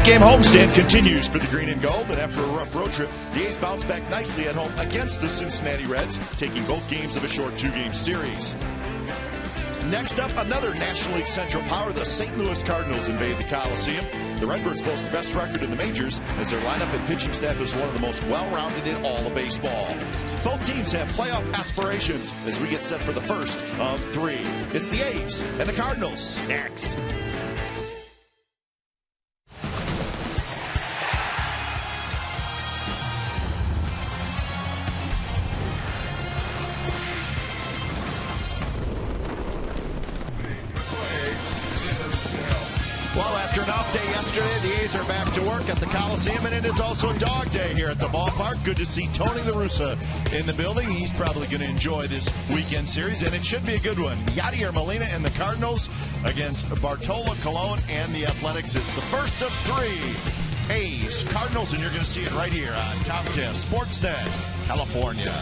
8-game homestand continues for the green and gold, and after a rough road trip, the A's bounce back nicely at home against the Cincinnati Reds, taking both games of a short 2-game series. Next up, another National League Central power, the St. Louis Cardinals invade the Coliseum. The Redbirds boast the best record in the majors, as their lineup and pitching staff is one of the most well-rounded in all of baseball. Both teams have playoff aspirations as we get set for the first of 3. It's the A's and the Cardinals next. Well, after an off day yesterday, the A's are back to work at the Coliseum, and it is also dog day here at the ballpark. Good to see Tony La Russa in the building. He's probably going to enjoy this weekend series, and it should be a good one. Yadier Molina and the Cardinals against Bartolo Colon and the Athletics. It's the first of 3. A's, Cardinals, and you're going to see it right here on Comcast Sportsnet, California.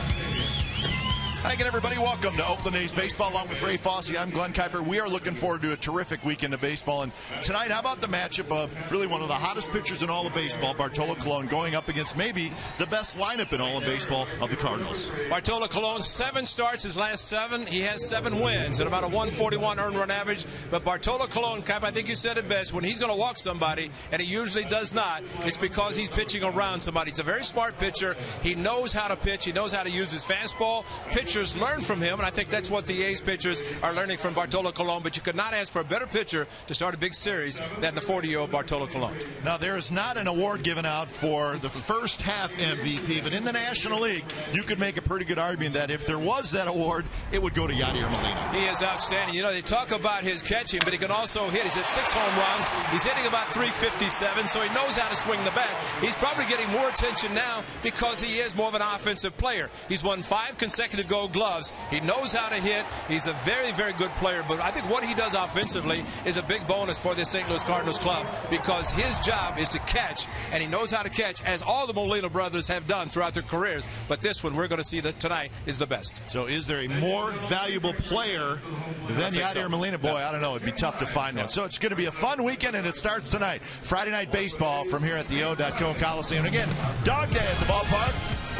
Hi again, everybody. Welcome to Oakland A's Baseball. Along with Ray Fosse, I'm Glenn Kuiper. We are looking forward to a terrific weekend of baseball. And tonight, how about the matchup of really one of the hottest pitchers in all of baseball, Bartolo Colon, going up against maybe the best lineup in all of baseball of the Cardinals. Bartolo Colon, 7 starts his last 7. He has 7 wins and about a 141 earned run average. But Bartolo Colon, Kuiper, I think you said it best, when he's going to walk somebody, and he usually does not, it's because he's pitching around somebody. He's a very smart pitcher. He knows how to pitch. He knows how to use his fastball. Pitchers learn from him, and I think that's what the A's pitchers are learning from Bartolo Colon. But you could not ask for a better pitcher to start a big series than the 40-year-old Bartolo Colon. Now, there is not an award given out for the first half MVP, but in the National League, you could make a pretty good argument that if there was that award, it would go to Yadier Molina. He is outstanding. You know, they talk about his catching, but he can also hit. He's hit 6 home runs. He's hitting about 357, so he knows how to swing the bat. He's probably getting more attention now because he is more of an offensive player. He's won 5 consecutive Gold Gloves. He knows how to hit. He's a very, very good player. But I think what he does offensively is a big bonus for the St. Louis Cardinals club, because his job is to catch, and he knows how to catch, as all the Molina brothers have done throughout their careers. But this one, we're going to see that tonight is the best. So is there a more valuable player than Yadier Molina? Boy, I don't know. It'd be tough to find one. So it's going to be a fun weekend, and it starts tonight. Friday Night Baseball from here at the O.Co Coliseum. And again, dog day at the ballpark.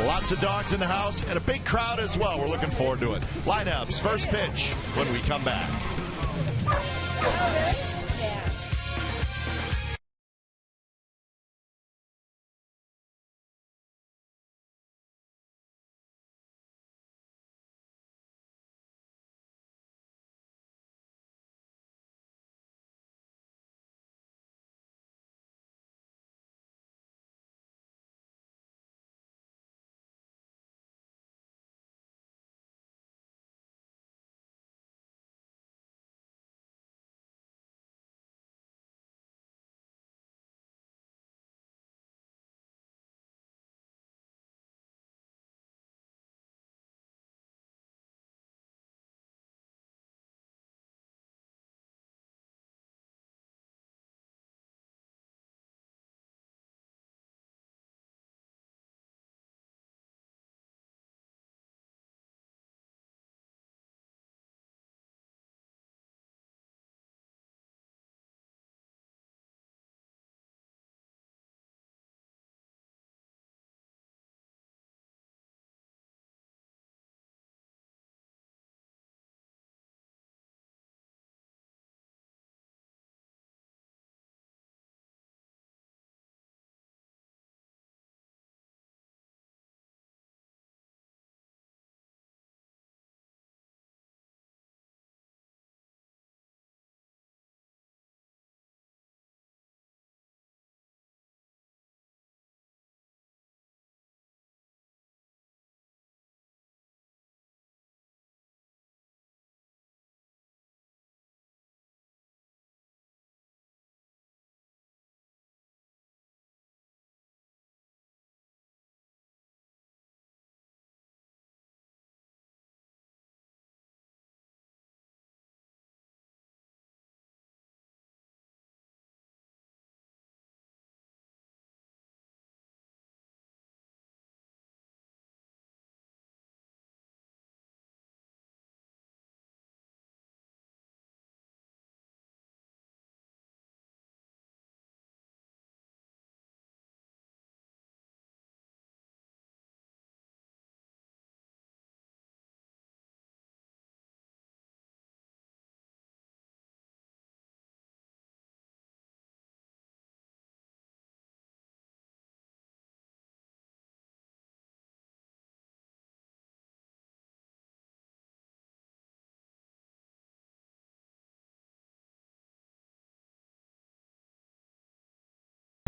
Lots of dogs in the house and a big crowd as well. We're looking forward to it. Lineups, first pitch when we come back.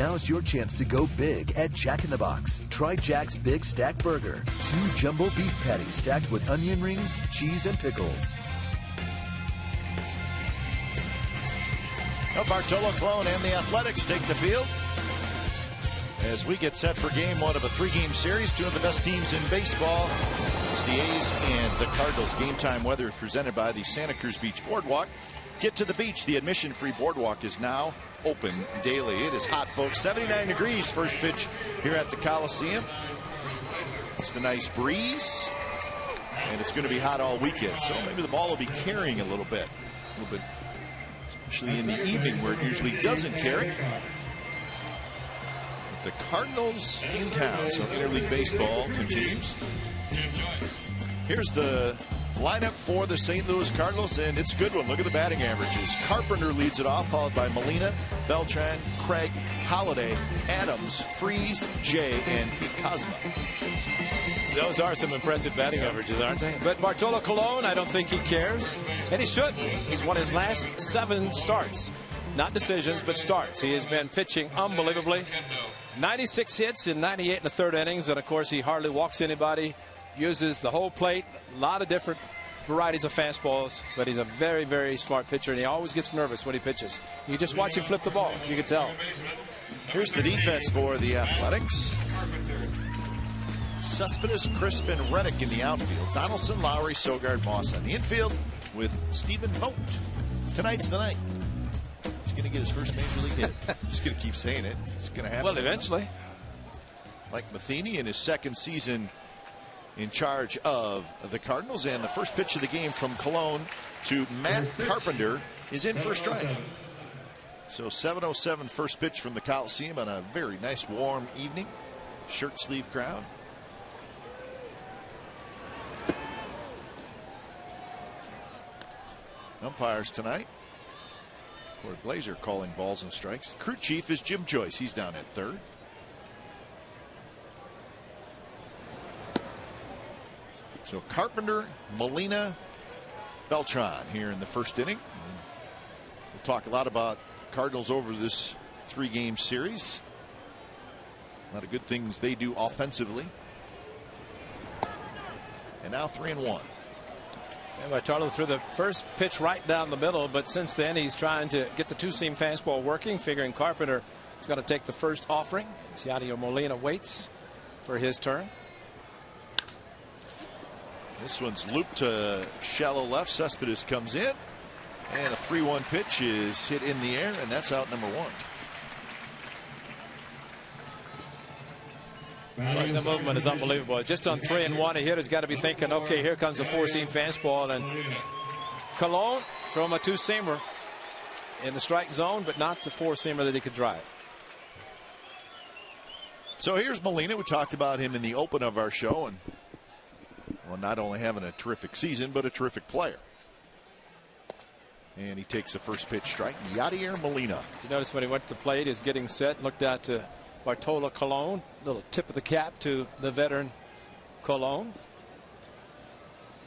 Now's your chance to go big at Jack in the Box. Try Jack's Big Stack Burger. 2 jumbo beef patties stacked with onion rings, cheese, and pickles. Well, Bartolo Colon and the Athletics take the field as we get set for game 1 of a 3-game series. 2 of the best teams in baseball. It's the A's and the Cardinals. Game time weather is presented by the Santa Cruz Beach Boardwalk. Get to the beach. The admission-free boardwalk is now open daily. It is hot, folks. 79 degrees first pitch here at the Coliseum. Just a nice breeze. And it's going to be hot all weekend. So maybe the ball will be carrying a little bit. Especially in the evening where it usually doesn't carry. The Cardinals in town. So interleague baseball continues. Here's the lineup for the St. Louis Cardinals, and it's a good one. Look at the batting averages. Carpenter leads it off, followed by Molina, Beltran, Craig, Holiday, Adams, Freese, Jay, and Pete Cosma. Those are some impressive batting averages, aren't they? But Bartolo Colon, I don't think he cares, and he shouldn't. He's won his last 7 starts. Not decisions, but starts. He has been pitching unbelievably. 96 hits in 98 1/3 innings, and of course he hardly walks anybody. Uses the whole plate, a lot of different varieties of fastballs, but he's a very, very smart pitcher, and he always gets nervous when he pitches. You just watch him flip the ball. You can tell. Here's the defense for the Athletics. Cespedes, Crispin, Reddick in the outfield. Donaldson, Lowry, Sogard, Moss on the infield with Stephen Vogt. Tonight's the night. He's going to get his first major league hit. Just going to keep saying it. It's going to happen. Well, eventually. Mike Matheny in his 2nd season in charge of the Cardinals, and the first pitch of the game from Colon to Matt Carpenter is in for a strike. So 7:07 first pitch from the Coliseum on a very nice warm evening. Shirt sleeve crowd. Umpires tonight. Corey Blazer calling balls and strikes. The crew chief is Jim Joyce. He's down at 3rd. So Carpenter, Molina, Beltran here in the first inning. We'll talk a lot about Cardinals over this 3-game series. A lot of good things they do offensively. And now 3-1. Bartolo threw the first pitch right down the middle, but since then he's trying to get the 2-seam fastball working, figuring Carpenter is going to take the first offering. Yadier Molina waits for his turn. This one's looped to shallow left. Cespedes comes in, and a 3-1 pitch is hit in the air, and that's out number 1. Well, the movement is unbelievable. Just on 3-1, a hitter's got to be thinking, okay, here comes a 4-seam fastball, and Colon throw him a 2-seamer in the strike zone, but not the 4-seamer that he could drive. So here's Molina. We talked about him in the open of our show, and well, not only having a terrific season, but a terrific player. And he takes the first pitch strike. Yadier Molina. You notice when he went to the plate, he's getting set, looked out to Bartolo Colon. Little tip of the cap to the veteran Colon.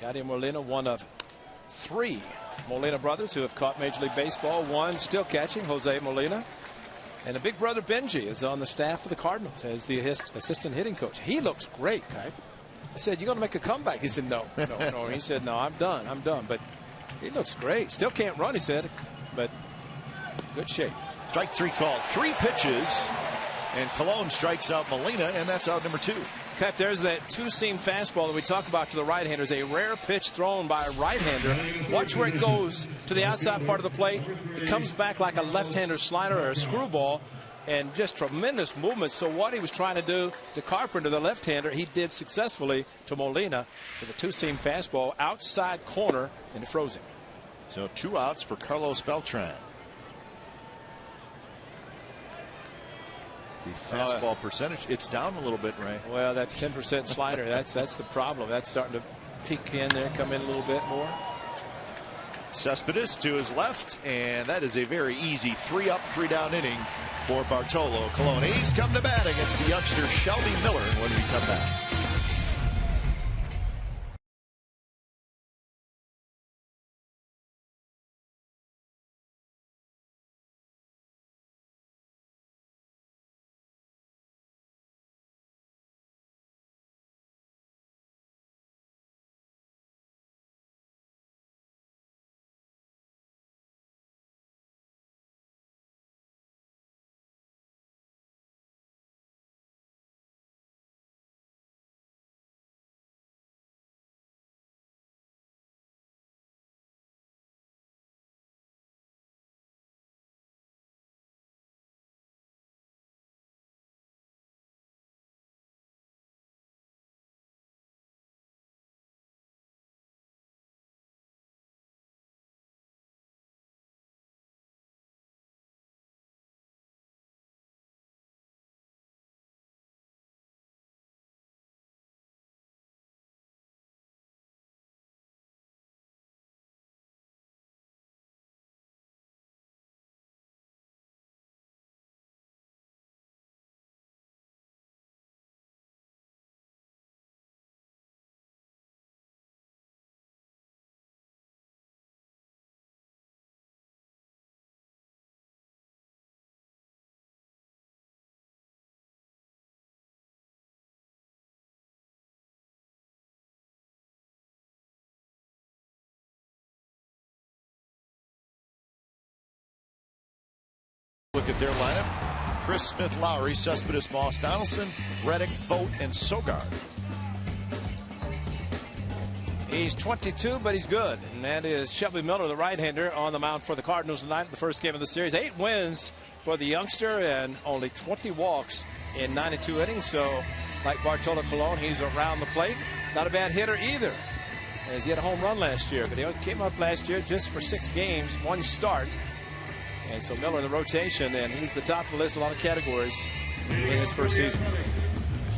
Yadier Molina, one of 3 Molina brothers who have caught Major League Baseball. One still catching, Jose Molina. And the big brother Benji is on the staff of the Cardinals as the assistant hitting coach. He looks great, Ty. I said, "You're going to make a comeback?" He said, no. He said, "No, I'm done. But he looks great. Still can't run," he said, but good shape. Strike 3 called. 3 pitches, and Colon strikes out Molina, and that's out number 2. Cut, there's that 2-seam fastball that we talk about to the right-handers. A rare pitch thrown by a right-hander. Watch where it goes to the outside part of the plate. It comes back like a left-hander slider or a screwball. And just tremendous movement. So what he was trying to do to Carpenter, the left-hander, he did successfully to Molina with a 2-seam fastball outside corner, and it froze him. So 2 outs for Carlos Beltran. The fastball percentage, it's down a little bit, Ray. Well, that 10% slider, that's the problem. That's starting to peek in there, come in a little bit more. Cespedes to his left, and that is a very easy 3-up, 3-down inning for Bartolo Colon. He's come to bat against the youngster Shelby Miller when we come back. Look at their lineup. Chris Smith, Lowry, Cespedes, Moss, Donaldson, Reddick, Vogt, and Sogard. He's 22, but he's good. And that is Shelby Miller, the right-hander, on the mound for the Cardinals tonight, the first game of the series. 8 wins for the youngster and only 20 walks in 92 innings. So, like Bartolo Colon, he's around the plate. Not a bad hitter either, as he had a home run last year. But he came up last year just for 6 games, 1 start. And so Miller in the rotation, and he's the top of the list in a lot of categories in his first season.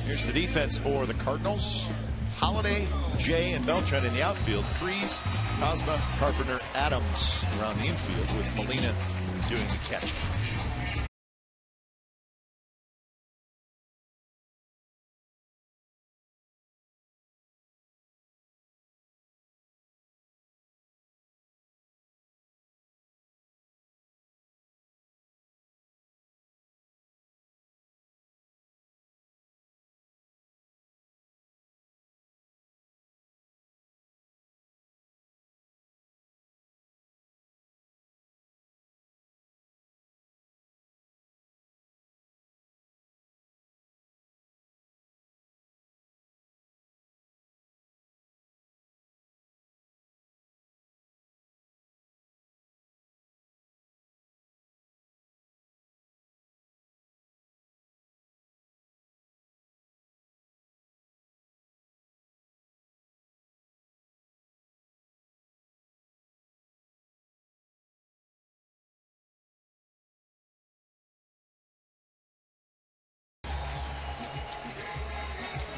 Here's the defense for the Cardinals. Holiday, Jay, and Beltran in the outfield. Freeze, Cosma, Carpenter, Adams around the infield, with Molina doing the catching.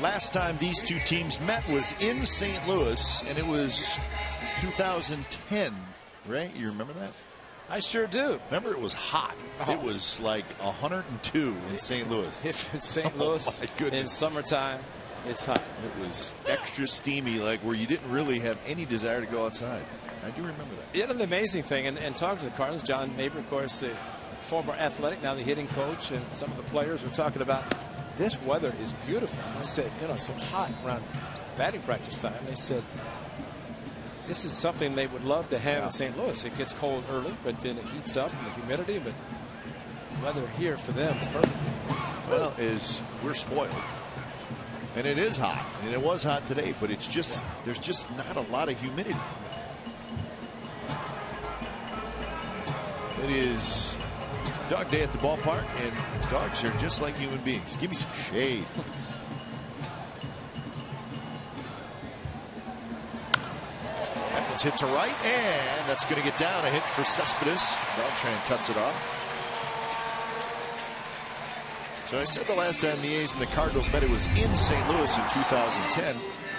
Last time these two teams met was in St. Louis, and it was 2010, right? You remember that? I sure do. Remember, it was hot. Oh. It was like 102 in St. Louis. If it's St. Louis in summertime, it's hot. It was extra steamy, like where you didn't really have any desire to go outside. I do remember that. Yeah, the amazing thing, and talking to the Cardinals, John Neighbor, of course, the former athletic, now the hitting coach, and some of the players were talking about this weather is beautiful. I said, you know, so hot around batting practice time. They said this is something they would love to have in St. Louis. It gets cold early, but then it heats up in the humidity. But the weather here for them is perfect. Well, we're spoiled. And it is hot. And it was hot today, but it's just, there's just not a lot of humidity. It is dog day at the ballpark, and dogs are just like human beings. Give me some shade. That one's hit to right, and that's going to get down. A hit for Cespedes. Beltran cuts it off. So I said the last time the A's and the Cardinals met, it was in St. Louis in 2010.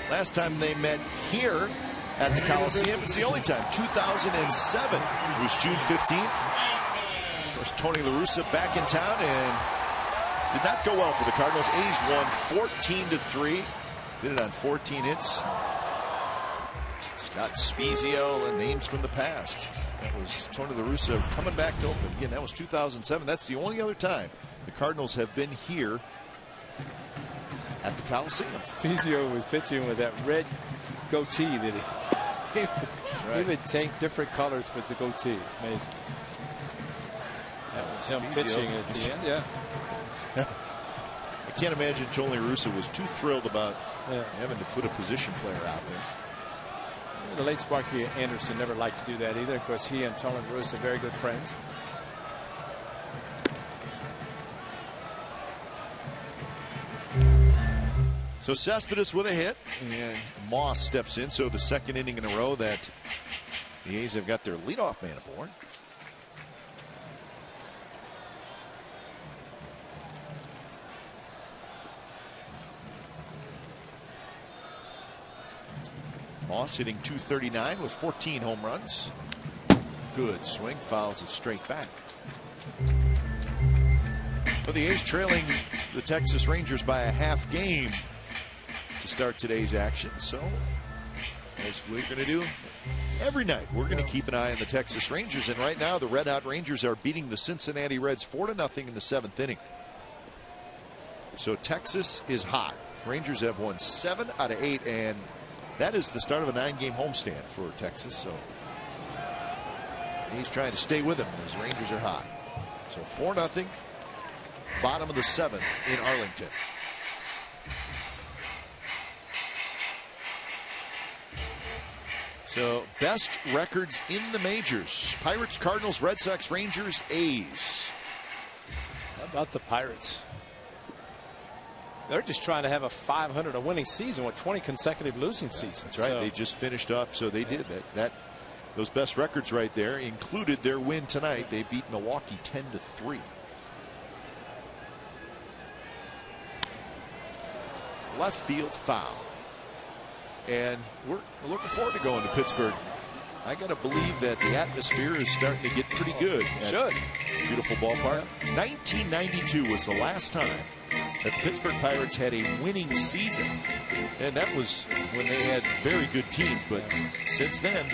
Last time they met here at the Coliseum, it's the only time, 2007. It was June 15th. Of course, Tony La Russa back in town, and did not go well for the Cardinals. A's won 14-3. Did it on 14 hits. Scott Spezio and names from the past. That was Tony La Russa coming back to open. Again, that was 2007. That's the only other time the Cardinals have been here at the Coliseum. Spezio was pitching with that red goatee that he would take different colors with the goatee. It's amazing. That was him pitching at the end, yeah. I can't imagine Tony La Russa was too thrilled about having to put a position player out there. The late Sparky Anderson never liked to do that either. Of course, he and Tony La Russa are very good friends. So Cespedes with a hit, and Moss steps in. So the second inning in a row that the A's have got their leadoff man aboard. Moss hitting .239 with 14 home runs. Good swing, fouls it straight back. But the A's trailing the Texas Rangers by a half game to start today's action. So, as we're going to do every night, we're going to keep an eye on the Texas Rangers. And right now, the Red Hot Rangers are beating the Cincinnati Reds 4-0 in the 7th inning. So Texas is hot. Rangers have won 7 out of 8, and that is the start of a 9-game homestand for Texas. So he's trying to stay with them as Rangers are hot. So 4-0. Bottom of the 7th in Arlington. So best records in the majors: Pirates, Cardinals, Red Sox, Rangers, A's. How about the Pirates? They're just trying to have a 500 a winning season with 20 consecutive losing seasons. That's right. So they just finished off. So they did that. Those best records right there included their win tonight. They beat Milwaukee 10-3. Left field foul. And we're looking forward to going to Pittsburgh. I got to believe that the atmosphere is starting to get pretty good. Should. Beautiful ballpark. 1992 was the last time that the Pittsburgh Pirates had a winning season. And that was when they had very good teams. But since then.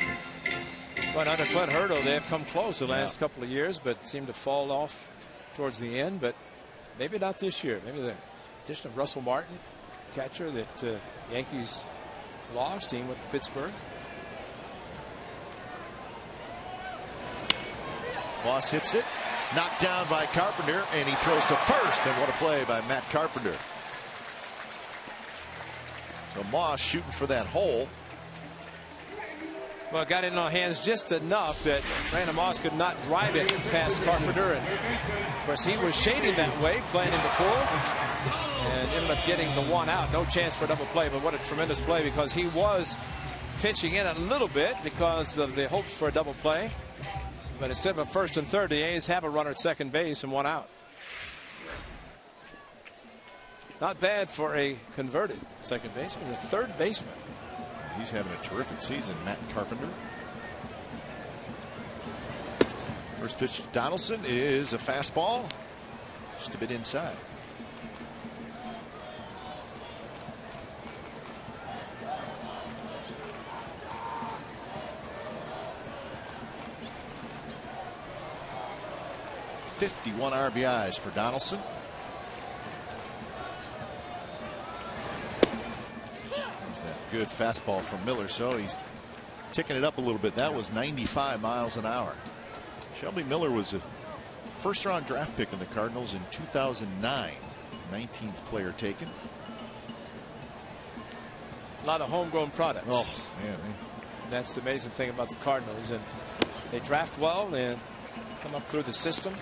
But under Clint Hurdle, they have come close the last couple of years, but seem to fall off towards the end. But maybe not this year. Maybe the addition of Russell Martin, catcher that Yankees lost, team with Pittsburgh. Moss hits it, knocked down by Carpenter, and he throws to first. And what a play by Matt Carpenter. So Moss shooting for that hole. Well, got in on hands just enough that Brandon Moss could not drive it past Carpenter. And of course, he was shading that way, playing in the pull, and ended up getting the one out. No chance for a double play, but what a tremendous play, because he was pitching in a little bit because of the hopes for a double play. But instead of a first and third, the A's have a runner at second base and one out. Not bad for a converted second baseman, the third baseman. He's having a terrific season, Matt Carpenter. First pitch to Donaldson is a fastball, just a bit inside. .51 RBIs for Donaldson. Good fastball from Miller, so he's ticking it up a little bit. That was 95 miles an hour. Shelby Miller was a first-round draft pick in the Cardinals in 2009, 19th player taken. A lot of homegrown products. Oh man, that's the amazing thing about the Cardinals, and they draft well and come up through the system,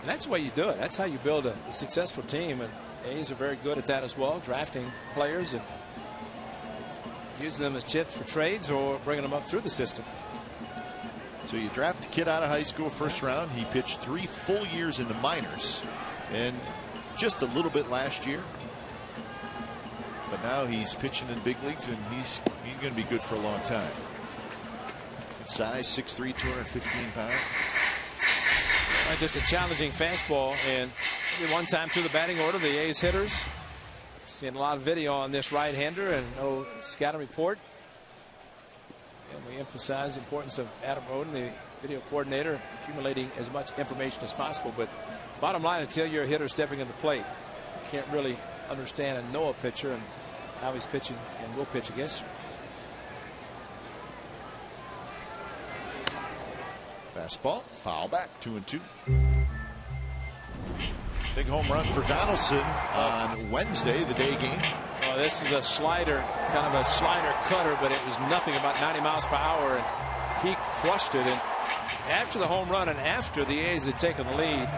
and that's the way you do it. That's how you build a successful team, and A's are very good at that as well, drafting players and using them as chips for trades or bringing them up through the system. So you draft a kid out of high school first round. He pitched 3 full years in the minors and just a little bit last year. But now he's pitching in big leagues, and he's going to be good for a long time. Size 6'3", 215 pounds. Just a challenging fastball, and maybe one time through the batting order, the A's hitters. Seeing a lot of video on this right-hander and no scouting report. And we emphasize the importance of Adam Roden, the video coordinator, accumulating as much information as possible. But bottom line, until you're a hitter stepping in the plate, you can't really understand and know a pitcher and how he's pitching and will pitch against you. Fastball, foul back, 2-2. Big home run for Donaldson on Wednesday, the day game. Oh, this is a slider, kind of a slider cutter, but it was nothing, about 90 miles per hour, and he crushed it. And after the home run and after the A's had taken the lead,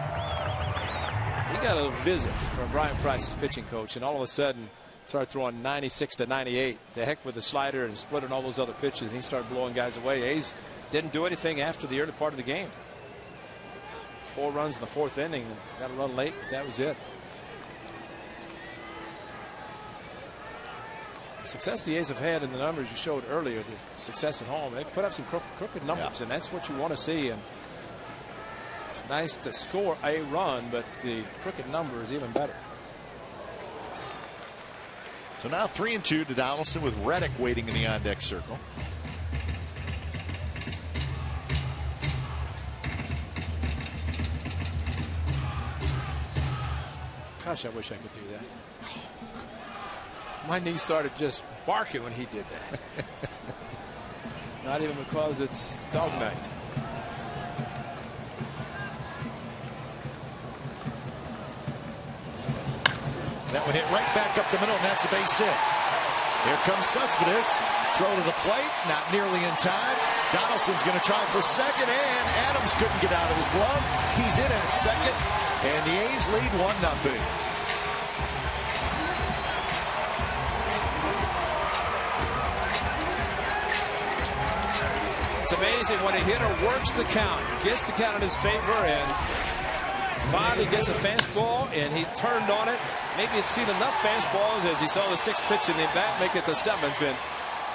he got a visit from Brian Price's pitching coach, and all of a sudden started throwing 96 to 98. The heck with the slider and splitting all those other pitches, and he started blowing guys away. A's didn't do anything after the early part of the game. 4 runs in the 4th inning, and got a run late. That was it. The success the A's have had in the numbers you showed earlier, the success at home, they put up some crooked numbers, and that's what you want to see. And it's nice to score a run, but the crooked number is even better. So now 3-2 to Donaldson, with Reddick waiting in the on-deck circle. Gosh, I wish I could do that. My knee started just barking when he did that. Not even because it's dog night. That would hit right back up the middle, and that's a base hit. Here comes Cespedes. Throw to the plate, not nearly in time. Donaldson's going to try for second, and Adams couldn't get out of his glove. He's in at second, and the A's lead 1-0. It's amazing when a hitter works the count, gets the count in his favor, and finally gets a fastball, and he turned on it. Maybe he'd seen enough fastballs as he saw the 6th pitch in the bat make it the 7th, and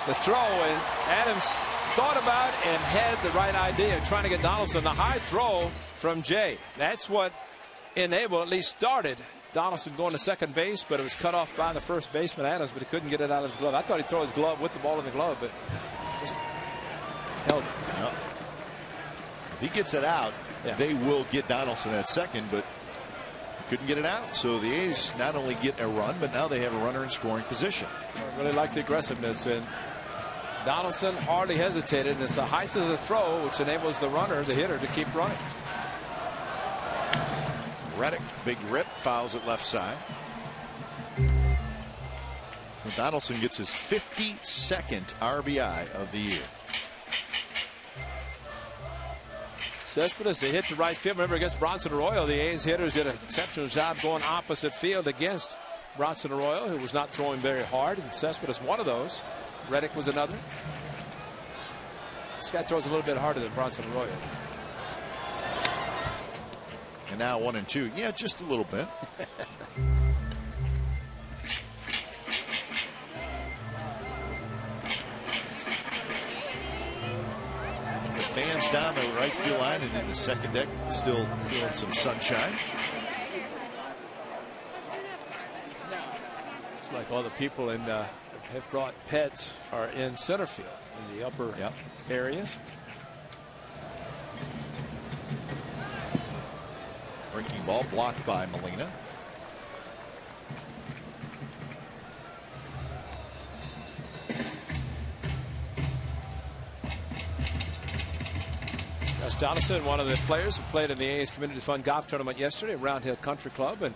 the throw, and Adams thought about and had the right idea of trying to get Donaldson. The high throw from Jay. That's what enabled, at least started, Donaldson going to second base, but it was cut off by the first baseman, Adams, but he couldn't get it out of his glove. I thought he'd throw his glove with the ball in the glove, but just held it. Yep. If he gets it out, they will get Donaldson at second, but couldn't get it out. So the A's not only get a run, but now they have a runner in scoring position. I really like the aggressiveness, and Donaldson hardly hesitated. And it's the height of the throw which enables the runner, the hitter, to keep running. Reddick, big rip, fouls it left side. So Donaldson gets his 52nd RBI of the year. Cespedes, they hit to right field. Remember, against Bronson Arroyo, the A's hitters did an exceptional job going opposite field against Bronson Arroyo, who was not throwing very hard, and Cespedes one of those. Reddick was another. This guy throws a little bit harder than Bronson Arroyo. And now 1-2. Yeah, just a little bit. Fans down the right field line and in the second deck still feeling some sunshine. It's like all the people in have brought pets are in center field in the upper areas. Breaking ball blocked by Molina. Josh Donaldson, one of the players who played in the A's Community Fund Golf Tournament yesterday, Round Hill Country Club, and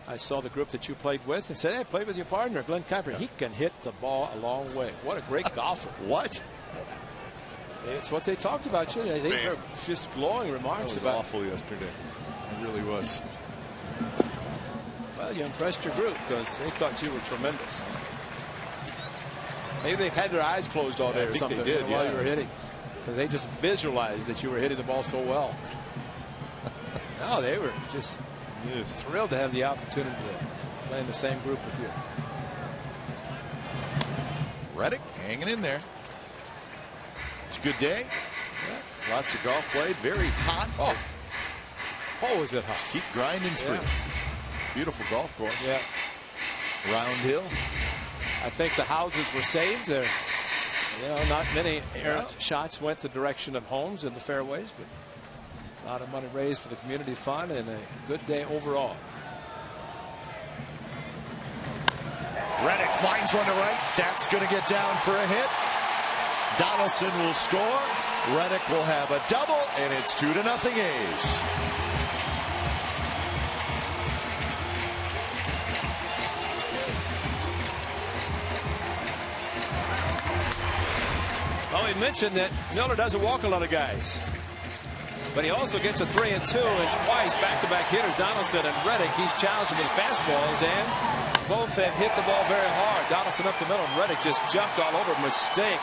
I saw the group that you played with and said, hey, play with your partner, Glenn Kuiper. He can hit the ball a long way. What a great golfer. What? It's what they talked about you. They were just glowing remarks about. It was awful yesterday. It really was. Well, you impressed your group because they thought you were tremendous. Maybe they had their eyes closed all day or something while you were hitting. Because they just visualized that you were hitting the ball so well. No, they were just thrilled to have the opportunity to play in the same group with you. Reddick hanging in there. It's a good day. Yeah. Lots of golf played. Very hot. Oh, is it hot? Keep grinding through. Yeah. Beautiful golf course. Yeah. Round hill. I think the houses were saved there. You know, not many errant shots went the direction of homes in the fairways, but a lot of money raised for the community fund and a good day overall. Reddick finds one to right. That's going to get down for a hit. Donaldson will score. Reddick will have a double, and it's 2-0 A's. Well, we mentioned that Miller doesn't walk a lot of guys, but he also gets a 3-2 and twice back-to-back hitters, Donaldson and Reddick. He's challenging with fastballs, and both have hit the ball very hard. Donaldson up the middle, and Reddick just jumped all over. Mistake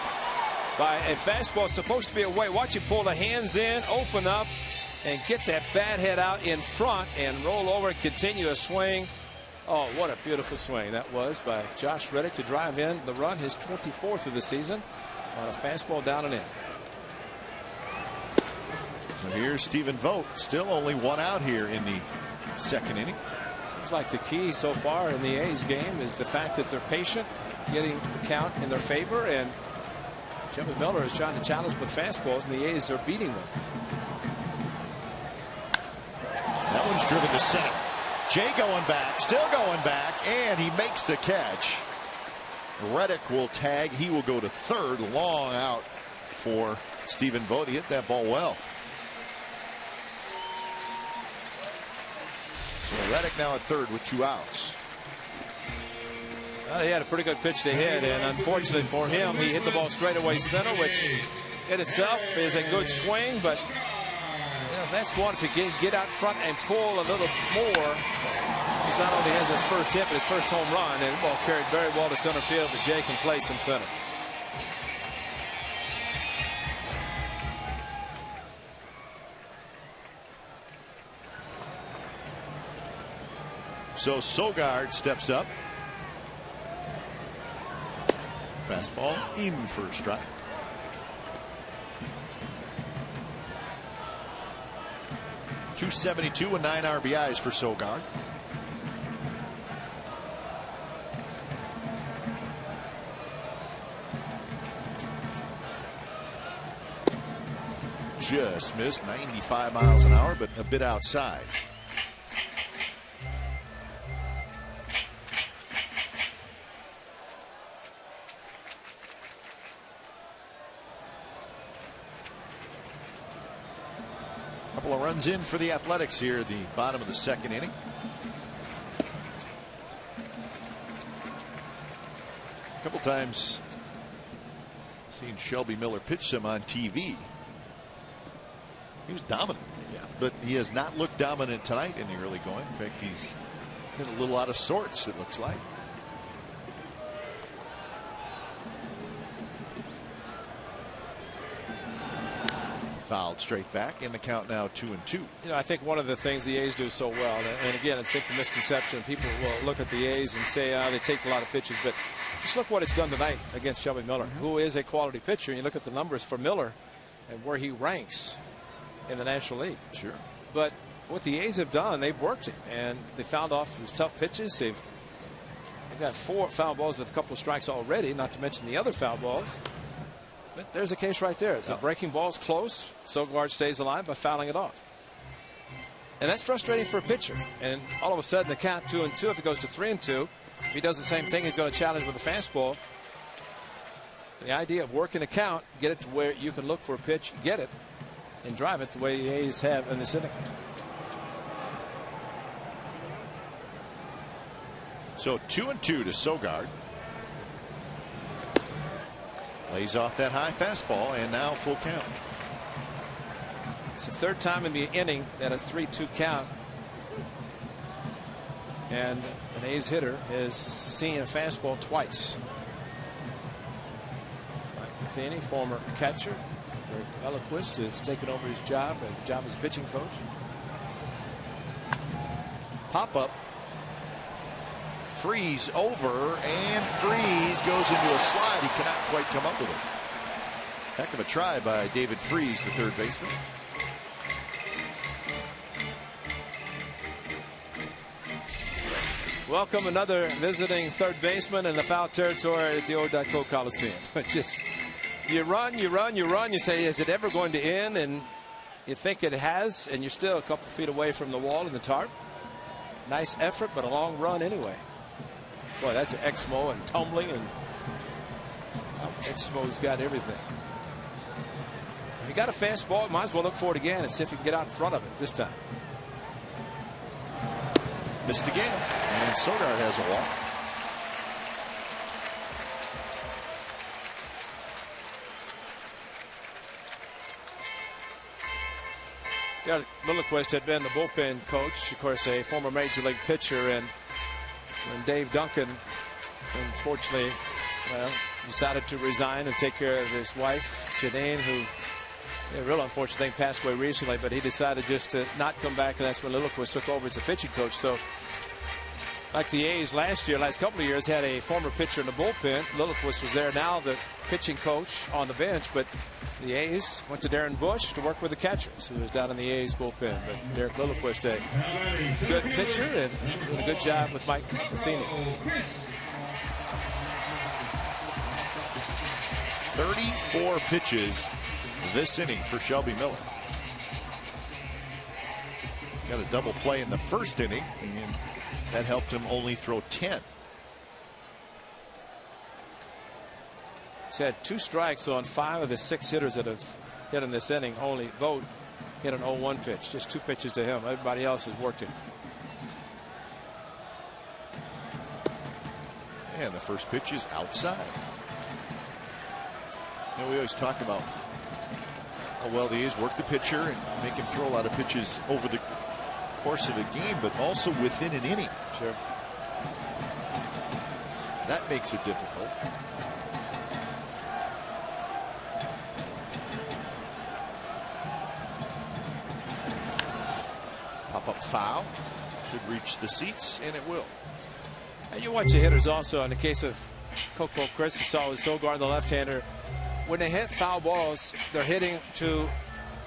by a fastball. It's supposed to be away. Watch him pull the hands in, open up, and get that bat head out in front and roll over and continue a swing. Oh, what a beautiful swing that was by Josh Reddick to drive in the run, his 24th of the season, on a fastball down and in. So here's Stephen Vogt, still only one out here in the second inning. Seems like the key so far in the A's game is the fact that they're patient, getting the count in their favor, and Jimmy Miller is trying to challenge with fastballs, and the A's are beating them. That one's driven to center. Jay going back, still going back, and he makes the catch. Reddick will tag. He will go to third. Long out for Stephen Vogt. He hit that ball well. So Reddick now at third with 2 outs. He had a pretty good pitch to hit, and unfortunately for him, he hit the ball straight away center, which in itself is a good swing. But that's one. If you get out front and pull a little more, he's not only has his first hit, but his first home run, and the ball carried very well to center field. But Jay can place him center. So Sogard steps up. Fastball in for a strike. .272 and 9 RBIs for Sogard. Just missed 95 miles an hour, but a bit outside. Couple of runs in for the Athletics here at the bottom of the second inning. A couple times seen Shelby Miller pitch some on TV. He was dominant, but he has not looked dominant tonight in the early going. In fact, he's been a little out of sorts, it looks like. Fouled straight back, in the count now 2-2. I think one of the things the A's do so well, and again, I think the misconception, people will look at the A's and say they take a lot of pitches, but just look what it's done tonight against Shelby Miller, who is a quality pitcher. And you look at the numbers for Miller and where he ranks in the National League. Sure. But what the A's have done, they've worked him, and they found off his tough pitches. They've got 4 foul balls with a couple of strikes already, not to mention the other foul balls. But there's a case right there. It's a breaking ball's close. Sogard stays alive by fouling it off. And that's frustrating for a pitcher. And all of a sudden, the count 2-2. If it goes to 3-2, if he does the same thing, he's going to challenge with a fastball. The idea of working a count, get it to where you can look for a pitch, get it, and drive it the way the A's have in this inning. So 2-2 to Sogard. Lays off that high fastball, and now full count. It's the third time in the inning that a 3-2 count, and an A's hitter has seen a fastball twice. Mike Matheny, former catcher, Eloquist, has taken over his job as pitching coach. Pop up. Freeze over, and Freeze goes into a slide. He cannot quite come up with it. Heck of a try by David Freeze, the third baseman. Welcome another visiting third baseman in the foul territory at the OAK Coliseum. Just you run. You say, is it ever going to end? And you think it has, and you're still a couple feet away from the wall in the tarp. Nice effort, but a long run anyway. Boy, that's an Exmo and tumbling, and Exmo's got everything. If you got a fastball, you might as well look for it again and see if you can get out in front of it this time. Missed again, and Sogard has a walk. Yeah, Lilliquist had been the bullpen coach, of course, a former major league pitcher, and when Dave Duncan, unfortunately, decided to resign and take care of his wife, Janine, who, a real unfortunate thing, passed away recently, but he decided just to not come back, and that's when Lilliquist took over as a pitching coach. So, like the A's last couple of years, had a former pitcher in the bullpen. Lilliquist was there, now the pitching coach on the bench, but the A's went to Darren Bush to work with the catchers, who was down in the A's bullpen. But Derek Lilliquist, a good pitcher, and doing a good job with Mike Matheny. 34 pitches this inning for Shelby Miller. Got a double play in the first inning, and that helped him only throw 10. He's had 2 strikes on 5 of the 6 hitters that have hit in this inning. Only Vogt hit an 0-1 pitch. Just 2 pitches to him. Everybody else has worked him. And the first pitch is outside. You know, we always talk about how well the A's work the pitcher and make him throw a lot of pitches over the course of a game, but also within an inning. Sure. That makes it difficult. Pop-up foul. Should reach the seats, and it will. And you watch the hitters also. In the case of Coco Chris, you saw with Sogard, the left-hander. When they hit foul balls, they're hitting to,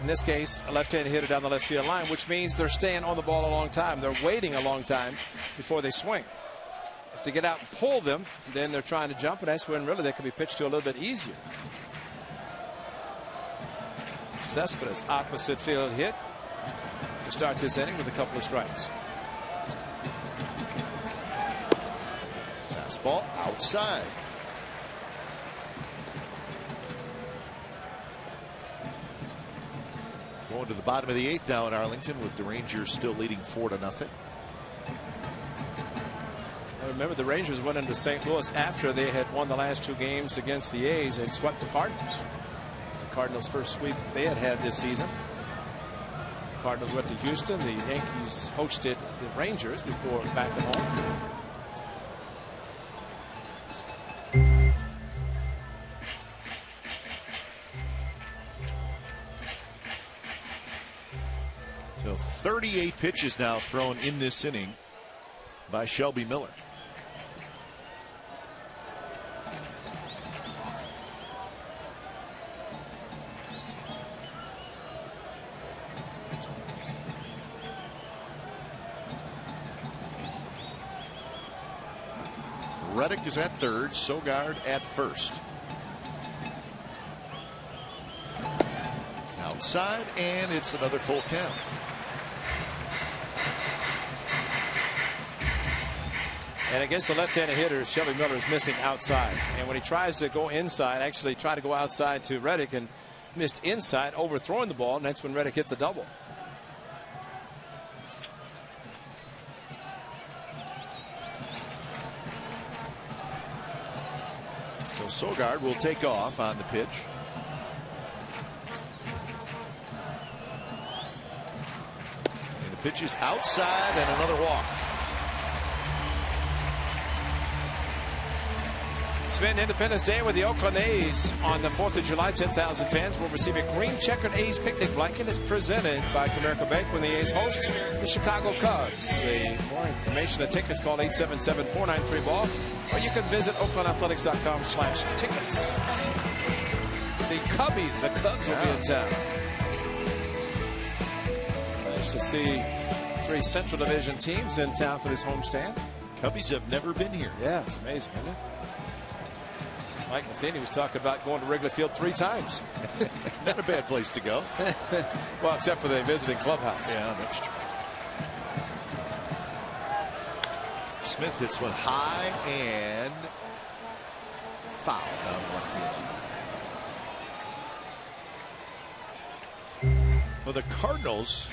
in this case, a left-handed hitter down the left field line, which means they're staying on the ball a long time. They're waiting a long time before they swing. If they get out and pull them, then they're trying to jump, and that's when really they can be pitched to a little bit easier. Cespedes, opposite field hit to start this inning with a couple of strikes. Fastball outside. Going to the bottom of the 8th now in Arlington, with the Rangers still leading 4-0. Remember, the Rangers went into St. Louis after they had won the last 2 games against the A's and swept the Cardinals. It's the Cardinals' first sweep they had this season. The Cardinals went to Houston. The Yankees hosted the Rangers before back at home. So 38 pitches now thrown in this inning by Shelby Miller. Reddick is at third, Sogard at first. Outside, and it's another full count. And against the left-handed hitter, Shelby Miller is missing outside. And when he tries to go inside, actually try to go outside to Reddick and missed inside, overthrowing the ball, and that's when Reddick hit the double. So Sogard will take off on the pitch. And the pitch is outside, and another walk. Spend Independence Day with the Oakland A's on the 4th of July. 10,000 fans will receive a green checkered A's picnic blanket. It's presented by Comerica Bank when the A's host the Chicago Cubs. The more information and tickets, call 877-493-BALL, or you can visit oaklandathletics.com/tickets. The Cubbies, the Cubs will be in town. Nice to see 3 Central Division teams in town for this homestand. Cubbies have never been here. Yeah, it's amazing, isn't it? Mike Matheny was talking about going to Wrigley Field 3 times. Not a bad place to go. Well, except for the visiting clubhouse. Yeah, that's true. Smith hits one high and foul down the left field. Well, the Cardinals,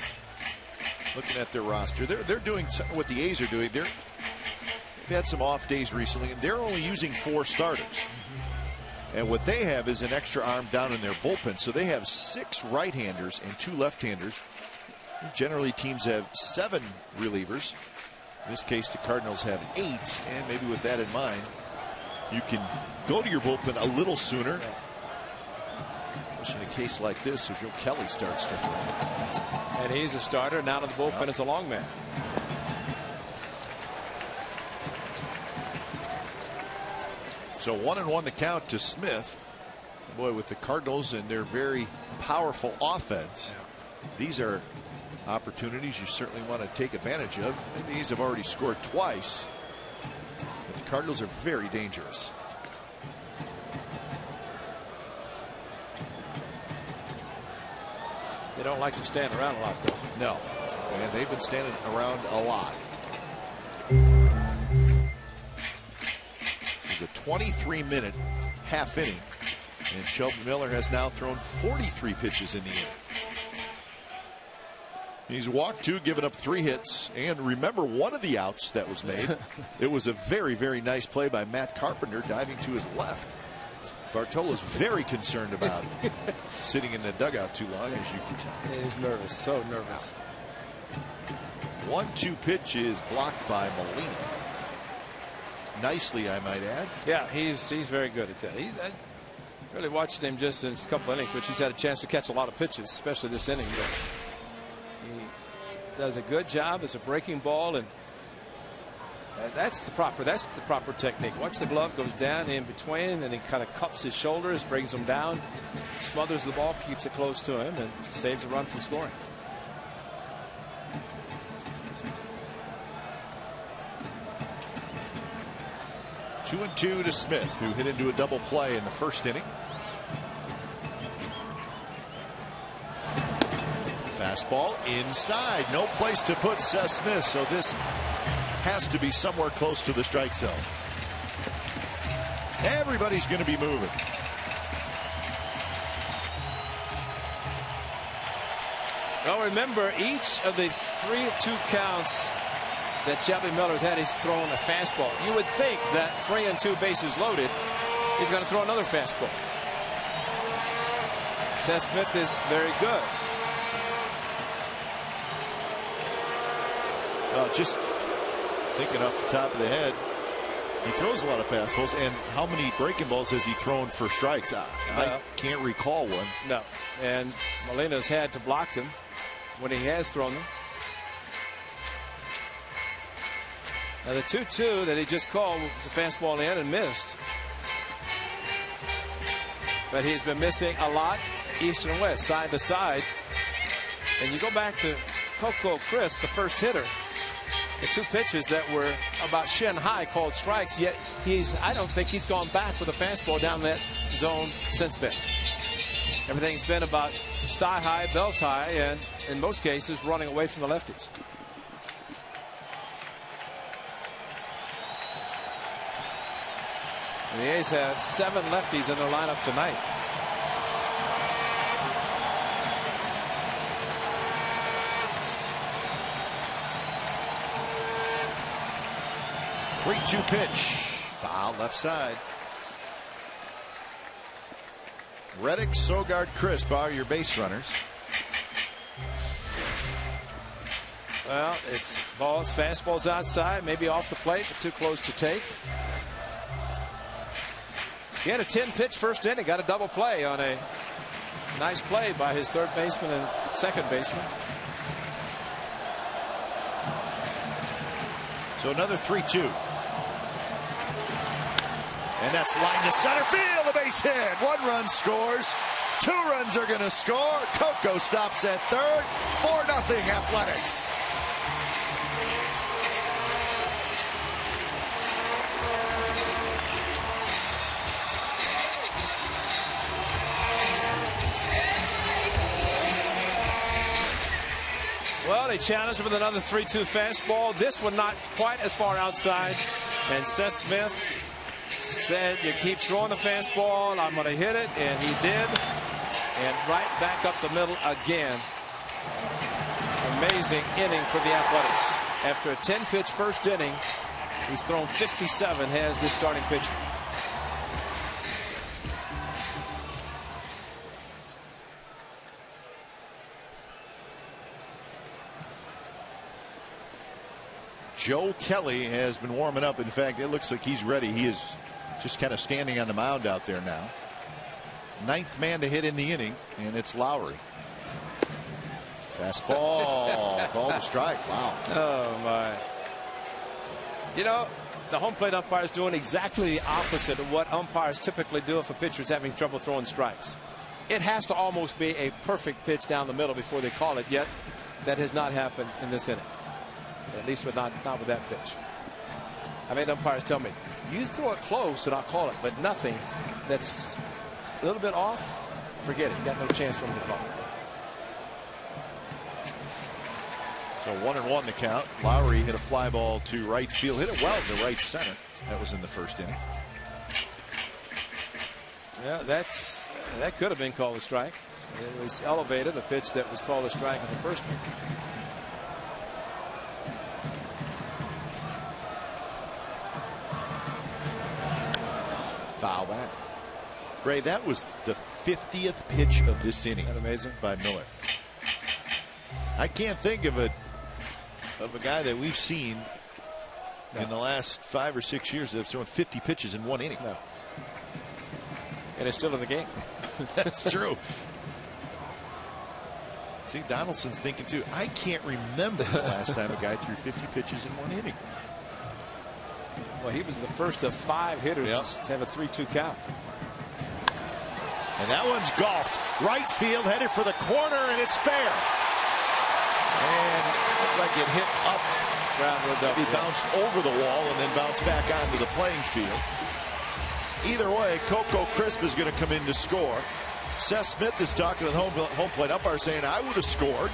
looking at their roster, they're doing what the A's are doing. They've had some off days recently, and they're only using 4 starters. And what they have is an extra arm down in their bullpen. So they have 6 right-handers and 2 left-handers. Generally, teams have 7 relievers. In this case, the Cardinals have 8. And maybe with that in mind, you can go to your bullpen a little sooner. Especially in a case like this, if Joe Kelly starts to throw. And he's a starter. Now to the bullpen as a long man. So 1-1 the count to Smith. Boy, with the Cardinals and their very powerful offense, these are opportunities you certainly want to take advantage of. And these have already scored twice. But the Cardinals are very dangerous. They don't like to stand around a lot, though. No. And they've been standing around a lot. A 23-minute half inning, and Shelby Miller has now thrown 43 pitches in the inning. He's walked 2, given up 3 hits. And remember, one of the outs that was made, it was a very, very nice play by Matt Carpenter diving to his left. Bartolo's very concerned about sitting in the dugout too long, as you can tell. He's nervous, so nervous. 1-2 pitch is blocked by Molina. Nicely, I might add. Yeah, he's very good at that. I really watched him just in a couple innings, which he's had a chance to catch a lot of pitches, especially this inning. But he does a good job as a breaking ball, and that's the proper technique. Watch the glove goes down in between, and he kind of cups his shoulders, brings him down, smothers the ball, keeps it close to him, and saves a run from scoring. Two and 2 to Smith, who hit into a double play in the first inning. Fastball inside, no place to put Seth Smith, so this has to be somewhere close to the strike zone. Everybody's going to be moving. Well, remember, each of the 3-2 counts that Shelby Miller's had, he's thrown a fastball. You would think that 3 and 2 bases loaded, he's going to throw another fastball. Seth Smith is very good. Just thinking off the top of the head, he throws a lot of fastballs, and how many breaking balls has he thrown for strikes? I can't recall one. No, and Molina's had to block them when he has thrown them. Now the 2-2 that he just called was a fastball in and missed. But he's been missing a lot east and west, side to side. And you go back to Coco Crisp, the first hitter. The 2 pitches that were about shin high called strikes, yet I don't think he's gone back with a fastball down that zone since then. Everything's been about thigh high, belt high, and in most cases running away from the lefties. And the A's have 7 lefties in their lineup tonight. Three-two pitch, foul left side. Reddick, Sogard, Crisp are your base runners. Well, it's fastballs outside, maybe off the plate, but too close to take. He had a 10-pitch first inning, got a double play on a nice play by his third baseman and second baseman. So another 3-2. And that's line to center field, the base hit. 1 run scores. 2 runs are going to score. Coco stops at third. 4-0 Athletics. Well, they challenged him with another 3-2 fastball. This one not quite as far outside. And Seth Smith said, you keep throwing the fastball, I'm going to hit it. And he did. And right back up the middle again. Amazing inning for the Athletics. After a 10-pitch first inning, he's thrown 57, has this starting pitcher. Joe Kelly has been warming up. In fact, it looks like he's ready. He is just kind of standing on the mound out there now. 9th man to hit in the inning, and it's Lowry. Fastball, called a strike. Wow. Oh, my. You know, the home plate umpire is doing exactly the opposite of what umpires typically do if a pitcher is having trouble throwing strikes. It has to almost be a perfect pitch down the middle before they call it, yet that has not happened in this inning. At least not with that pitch. I've had umpires tell me, you throw it close and I'll call it, but nothing that's a little bit off, forget it. Got no chance for him to call it. So 1-1 the count. Lowry hit a fly ball to right field, hit it well to right center. That was in the first inning. Yeah, that could have been called a strike. It was elevated, a pitch that was called a strike in the first one. foul back. Ray, that was the 50th pitch of this inning. Isn't that amazing? By Miller. I can't think of a guy that we've seen in the last 5 or 6 years that's thrown 50 pitches in one inning. No. And it's still in the game. That's true. See, Donaldson's thinking too. I can't remember the last time a guy threw 50 pitches in one inning. Well, he was the first of 5 hitters to have a 3-2 count. And that one's golfed. Right field, headed for the corner, and it's fair. And it looked like it hit up. He bounced over the wall and then bounced back onto the playing field. Either way, Coco Crisp is going to come in to score. Seth Smith is talking to the home plate umpire saying, I would have scored.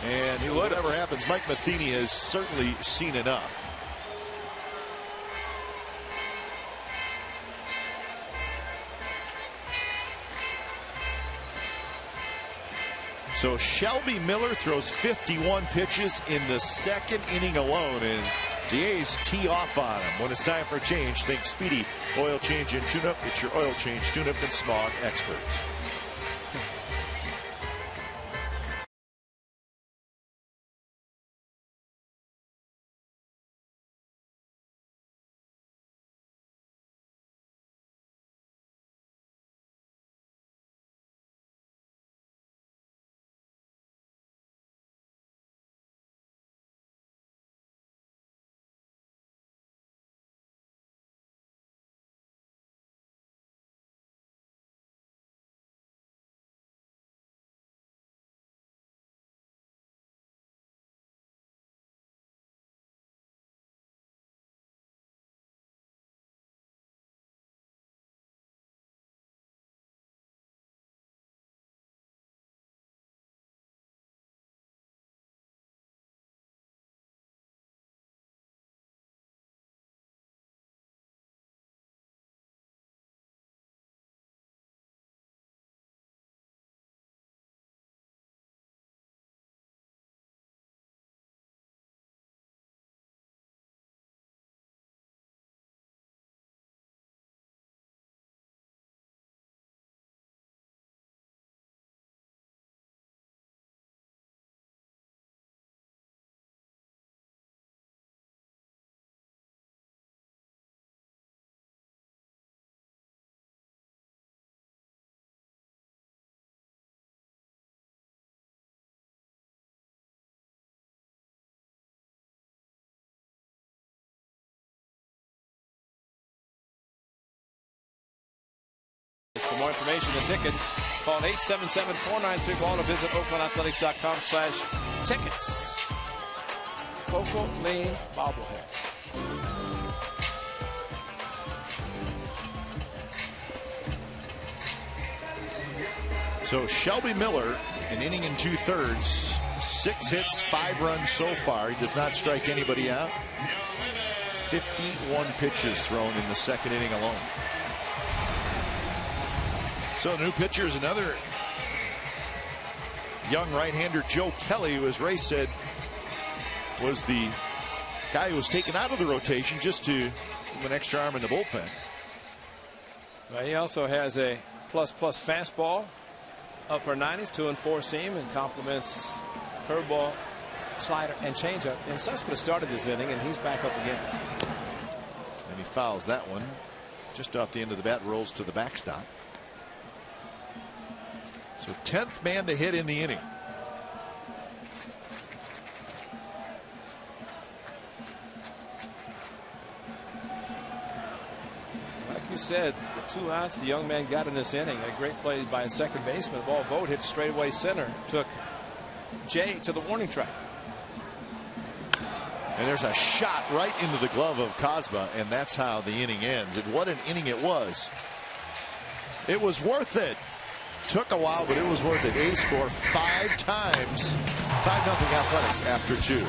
And whatever happens, Mike Matheny has certainly seen enough. So Shelby Miller throws 51 pitches in the second inning alone, and the A's tee off on him. When it's time for a change, think Speedy Oil Change and Tune-Up. It's your oil change, tune-up, and smog experts. For more information and tickets, call 877-493-BALL or visit OaklandAthletics.com/tickets. Coco Lean bobblehead. So Shelby Miller, an inning and 2/3, 6 hits, 5 runs so far. He does not strike anybody out. 51 pitches thrown in the second inning alone. So new pitcher is another young right-hander, Joe Kelly, who, as Ray said, was the guy who was taken out of the rotation just to give an extra arm in the bullpen. Well, he also has a plus fastball, upper 90s, 2 and 4 seam, and complements curveball, slider, and changeup. And Sussman started this inning, and he's back up again. And he fouls that one just off the end of the bat, rolls to the backstop. So 10th man to hit in the inning. Like you said, the 2 outs the young man got in this inning. A great play by a second baseman. The ball Vogt hit straightaway center. Took Jay to the warning track. And there's a shot right into the glove of Cosma, and that's how the inning ends. And what an inning it was. It was worth it. Took a while, but it was worth it. A's score 5 times. 5-0 Athletics after 2.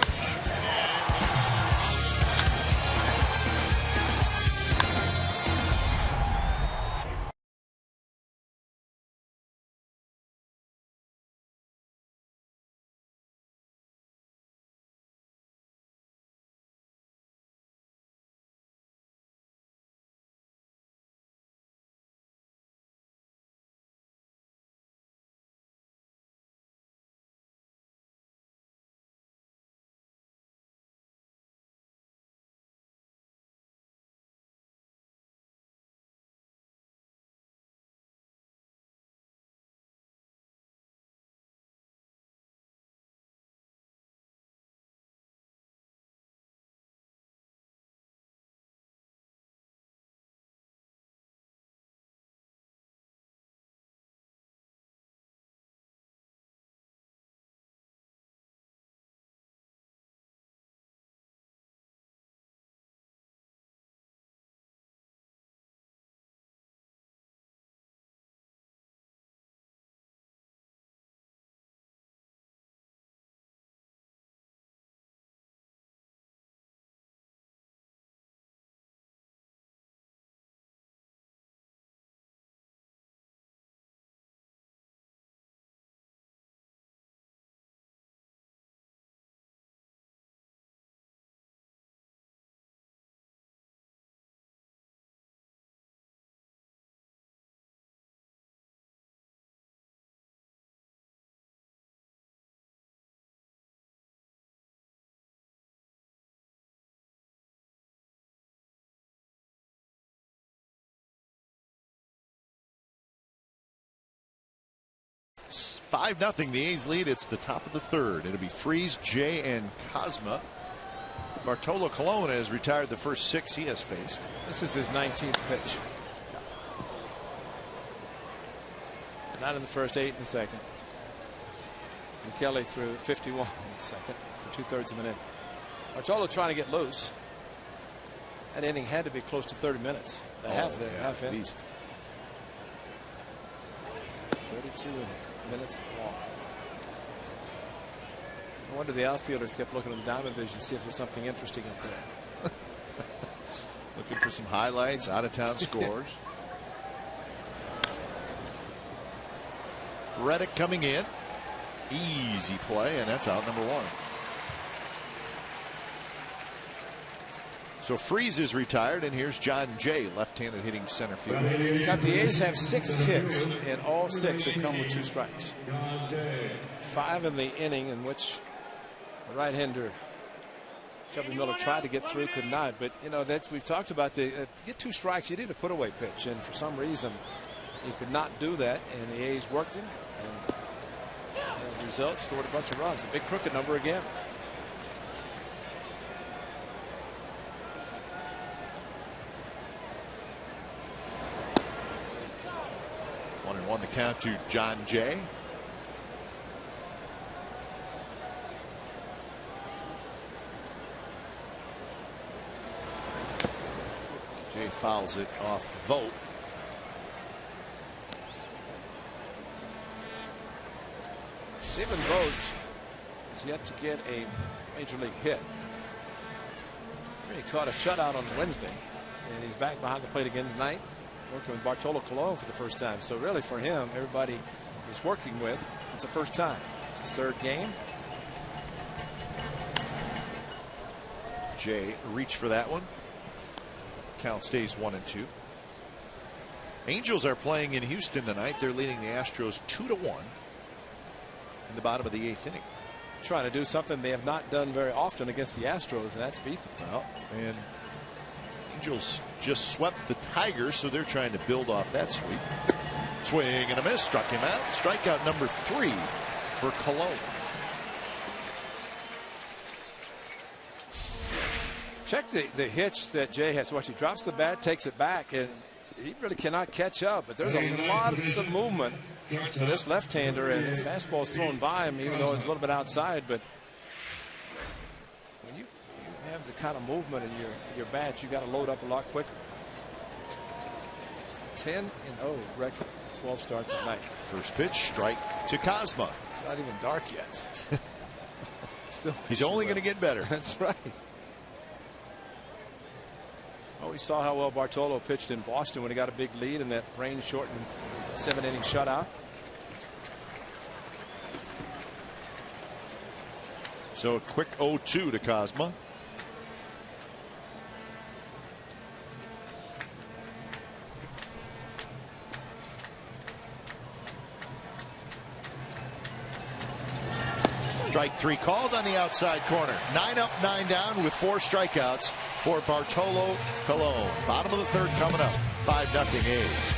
5-0 the A's lead. It's the top of the third. It'll be Freese, Jay, and Kozma. Bartolo Colon has retired the first 6 he has faced. This is his 19th pitch. Not in the first, 8 in the second. And Kelly threw 51 in the second for 2/3 of an inning. Bartolo trying to get loose. That inning had to be close to 30 minutes. Half at least 32 minutes long. No wonder the outfielders kept looking at the diamond vision to see if there's something interesting up there. Looking for some highlights, out of town scores. Reddick coming in. Easy play, and that's out number 1. So Freese is retired, and here's John Jay, left-handed hitting center field. Now, the A's have 6 hits, and all 6 have come with 2 strikes. 5 in the inning in which the right-hander Chubby Miller tried to get through, could not. But you know, that's, we've talked about the get 2 strikes, you need a put-away pitch, and for some reason he could not do that, and the A's worked him, and as a result, scored a bunch of runs. A big crooked number again. 1-1 the count to John Jay. Jay fouls it off Vogt. Stephen Vogt has yet to get a major league hit. He caught a shutout on Wednesday, and he's back behind the plate again tonight, working with Bartolo Colon for the first time. So really for him, everybody he's working with, it's the first time. It's his 3rd game. Jay reached for that one. Count stays 1-2. Angels are playing in Houston tonight. They're leading the Astros 2-1 in the bottom of the 8th inning. Trying to do something they have not done very often against the Astros, and that's beat them. Well, and Angels just swept the Tigers, so they're trying to build off that sweep. Swing and a miss, struck him out. Strikeout number 3 for Colon. Check the hitch that Jay has. Watch, he drops the bat, takes it back, and he really cannot catch up. But there's a lot of some movement for this left-hander, and the fastball's thrown by him, even though it's a little bit outside. But when you have the kind of movement in your bat, you got to load up a lot quicker. 10-0 record, 12 starts at night. First pitch, strike to Kozma. It's not even dark yet. Still, he's only going to get better. That's right. Oh, we saw how well Bartolo pitched in Boston when he got a big lead in that rain-shortened 7-inning shutout. So a quick 0-2 to Kozma. Strike 3 called on the outside corner. 9 up, 9 down with 4 strikeouts for Bartolo Colon. Bottom of the 3rd coming up. 5-0 A's.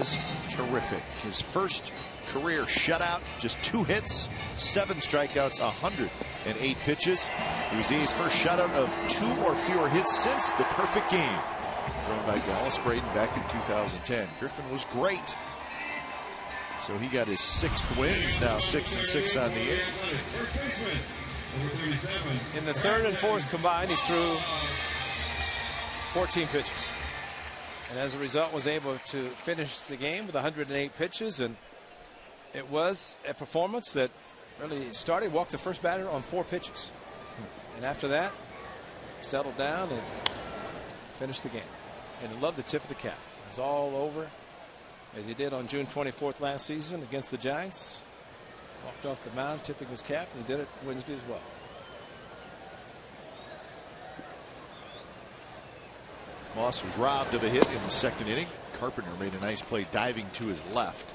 was terrific. His first career shutout, just 2 hits, 7 strikeouts, 108 pitches. It was the A's first shutout of 2 or fewer hits since the perfect game thrown by Dallas Braden back in 2010. Griffin was great. So he got his 6th win. He's now 6-6 on the year. In the 3rd and 4th combined, he threw 14 pitches. And as a result, was able to finish the game with 108 pitches. And it was a performance that really started, walked the first batter on 4 pitches. And after that, settled down and finished the game. And loved the tip of the cap. It was all over, as he did on June 24th last season against the Giants. Walked off the mound, tipping his cap, and he did it Wednesday as well. Moss was robbed of a hit in the 2nd inning. Carpenter made a nice play diving to his left.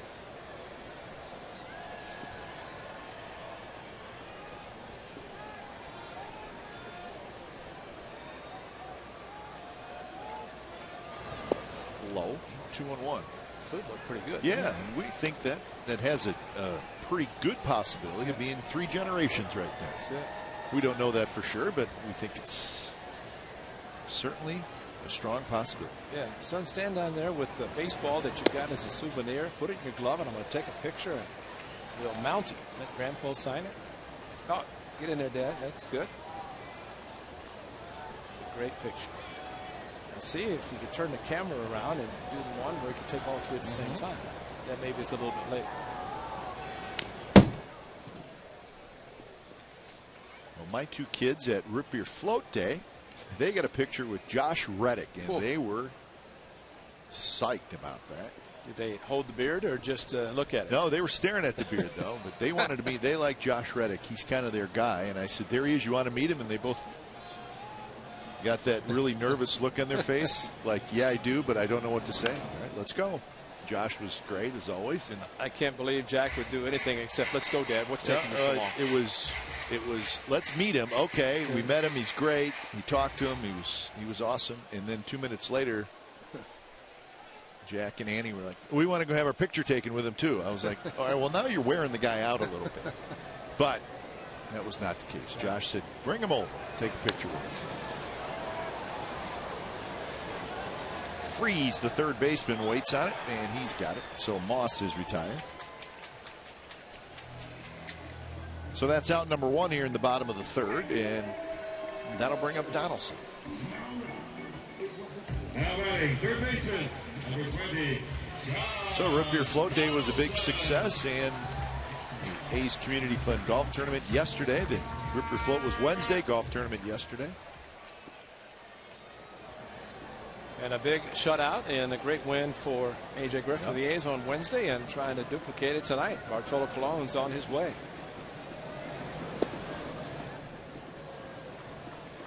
Low, 2-1. Foot looked pretty good. Yeah, and we think that has a pretty good possibility of being 3 generations right there. That's it. We don't know that for sure, but we think it's certainly a strong possibility. Yeah, son, stand down there with the baseball that you've got as a souvenir. Put it in your glove, and I'm going to take a picture and we'll mount it. Let Grandpa sign it. Oh, get in there, Dad. That's good. It's a great picture. Now see if you could turn the camera around and do the one where you can take all 3 at the same time. That maybe is a little bit later. Well, my 2 kids at Root Beer Float Day, they got a picture with Josh Reddick, and they were psyched about that. Did they hold the beard or just look at it? No, they were staring at the beard, though. But they wanted to meet. They like Josh Reddick. He's kind of their guy. And I said, there he is. You want to meet him? And they both got that really nervous look on their face. Like, yeah, I do, but I don't know what to say. All right, let's go. Josh was great, as always. And I can't believe Jack would do anything except, let's go, Dad. What's taking us so long? It was let's meet him. Okay, we met him. He's great. We talked to him. He was awesome. And then 2 minutes later, Jack and Annie were like, we want to go have our picture taken with him too. I was like, all right, well, now you're wearing the guy out a little bit. But that was not the case. Josh said, bring him over. Take a picture with him. Freeze, the 3rd baseman, waits on it, and he's got it. So Moss is retired. So that's out number 1 here in the bottom of the 3rd, and that'll bring up Donaldson. Third baseman, number 20. So Root Beer Float Day was a big success, and the A's Community Fund Golf Tournament yesterday. The Root Beer Float was Wednesday, golf tournament yesterday. And a big shutout and a great win for A.J. Griffin of the A's on Wednesday, and trying to duplicate it tonight. Bartolo Colon's on his way.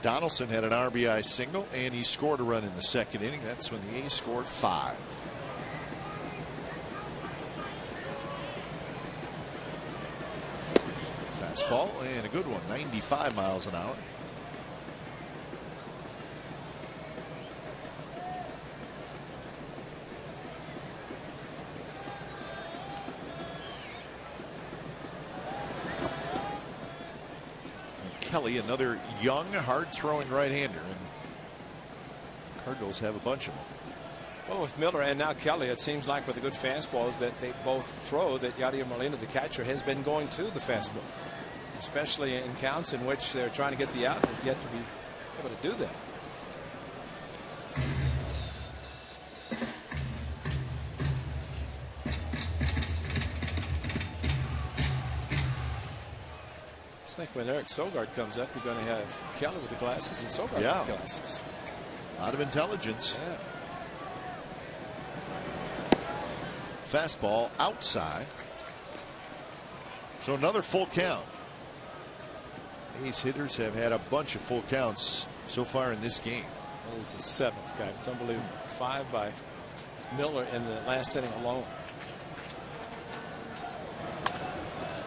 Donaldson had an RBI single, and he scored a run in the 2nd inning. That's when the A's scored 5. Fastball, and a good one, 95 miles an hour. Kelly, another young, hard-throwing right-hander, and Cardinals have a bunch of them. Well, with Miller and now Kelly, it seems like with the good fastballs that they both throw, that Yadier Molina, the catcher, has been going to the fastball, especially in counts in which they're trying to get the out and have yet to be able to do that. I think when Eric Sogard comes up, you're going to have Kelly with the glasses and Sogard with the glasses. A lot of intelligence. Yeah. Fastball outside. So another full count. Ace hitters have had a bunch of full counts so far in this game. That is the 7th, guy. It's unbelievable. 5 by Miller in the last inning alone.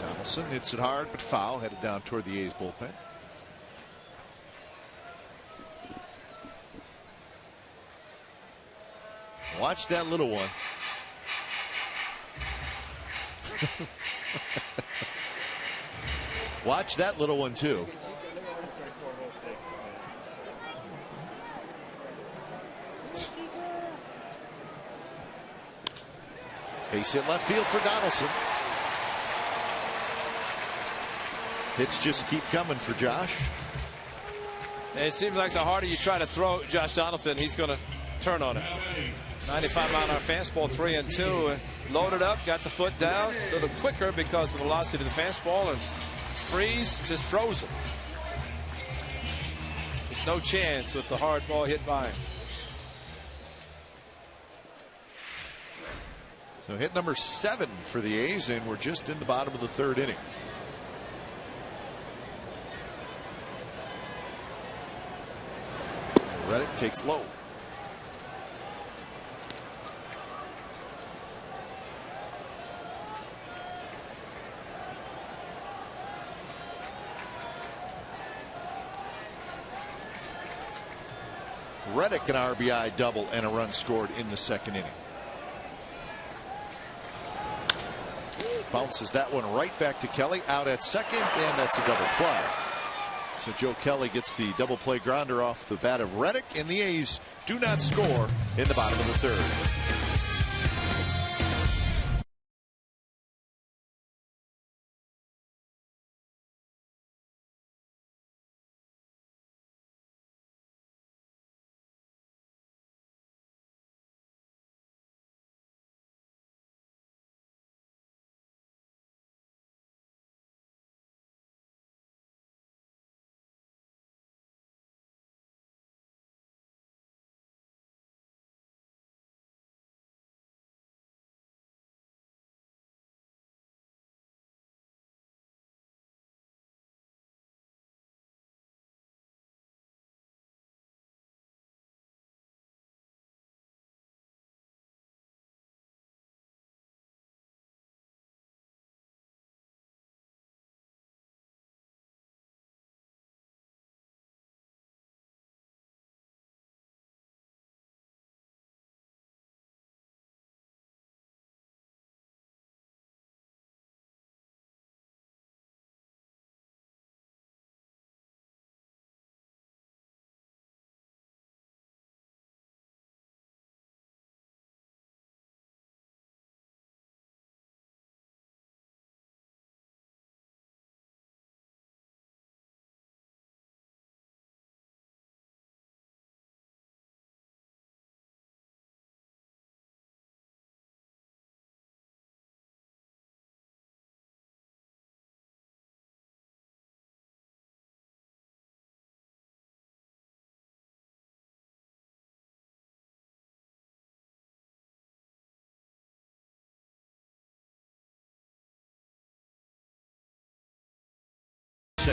Donaldson hits it hard but foul, headed down toward the A's bullpen. Watch that little one. Watch that little one too. Base hit left field for Donaldson. Hits just keep coming for Josh. It seems like the harder you try to throw Josh Donaldson, he's going to turn on it. 95-mile-an-hour fastball, 3-2. Loaded up, got the foot down, a little quicker because of the velocity of the fastball, and freeze, just froze him. There's no chance with the hard ball hit by him. So hit number 7 for the A's, and we're just in the bottom of the 3rd inning. Reddick takes low. Reddick an RBI double and a run scored in the 2nd inning. Bounces that one right back to Kelly, out at 2nd, and that's a double play. So Joe Kelly gets the double play grounder off the bat of Reddick, and the A's do not score in the bottom of the 3rd.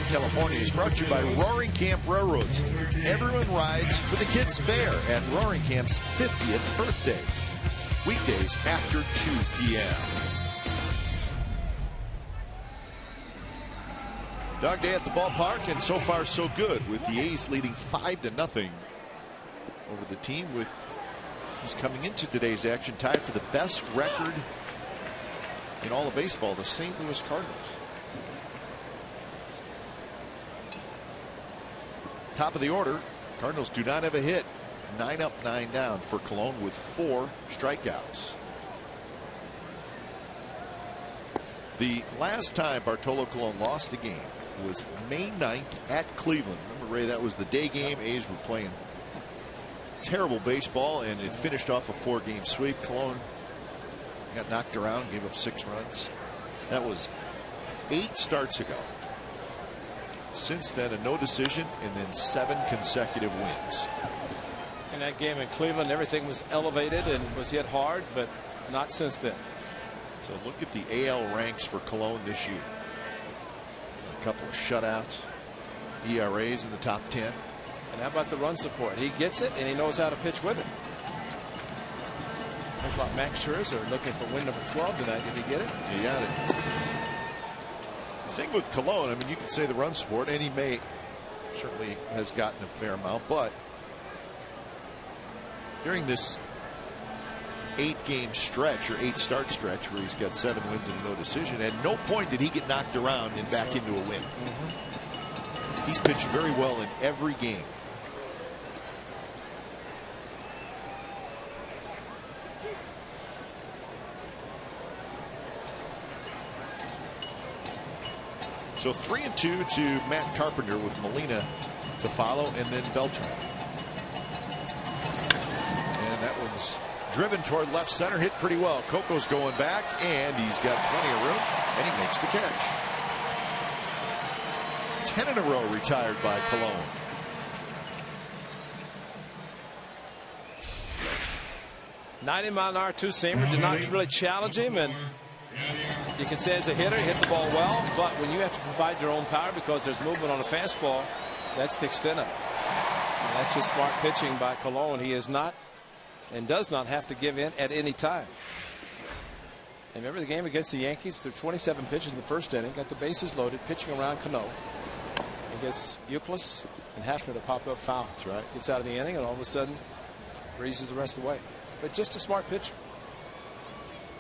California is brought to you by Roaring Camp Railroads. Everyone rides for the kids' fair at Roaring Camp's 50th birthday. Weekdays after 2 p.m. Dog day at the ballpark, and so far so good, with the A's leading 5-0 over the team, with who's coming into today's action tied for the best record in all of baseball, the St. Louis Cardinals. Top of the order, Cardinals do not have a hit. 9 up, 9 down for Colon with 4 strikeouts. The last time Bartolo Colon lost a game was May 9th at Cleveland. Remember, Ray, that was the day game. A's were playing terrible baseball, and it finished off a 4-game sweep. Colon got knocked around, gave up 6 runs. That was 8 starts ago. Since then, a no decision and then 7 consecutive wins. In that game in Cleveland, everything was elevated and was hit hard, but not since then. So look at the AL ranks for Colon this year. A couple of shutouts, ERAs in the top 10. And how about the run support? He gets it, and he knows how to pitch with it. How about Max Scherzer looking for win number 12 tonight? Did he get it? He got it. The thing with Colon, I mean, you can say the run support, and he may certainly has gotten a fair amount, but during this 8-game stretch or 8-start stretch where he's got 7 wins and no decision. At no point did he get knocked around and back into a win. He's pitched very well in every game. So 3-2 to Matt Carpenter with Molina to follow, and then Beltran. And that one's driven toward left center, hit pretty well. Coco's going back, and he's got plenty of room, and he makes the catch. 10 in a row retired by Cologne. $90-mile-an-hour two-seamer did not really challenge him, and you can say as a hitter, hit the ball well, but when you have to provide your own power because there's movement on a fastball, that's the extent of it. And that's just smart pitching by Cologne. He is not and does not have to give in at any time. And remember the game against the Yankees? Threw 27 pitches in the first inning, got the bases loaded, pitching around Cano. He gets Euclid and Hafner to pop up foul. That's right. Gets out of the inning, and all of a sudden breezes the rest of the way. But just a smart pitcher.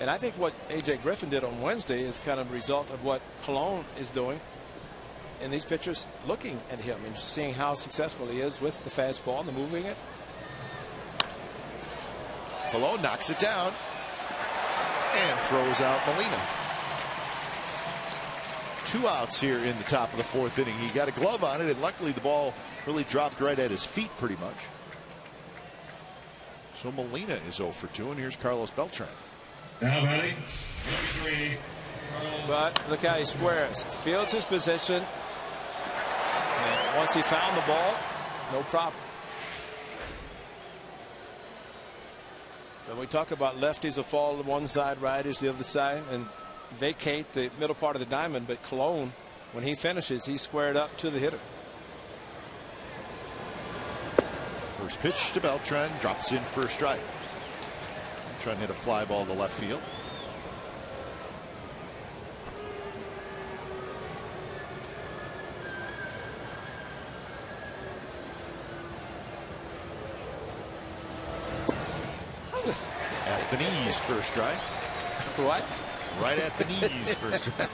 And I think what A.J. Griffin did on Wednesday is kind of a result of what Cologne is doing. And these pitchers looking at him and seeing how successful he is with the fastball and the moving it. Cologne knocks it down and throws out Molina. 2 outs here in the top of the 4th inning. He got a glove on it, and luckily the ball really dropped right at his feet pretty much. So Molina is 0 for 2, and here's Carlos Beltran. Now batting, number 3. But look how he squares. Fields his position. And once he found the ball, no problem. When we talk about lefties will fall to one side, righties the other side, and vacate the middle part of the diamond. But Cologne, when he finishes, he's squared up to the hitter. First pitch to Beltran, drops in for a strike. Trying to hit a fly ball to left field. At the knees for a strike. What? Right at the knees for a strike.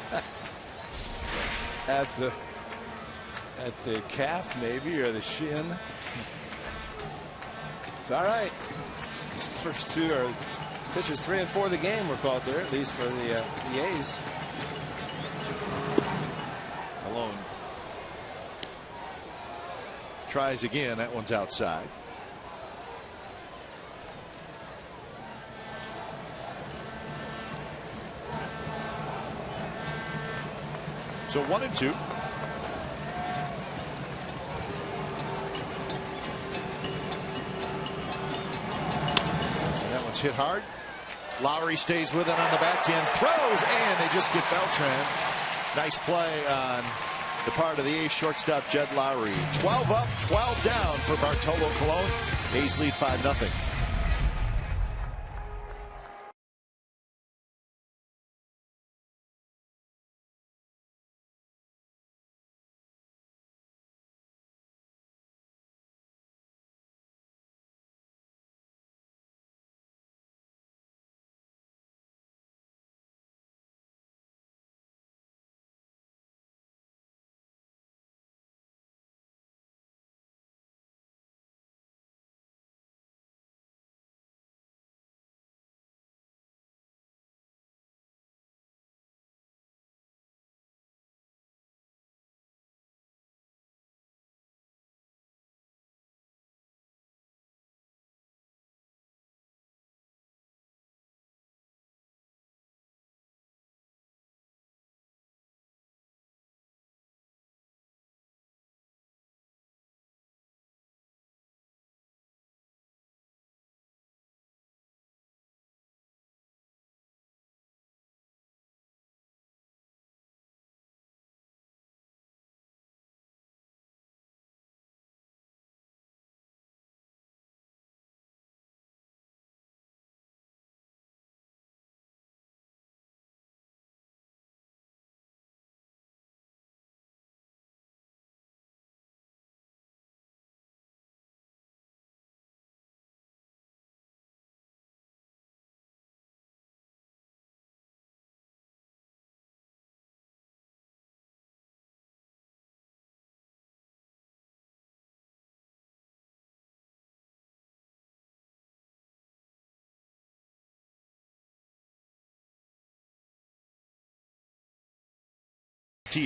At the calf maybe, or the shin. It's all right. These first 2 are pitches 3 and 4 of the game were called there, at least for the A's. Cologne tries again. That one's outside. So 1-2. That one's hit hard. Lowry stays with it on the backhand, throws, and they just get Beltran. Nice play on the part of the A's shortstop Jed Lowry. 12 up, 12 down for Bartolo Colon. A's lead 5-0.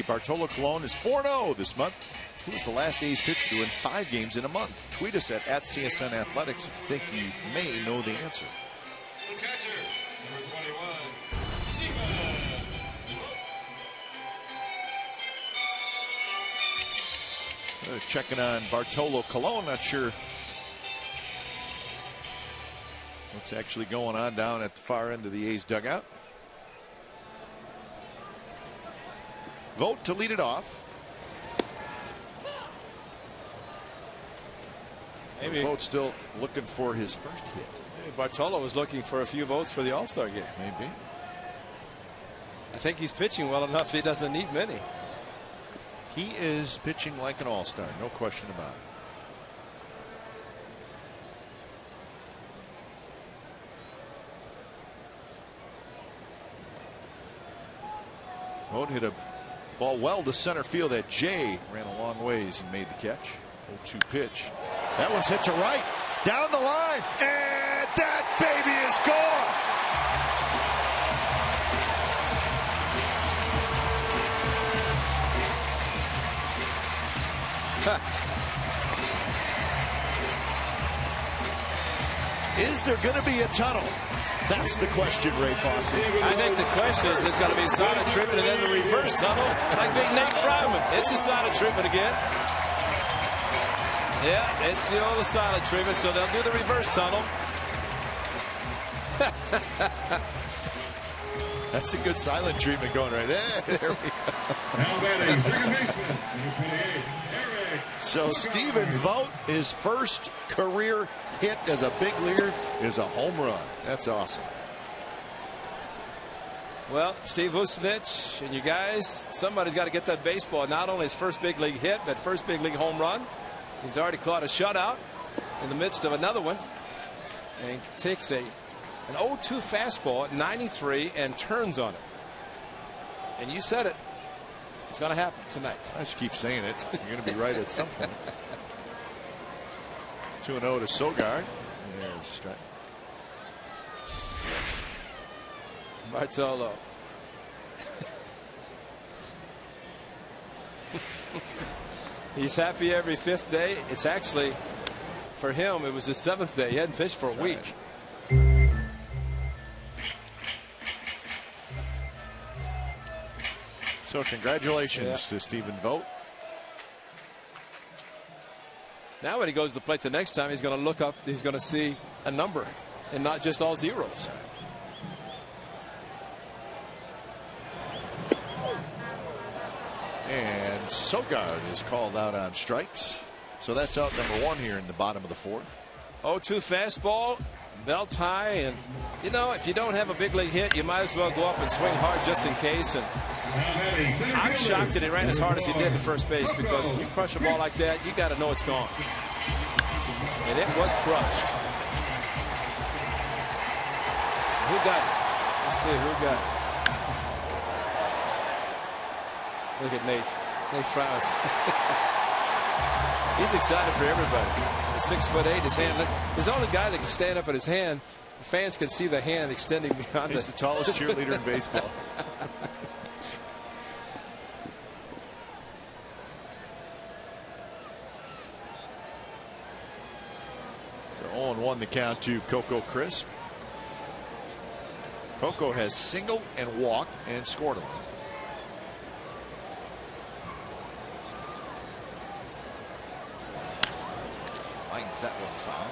Bartolo Colon is 4-0 this month. Who was the last A's pitcher to win 5 games in a month? Tweet us at SLN Athletics if you think you may know the answer. The catcher, number 21, Stephen. Checking on Bartolo Colon. Not sure what's actually going on down at the far end of the A's dugout. Vogt to lead it off. Maybe Vogt still looking for his first hit. maybe Bartolo was looking for a few votes for the All-Star game. Maybe. I think he's pitching well enough so he doesn't need many. He is pitching like an all-star, no question about it. Vogt hit a ball well to center field. That Jay ran a long ways and made the catch. 0-2 pitch. That one's hit to right. Down the line. And that baby is gone. Is there going to be a tunnel? That's the question, Ray Fosse. I think the question is, it's going to be silent treatment and then the reverse tunnel, like big Nate Fryman. It's a silent treatment again. Yeah, it's the old silent treatment, so they'll do the reverse tunnel. That's a good silent treatment going right there. There we go. Now batting, second baseman, number 28, Eric. So Stephen Vogt, his first career hit as a big leaguer is a home run. That's awesome. Well, Steve Vucinich and you guys, somebody's got to get that baseball. Not only his first big league hit, but first big league home run. He's already caught a shutout in the midst of another one. And he takes an 0-2 fastball at 93 and turns on it. And you said it. It's going to happen tonight. I just keep saying it. You're going to be right at some point. 2-0 to Sogard. There's a strike. Bartolo. He's happy every 5th day. It's actually, for him, it was his 7th day. He hadn't pitched for a week. So congratulations to Stephen Vogt. Now when he goes to the plate the next time, he's going to look up, he's going to see a number and not just all zeros. And Sogard is called out on strikes. So that's out number 1 here in the bottom of the 4th. 0-2 fastball, belt high, and you know, if you don't have a big league hit, you might as well go up and swing hard just in case. And I'm shocked that he ran as hard as he did at first base, because when you crush a ball like that, you got to know it's gone. And it was crushed. Who got it? Let's see who got it. Look at Nate. Nate frowns. He's excited for everybody. He's 6'8", his hand. He's the only guy that can stand up at his hand. The fans can see the hand extending beyond. He's the tallest cheerleader in baseball. So 0-1 the count to Coco Crisp. Coco has singled and walked and scored him. Lines that one foul.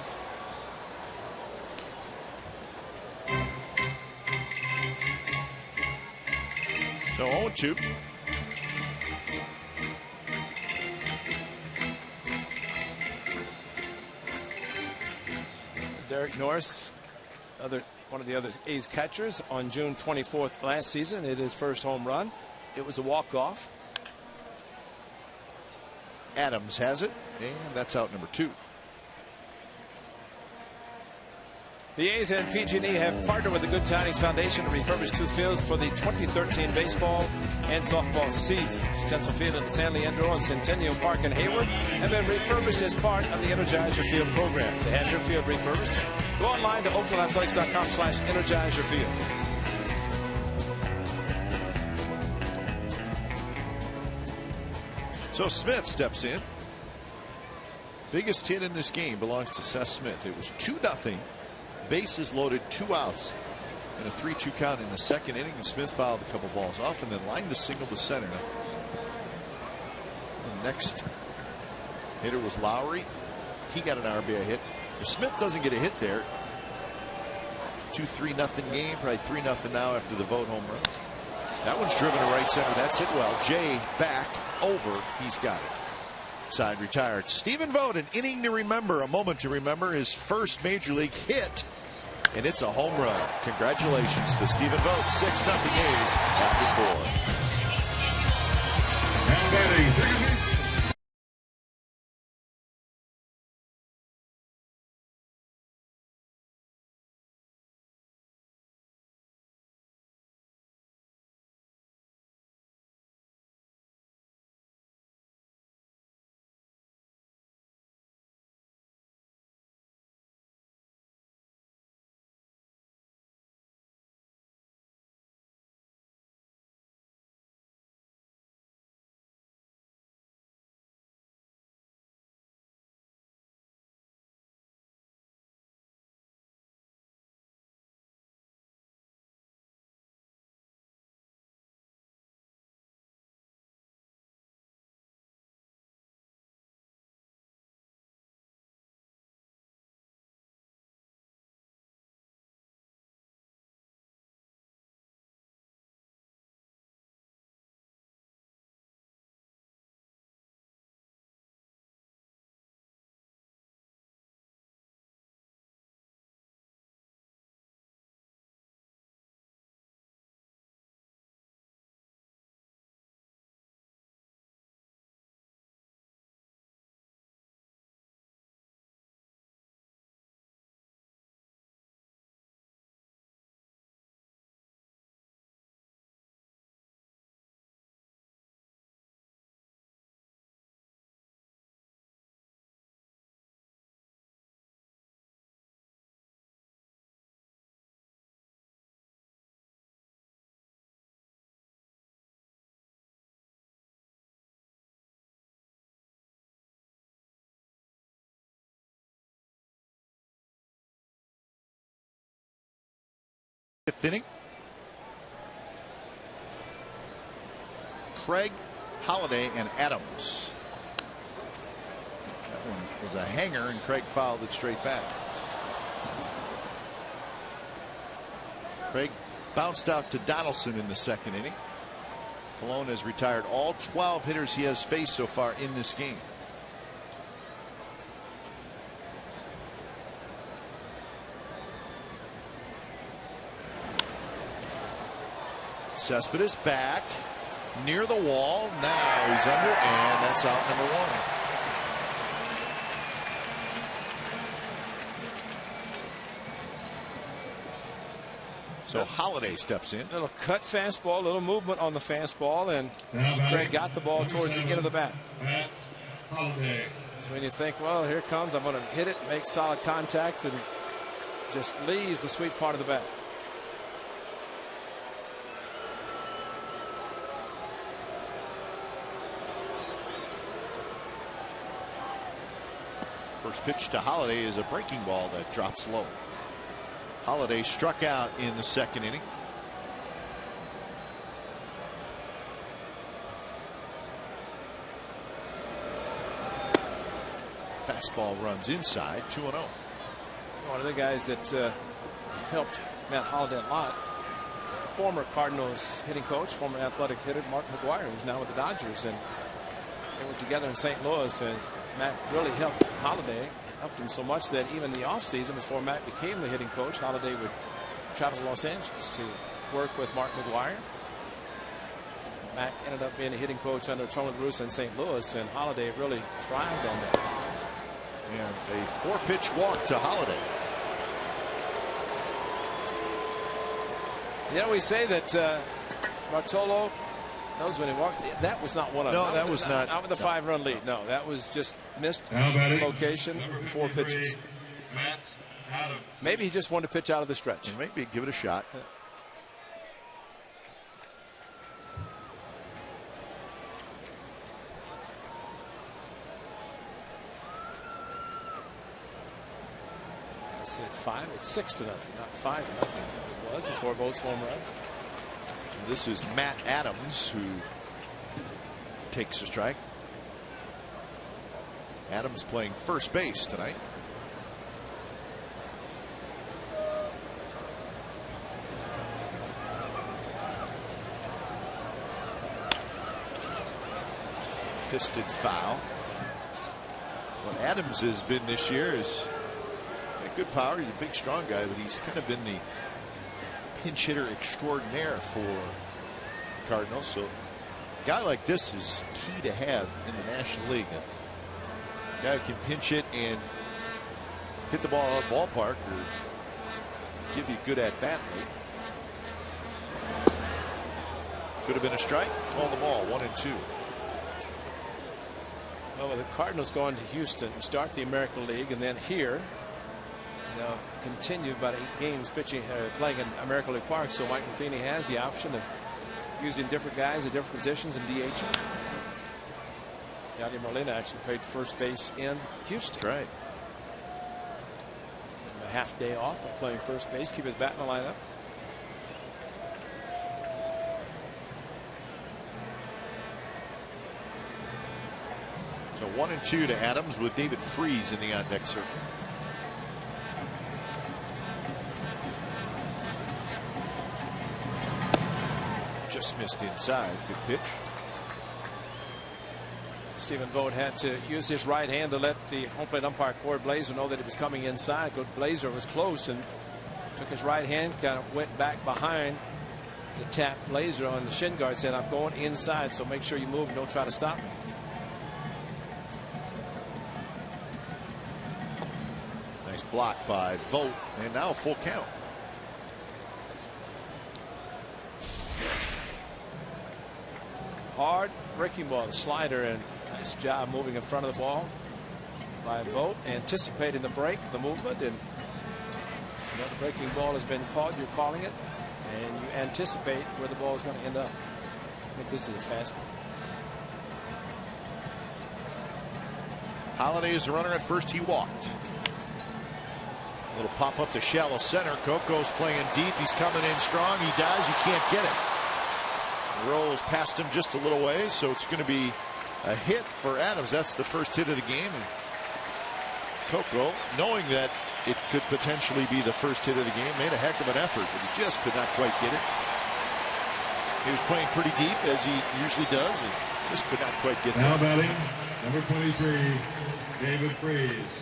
So 0-2. Derek Norris, one of the other A's catchers, on June 24th last season, hit his first home run. It was a walk-off. Adams has it, and that's out number 2. The A's and PG&E have partnered with the Good Tidings Foundation to refurbish 2 fields for the 2013 baseball and softball season. Stencil Field at San Leandro and Centennial Park in Hayward have been refurbished as part of the Energize Your Field program. To have your field refurbished, go online to oaklandathletics.com/energizeyourfield. So Smith steps in. Biggest hit in this game belongs to Seth Smith. It was 2-0. Bases loaded, 2 outs, and a 3-2 count in the second inning. And Smith fouled a couple balls off and then lined a single to center. The next hitter was Lowry. He got an RBI hit. If Smith doesn't get a hit there, it's a 2-3-0 game. Probably 3-0 now after the Vogt home run. That one's driven to right center. That's hit well. Jay back over. He's got it. Side retired. Stephen Vogt, an inning to remember, a moment to remember. His first major league hit, and it's a home run. Congratulations to Stephen Vogt. 6-0 A's after 4. Now batting, second baseman. Fifth inning. Craig, Holiday, and Adams. That one was a hanger, and Craig fouled it straight back. Craig bounced out to Donaldson in the second inning. Colon has retired all 12 hitters he has faced so far in this game. Cespedes back near the wall. Now he's under, and that's out number 1. So Holiday steps in. Little cut fastball, little movement on the fastball, and Craig got the ball towards the end of the bat. So when you think, well, here it comes, I'm going to hit it, make solid contact, and just leaves the sweet part of the bat. First pitch to Holiday is a breaking ball that drops low. Holiday struck out in the second inning. Fastball runs inside, 2-0. One of the guys that helped Matt Holiday a lot, the former Cardinals hitting coach, former athletic hitter Mark McGwire, who's now with the Dodgers, and they were together in St. Louis, and Matt really helped Holiday, helped him so much that even in the offseason, before Matt became the hitting coach, Holiday would travel to Los Angeles to work with Mark McGwire. Matt ended up being a hitting coach under Tony La Russa in St. Louis, and Holiday really thrived on that. And a 4-pitch walk to Holiday. You know, we say that Bartolo knows when he walked. That was not one of them. No, that was not. Not with the 5-run lead. No, that was just missed location, 4 pitches. Maybe he just wanted to pitch out of the stretch. And maybe give it a shot. It's at 5. It's 6-0, not 5-0. It was before Vogt's home run. This is Matt Adams who takes a strike. Adams playing first base tonight. Fisted foul. What Adams has been this year is he's got good power. He's a big, strong guy, but he's kind of been the pinch hitter extraordinaire for Cardinals. So a guy like this is key to have in the National League. A guy who can pinch hit and hit the ball out of the ballpark or give you a good at bat late. Could have been a strike. Call the ball. 1-2. Well, the Cardinals going to Houston, start the American League, and then here, continue about 8 games pitching, playing in American League Park. So Mike Matheny has the option of using different guys at different positions and DH. Yadier Molina actually played first base in Houston. That's right. A half day off by playing first base, keep his bat in the lineup. So 1-2 to Adams with David Freese in the on-deck circle. Just missed inside. Good pitch. Stephen Vogt had to use his right hand to let the home plate umpire Cord Blazer know that he was coming inside. Good Blazer was close and took his right hand, kind of went back behind to tap Blazer on the shin guard, said, "I'm going inside, so make sure you move and don't try to stop me." Nice block by Vogt, and now a full count. Hard breaking ball, the slider, and nice job moving in front of the ball by Vogt, anticipating the break, the movement, and the breaking ball has been called. You're calling it, and you anticipate where the ball is going to end up. I think this is a fastball. Holiday is the runner at first. He walked. A little pop up to shallow center. Coco's playing deep. He's coming in strong. He dives. He can't get it. Rolls past him just a little way, so it's going to be a hit for Adams. That's the first hit of the game. And Coco, knowing that it could potentially be the first hit of the game, made a heck of an effort, but he just could not quite get it. He was playing pretty deep, as he usually does, and just could not quite get it. Now batting, number 23, David Freese.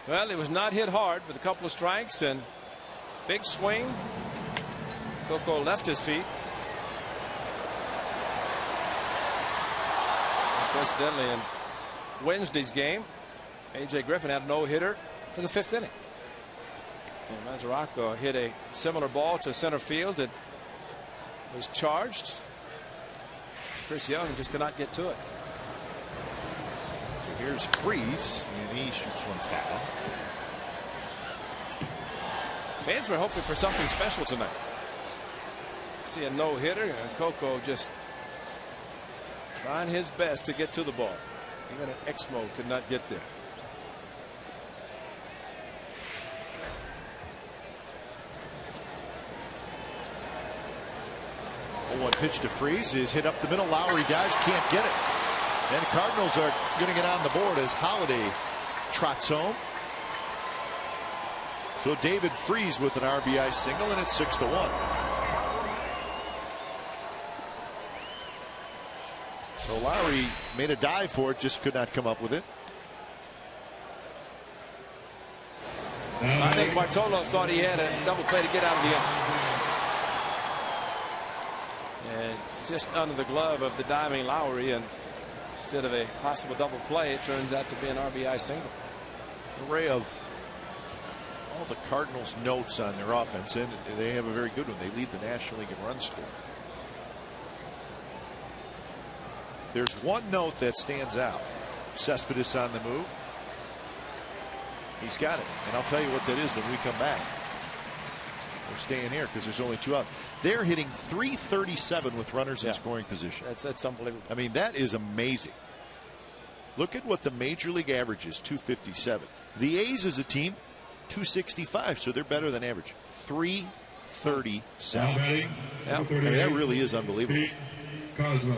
Well, it was not hit hard with a couple of strikes and big swing. Coco left his feet. Coincidentally, in Wednesday's game, A.J. Griffin had a no-hitter for the 5th inning. And Mazaraco hit a similar ball to center field and was charged. Chris Young just could not get to it. So here's Freese, and he shoots one foul. Fans were hoping for something special tonight. See a no-hitter, and Coco just trying his best to get to the ball. Even an Exmo could not get there. One pitch to Freese is hit up the middle. Lowry dives, can't get it. And the Cardinals are going to get on the board as Holiday trots home. So David Freese with an RBI single, and it's 6-1. So Lowry made a dive for it, just could not come up with it. I think Bartolo thought he had a double play to get out of the inning. And just under the glove of the diving Lowry, and instead of a possible double play, it turns out to be an RBI single. Array of all the Cardinals' notes on their offense, and they have a very good one. They lead the National League in run score. There's one note that stands out. Cespedes on the move. He's got it. And I'll tell you what that is when we come back. We're staying here because there's only 2 out. They're hitting .337 with runners in scoring position. That's unbelievable. I mean, that is amazing. Look at what the major league average is, .257. The A's as a team, 265, so they're better than average. 337. Yeah. I mean, that really is unbelievable. Cosmo.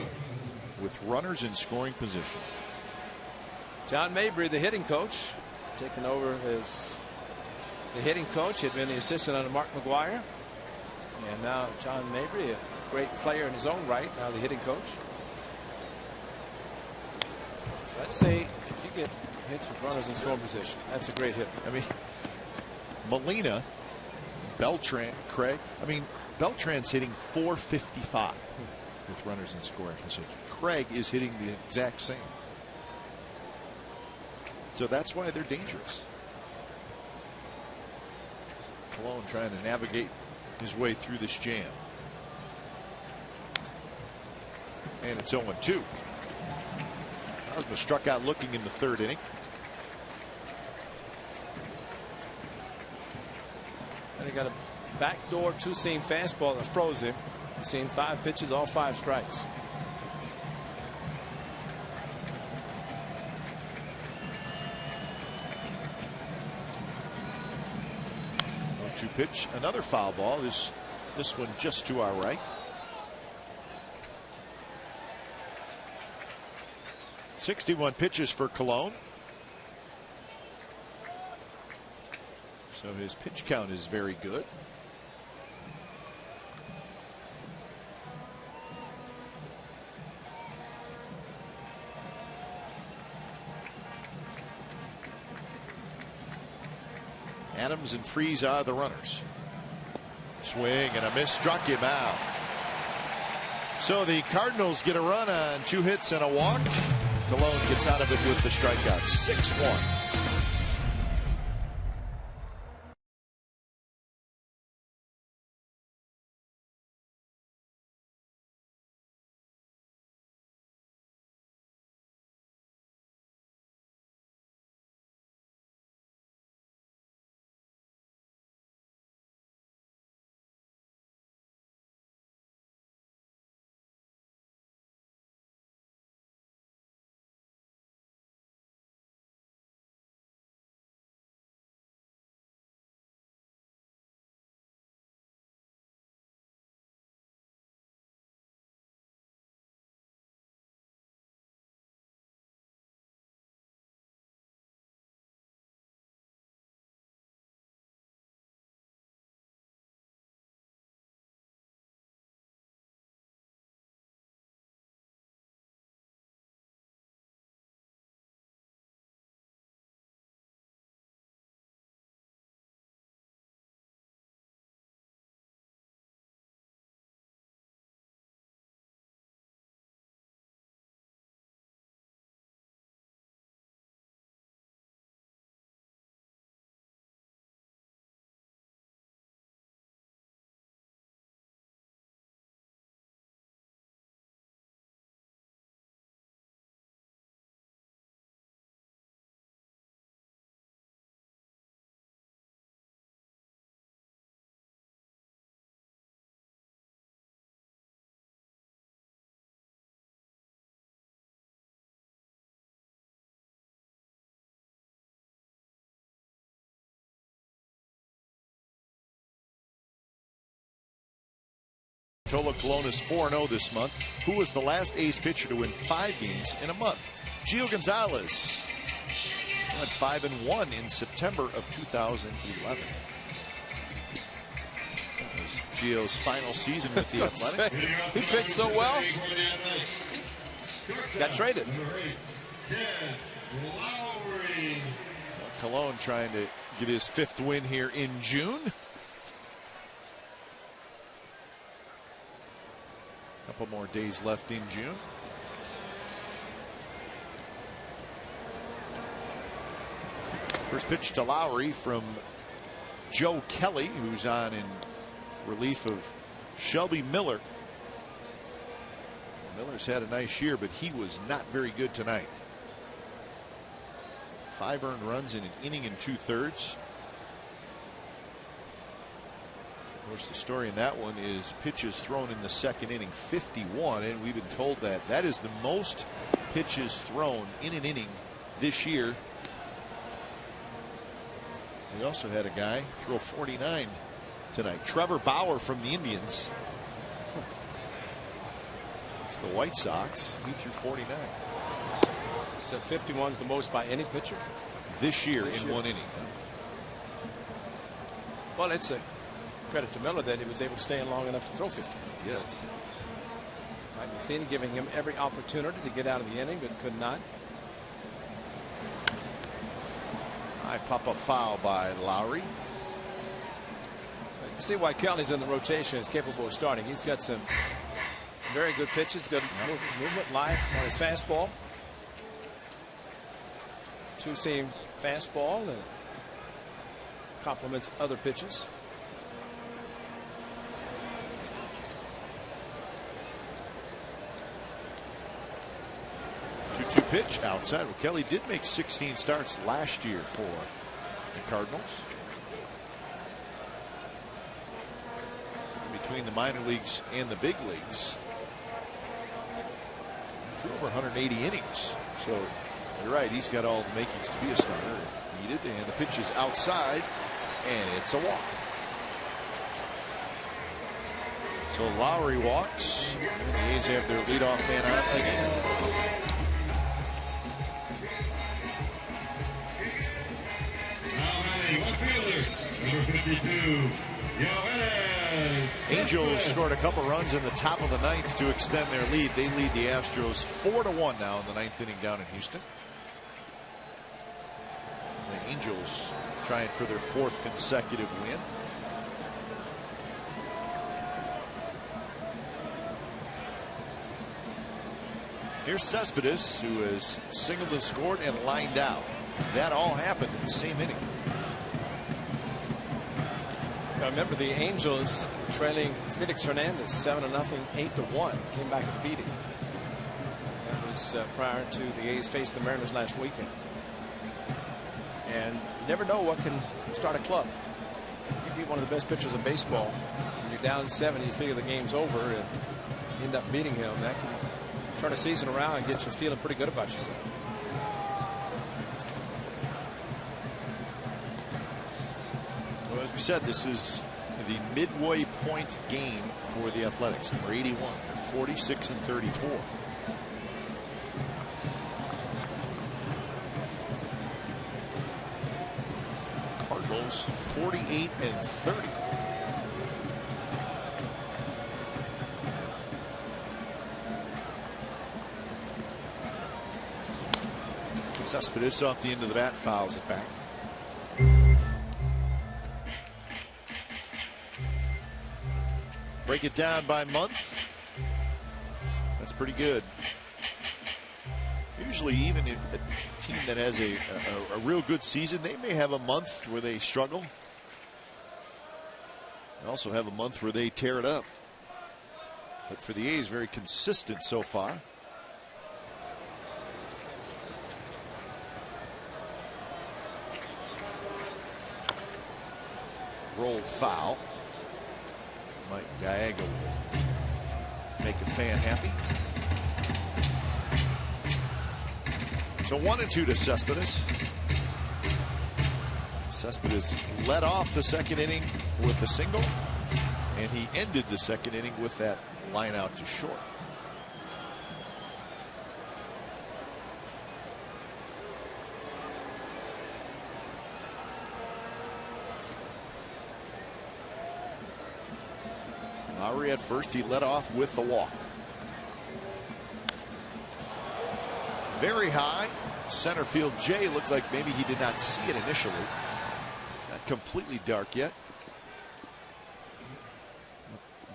With runners in scoring position. John Mabry, the hitting coach, taking over as the hitting coach. He had been the assistant under Mark McGuire. And now John Mabry, a great player in his own right, now the hitting coach. So I'd say if you get hits with runners in scoring position, that's a great hit. I mean, Molina, Beltran, Craig. I mean, Beltran's hitting .455 with runners in scoring position. Craig is hitting the exact same. So that's why they're dangerous. Colon trying to navigate his way through this jam. And it's 0-2. Cosmo struck out looking in the third inning. And he got a backdoor two-seam fastball that froze him. He's seen 5 pitches, all 5 strikes. To pitch, another foul ball. This one just to our right. .61 pitches for Colon. So his pitch count is very good. Adams and Freese are the runners. Swing and a miss, struck him out. So the Cardinals get a run on 2 hits and a walk. Colon gets out of it with the strikeout. 6-1. Tolo Colon is 4-0 this month. Who was the last A's pitcher to win 5 games in a month? Gio Gonzalez went 5-1 in September of 2011. That was Gio's final season with the Athletics. He pitched so well. Got traded. Colon trying to get his 5th win here in June. Couple more days left in June. First pitch to Lowry from Joe Kelly, who's on in relief of Shelby Miller. Miller's had a nice year, but he was not very good tonight. 5 earned runs in an inning and 2/3. Of course, the story in that one is pitches thrown in the 2nd inning, 51, and we've been told that that is the most pitches thrown in an inning this year We also had a guy throw 49 tonight. Trevor Bauer from the Indians. It's the White Sox. He threw 49. So 51 is the most by any pitcher This year in one inning. Well, it's a credit to Miller that he was able to stay in long enough to throw 50. Yes. Mike Matheny giving him every opportunity to get out of the inning, but could not. High pop-up foul by Lowry. You can see why Kelly's in the rotation, is capable of starting. He's got some very good pitches, good movement, life on his fastball. Two-seam fastball and complements other pitches. Two pitch outside. Well, Kelly did make 16 starts last year for the Cardinals. Between the minor leagues and the big leagues, threw over 180 innings. So you're right, he's got all the makings to be a starter if needed. And the pitch is outside, and it's a walk. So Lowry walks, and the A's have their leadoff man on again. Number 52, Angels scored a couple runs in the top of the ninth to extend their lead. They lead the Astros 4-1 now in the ninth inning down in Houston. The Angels trying for their fourth consecutive win. Here's Cespedes, who has singled and scored and lined out. That all happened in the same inning. I remember the Angels trailing Felix Hernandez 7-0, 8-1. Came back and beat him. That was prior to the A's facing the Mariners last weekend. And you never know what can start a club. You beat one of the best pitchers in baseball. When you're down 7, you figure the game's over, and you end up beating him. That can turn a season around and get you feeling pretty good about yourself. Well, as we said, this is the midway point game for the Athletics. Number 81. They're 46-34. Cardinals 48-30. Cespedes off the end of the bat, fouls it back. Break it down by month. That's pretty good. Usually, even a team that has a real good season, they may have a month where they struggle. They also have a month where they tear it up. But for the A's, very consistent so far. Rolled foul. Mike Gallegos will make a fan happy. So 1-2 to Cespedes. Cespedes led off the second inning with a single, and he ended the second inning with that line out to short. Lowry at first, he led off with the walk. Very high. Center field Jay looked like maybe he did not see it initially. Not completely dark yet.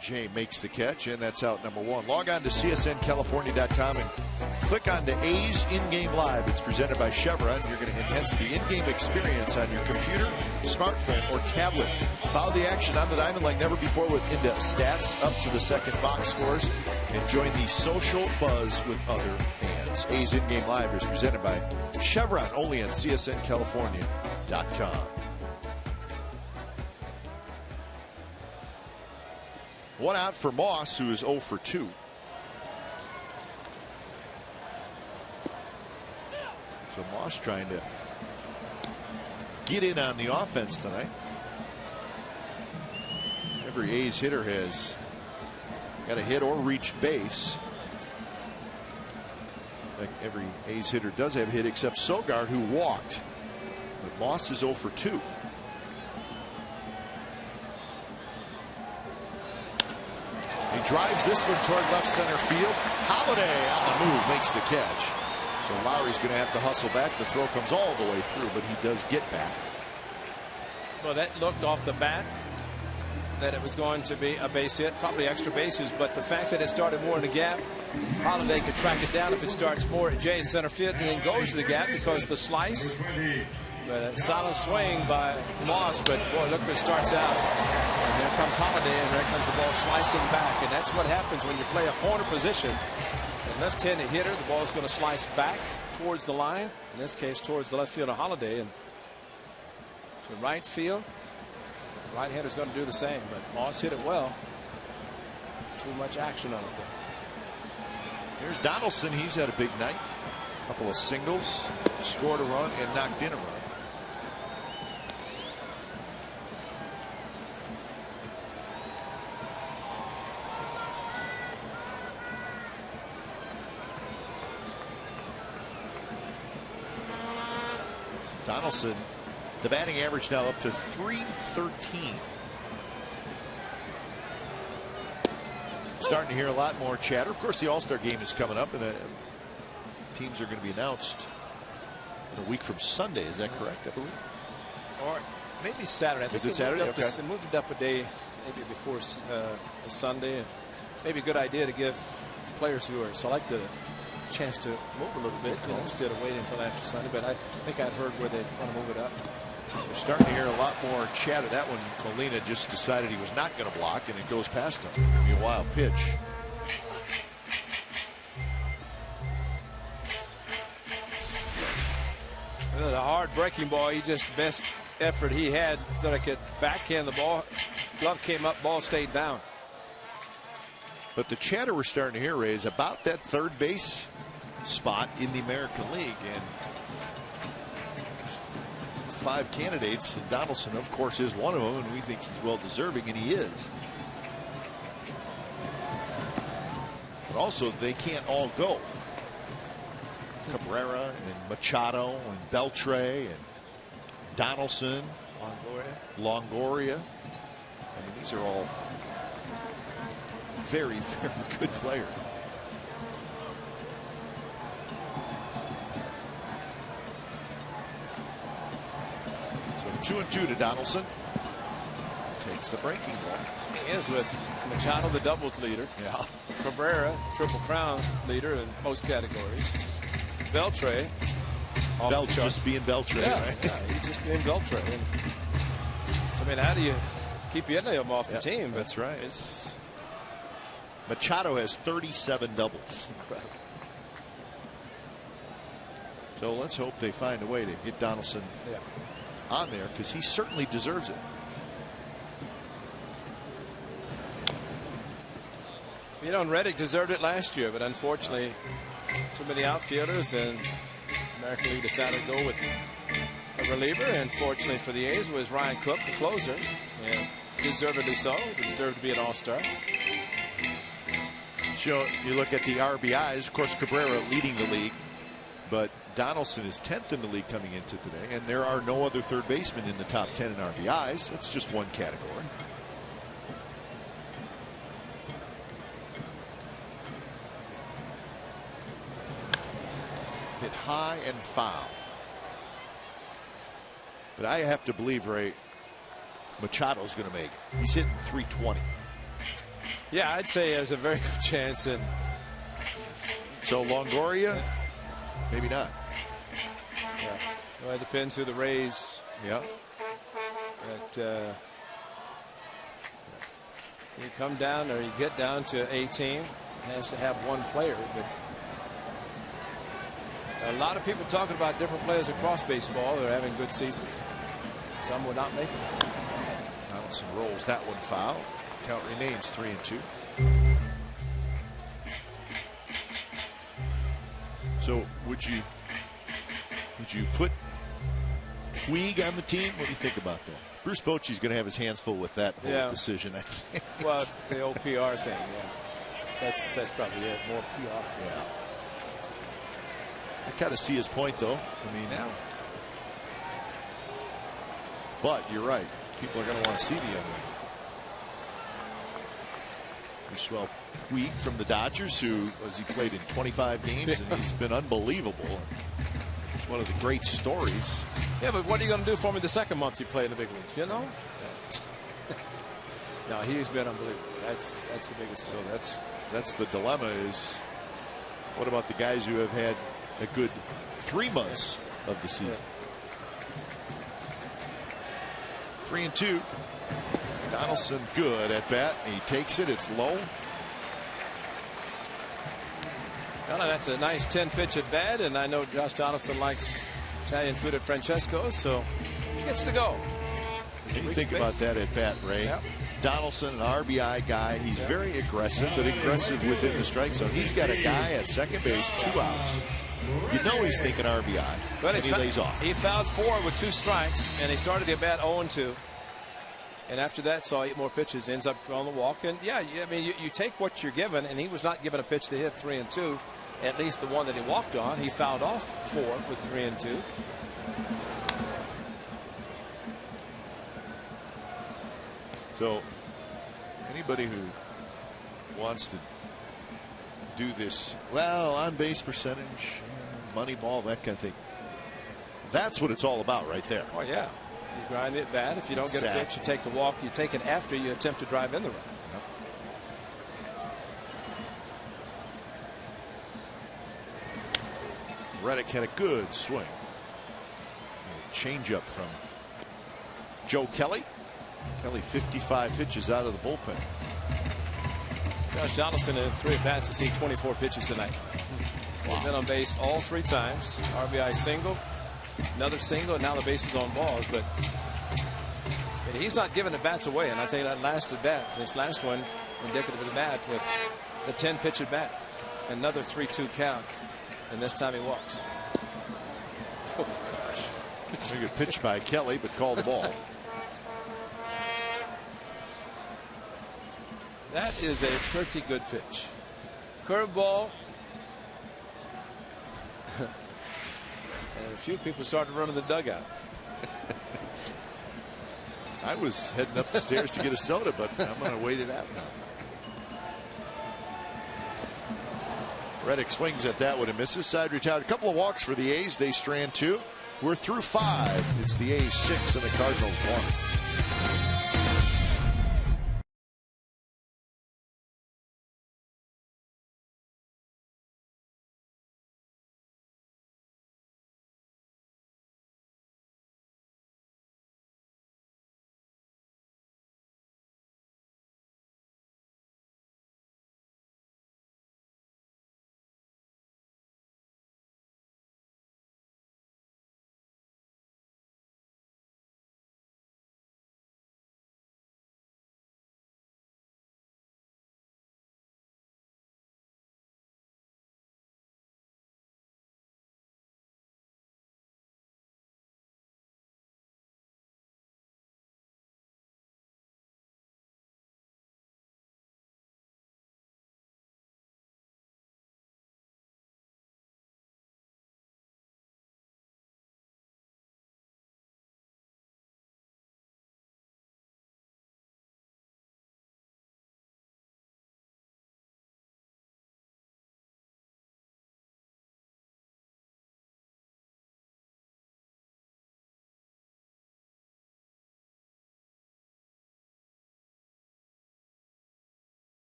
Jay makes the catch, and that's out number one. Log on to csncalifornia.com and click on the A's In-Game Live. It's presented by Chevron. You're going to enhance the in-game experience on your computer, smartphone, or tablet. Follow the action on the diamond like never before with in-depth stats, up to the second box scores, and join the social buzz with other fans. A's In-Game Live is presented by Chevron, only on csncalifornia.com. One out for Moss, who is 0 for 2. So Moss trying to get in on the offense tonight. Every A's hitter has got a hit or reached base. Like every A's hitter does have a hit except Sogard, who walked. But Moss is 0 for 2. He drives this one toward left center field. Holiday on the move makes the catch. So Lowry's going to have to hustle back. The throw comes all the way through, but he does get back. Well, that looked off the bat that it was going to be a base hit, probably extra bases, but the fact that it started more in the gap, Holiday could track it down if it starts more at Jay's center field and then goes to the gap because the slice. But a solid swing by Moss, but boy, look where it starts out. And there comes Holiday, and there comes the ball slicing back, and that's what happens when you play a corner position. The left-handed hitter, the ball is going to slice back towards the line, in this case towards the left field of Holiday, and to right field. Right-hander is going to do the same, but Moss hit it well. Too much action on it there. Here's Donaldson. He's had a big night. A couple of singles, scored a run, and knocked in a run. Donaldson, the batting average now up to .313. Starting to hear a lot more chatter. Of course, the All-Star game is coming up, and the teams are going to be announced in a week from Sunday. Is that correct, I believe? Or maybe Saturday. I think is it Saturday? Okay. They moved it up a day, maybe before Sunday. Maybe a good idea to give players who are selected a chance to move a little bit, instead of waiting until after Sunday. But I think I'd heard where they want to move it up. We're starting to hear a lot more chatter. That one, Molina just decided he was not going to block, and it goes past him. It'll be a wild pitch. The hard breaking ball, he just best effort he had so I could backhand the ball. Glove came up, ball stayed down. But the chatter we're starting to hear, Ray, is about that third base spot in the American League, and 5 candidates, and Donaldson, of course, is one of them, and we think he's well deserving, and he is. But also, they can't all go. Cabrera and Machado and Beltre and Donaldson, Longoria. I mean, these are all very, very good players. So 2-2 to Donaldson. Takes the breaking ball. He is with Machado, the doubles leader. Yeah. Cabrera, Triple Crown leader in most categories. Beltre. Just being Beltre, yeah, right? Yeah, he's just being Beltre. And so, I mean, how do you keep any of them off the team? But that's right. It's Machado has 37 doubles. incredible. So let's hope they find a way to get Donaldson on there, because he certainly deserves it. You know, Reddick deserved it last year, but unfortunately, too many outfielders, and American League decided to go with a reliever. And fortunately for the A's was Ryan Cook, the closer, and deservedly so. Deserved to be an All-Star. So you look at the RBIs, of course, Cabrera leading the league, but Donaldson is 10th in the league coming into today, and there are no other third basemen in the top 10 in RBIs. It's just one category. Hit high and foul. But I have to believe, Ray, Machado's going to make it. He's hitting .320. Yeah, I'd say there's a very good chance. And so Longoria, maybe not. Yeah. Well, it depends who the Rays. Yeah. That you come down, or you get down to 18, it has to have one player. But a lot of people talking about different players across baseball that are having good seasons. Some will not make it. Donaldson rolls that one foul. Count remains 3-2. So would you put Puig on the team? What do you think about that? Bruce Bochy's going to have his hands full with that whole decision, I think. Well, the old PR thing, That's probably it. More PR. Yeah. I kind of see his point, though. I mean, but you're right. People are going to want to see the young man. Well, Puig from the Dodgers, who he played in 25 games, and he's been unbelievable. It's one of the great stories. Yeah, but what are you going to do for me the second month you play in the big leagues? You know? No, he's been unbelievable. That's the biggest thing. So that's the dilemma. Is what about the guys who have had a good 3 months of the season? 3-2. Donaldson good at bat. He takes it. It's low. Well, that's a nice 10-pitch at bat, and I know Josh Donaldson likes Italian food at Francesco's, so he gets to go. What do you think about that at bat, Ray? Yep. Donaldson, an RBI guy. He's very aggressive, but aggressive within the strike zone. He's got a guy at second base, 2 outs. You know he's thinking RBI, but he lays off. He fouled 4 with 2 strikes, and he started the at bat 0-2. And after that, saw 8 more pitches, ends up on the walk. And I mean, you take what you're given, and he was not given a pitch to hit 3-2, at least the one that he walked on. He fouled off 4 with 3-2. So anybody who wants to do this, well, on base percentage, money ball, that kind of thing, that's what it's all about right there. Oh, yeah. You grind it bad. If you don't get a pitch, you take the walk. You take it after you attempt to drive in the run. Reddick had a good swing. Change up from Joe Kelly. Kelly 55 pitches out of the bullpen. Josh Donaldson in 3 at bats to see 24 pitches tonight. Wow. He's been on base all 3 times. RBI single, another single, and now the base is on balls. But he's not giving the bats away, and I think that last at bat, this last one, indicative of the bat with the 10-pitch at bat, another 3-2 count, and this time he walks. Oh gosh! Very good pitch by Kelly, but called the ball. That is a pretty good pitch. Curveball. And a few people started running the dugout. I was heading up the stairs to get a soda, but I'm going to wait it out now. Reddick swings at that one and misses. Side retired. A couple of walks for the A's. They strand 2. We're through 5. It's the A's 6 and the Cardinals 1.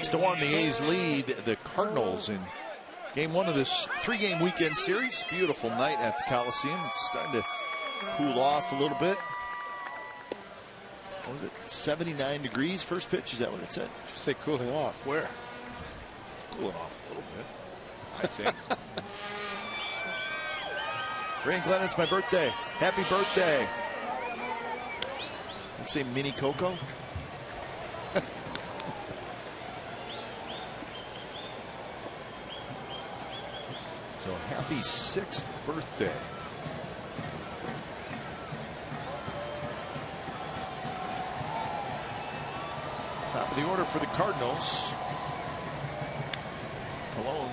To 1, the A's lead the Cardinals in game 1 of this 3-game weekend series. Beautiful night at the Coliseum. It's starting to cool off a little bit. What was it? 79 degrees first pitch. Is that what it said? Did you say cooling off? Where? Cooling off a little bit, I think. Ray and Glenn, it's my birthday. Happy birthday. Let's say Mini Coco. So happy 6th birthday. Top of the order for the Cardinals. Colon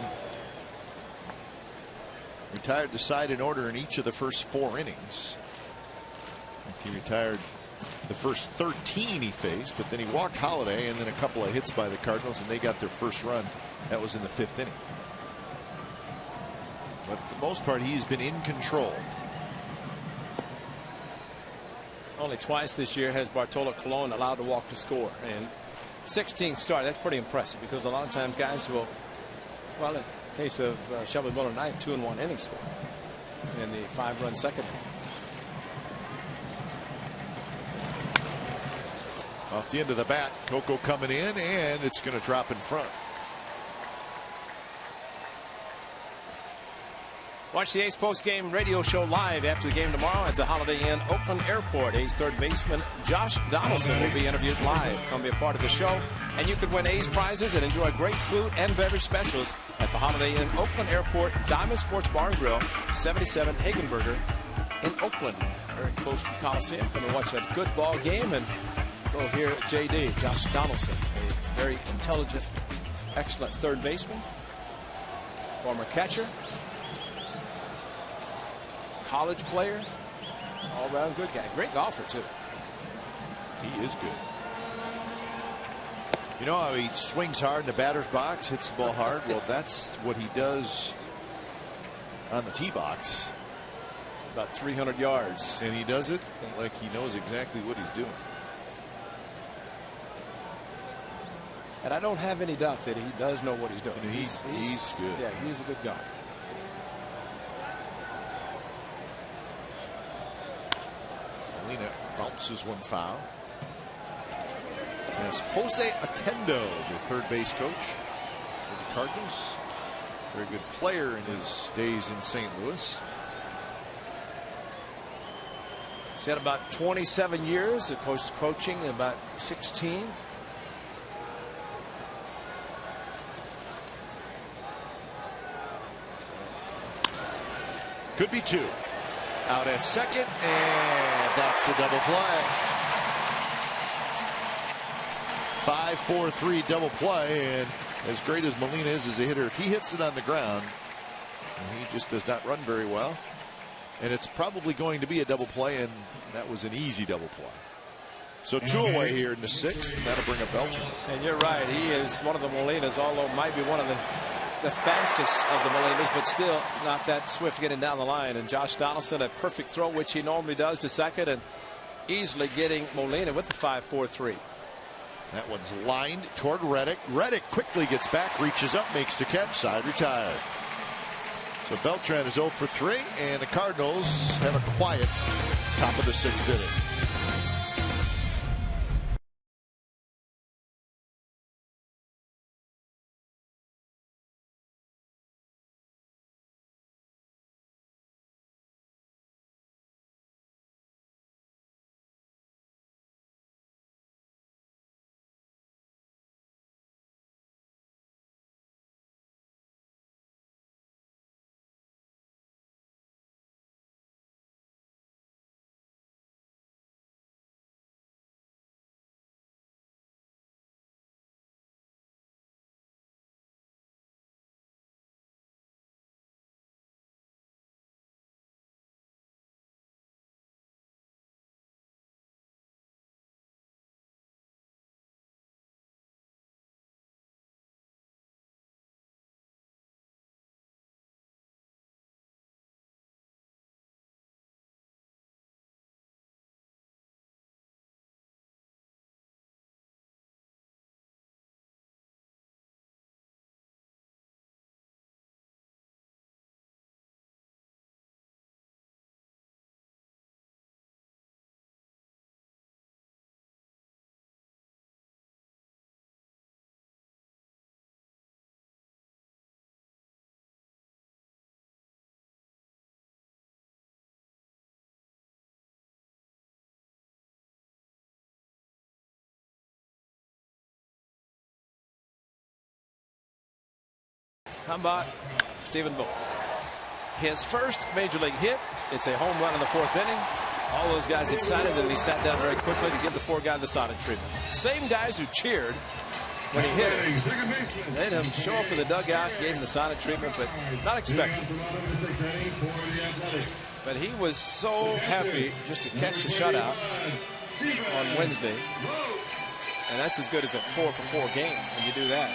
retired the side in order in each of the first 4 innings. He retired the first 13 he faced, but then he walked Holiday and then a couple of hits by the Cardinals, and they got their first run. That was in the 5th inning. But for the most part, he's been in control. Only twice this year has Bartolo Colon allowed to walk to score. And 16th start, that's pretty impressive, because a lot of times guys will, well, in the case of Shelby Miller Knight, 2-in-1 inning score in the 5-run second inning. Off the end of the bat, Coco coming in, and it's going to drop in front. Watch the A's post-game radio show live after the game tomorrow at the Holiday Inn Oakland Airport. A's third baseman Josh Donaldson will be interviewed live. Come be a part of the show, and you could win A's prizes and enjoy great food and beverage specials at the Holiday Inn Oakland Airport, Diamond Sports Bar and Grill, 77 Hagenberger in Oakland. Very close to the Coliseum. Come and watch a good ball game and go here at JD. Josh Donaldson, a very intelligent, excellent third baseman, former catcher, college player, all-around good guy. Great golfer, too. He is good. You know how he swings hard in the batter's box, hits the ball hard? Well, that's what he does on the tee box. About 300 yards. And he does it like he knows exactly what he's doing. And I don't have any doubt that he does know what he's doing. And he's good. Yeah, he's a good golfer. Molina bounces one foul. That's Jose Akendo, the third base coach for the Cardinals. Very good player in his days in St. Louis. He's had about 27 years of coaching, about 16. Could be 2. Out at second, and that's a double play. 5-4-3 double play, and as great as Molina is as a hitter, if he hits it on the ground, he just does not run very well. And it's probably going to be a double play, and that was an easy double play. So 2 away here in the 6th, and that'll bring up Belcher. And you're right, he is one of the Molinas, although might be one of the fastest of the Molinas, but still not that swift getting down the line. And Josh Donaldson, a perfect throw, which he normally does, to second, and easily getting Molina with the 5-4-3. That one's lined toward Reddick. Reddick quickly gets back, reaches up, makes the catch, side retired. So Beltran is 0 for 3, and the Cardinals have a quiet top of the 6th inning. How about Stephen Vogt? His first major league hit. It's a home run in the 4th inning. All those guys excited that he sat down very quickly to give the poor guy the silent treatment. Same guys who cheered when he hit it. Made him show up in the dugout, gave him the silent treatment, but not expected. But he was so happy just to catch the shutout on Wednesday. And that's as good as a 4-for-4 game when you do that.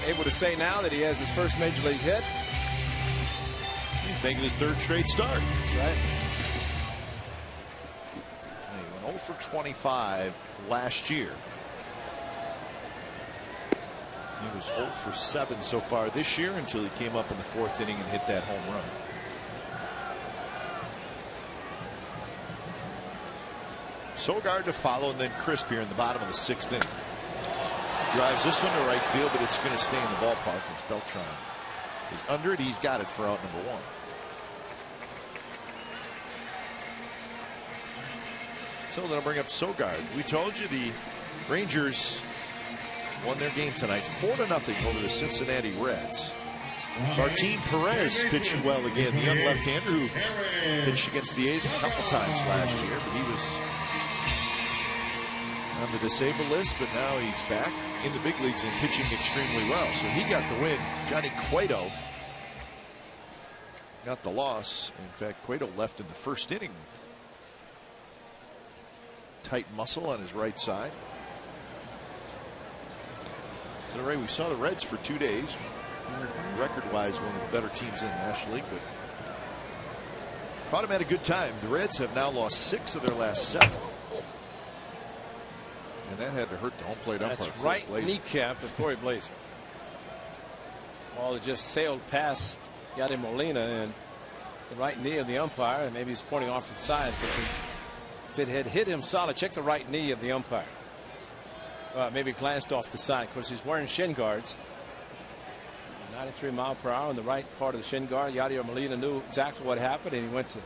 Able to say now that he has his first major league hit. He's making his 3rd straight start. That's right. He went 0 for 25 last year. He was 0 for 7 so far this year until he came up in the 4th inning and hit that home run. Sogard to follow, and then Crisp here in the bottom of the 6th inning. Drives this one to right field, but it's going to stay in the ballpark as Beltran is under it. He's got it for out number 1. So that'll bring up Sogard. We told you the Rangers won their game tonight 4-0 over the Cincinnati Reds. Martin Perez pitched well again, the young left-hander who pitched against the A's a couple times last year, but he was on the disabled list, but now he's back in the big leagues and pitching extremely well. So he got the win. Johnny Cueto got the loss. In fact, Cueto left in the 1st inning with tight muscle on his right side. So Ray, we saw the Reds for 2 days. Record-wise, one of the better teams in the National League, but caught him at a good time. The Reds have now lost 6 of their last 7. And that had to hurt the home plate umpire. That's right kneecap of Corey Blazer. Ball just sailed past Yadier Molina and the right knee of the umpire, and maybe he's pointing off to the side. But if it had hit him solid, check the right knee of the umpire. Maybe glanced off the side. Of course, he's wearing shin guards. 93 miles per hour on the right part of the shin guard. Yadier Molina knew exactly what happened, and he went to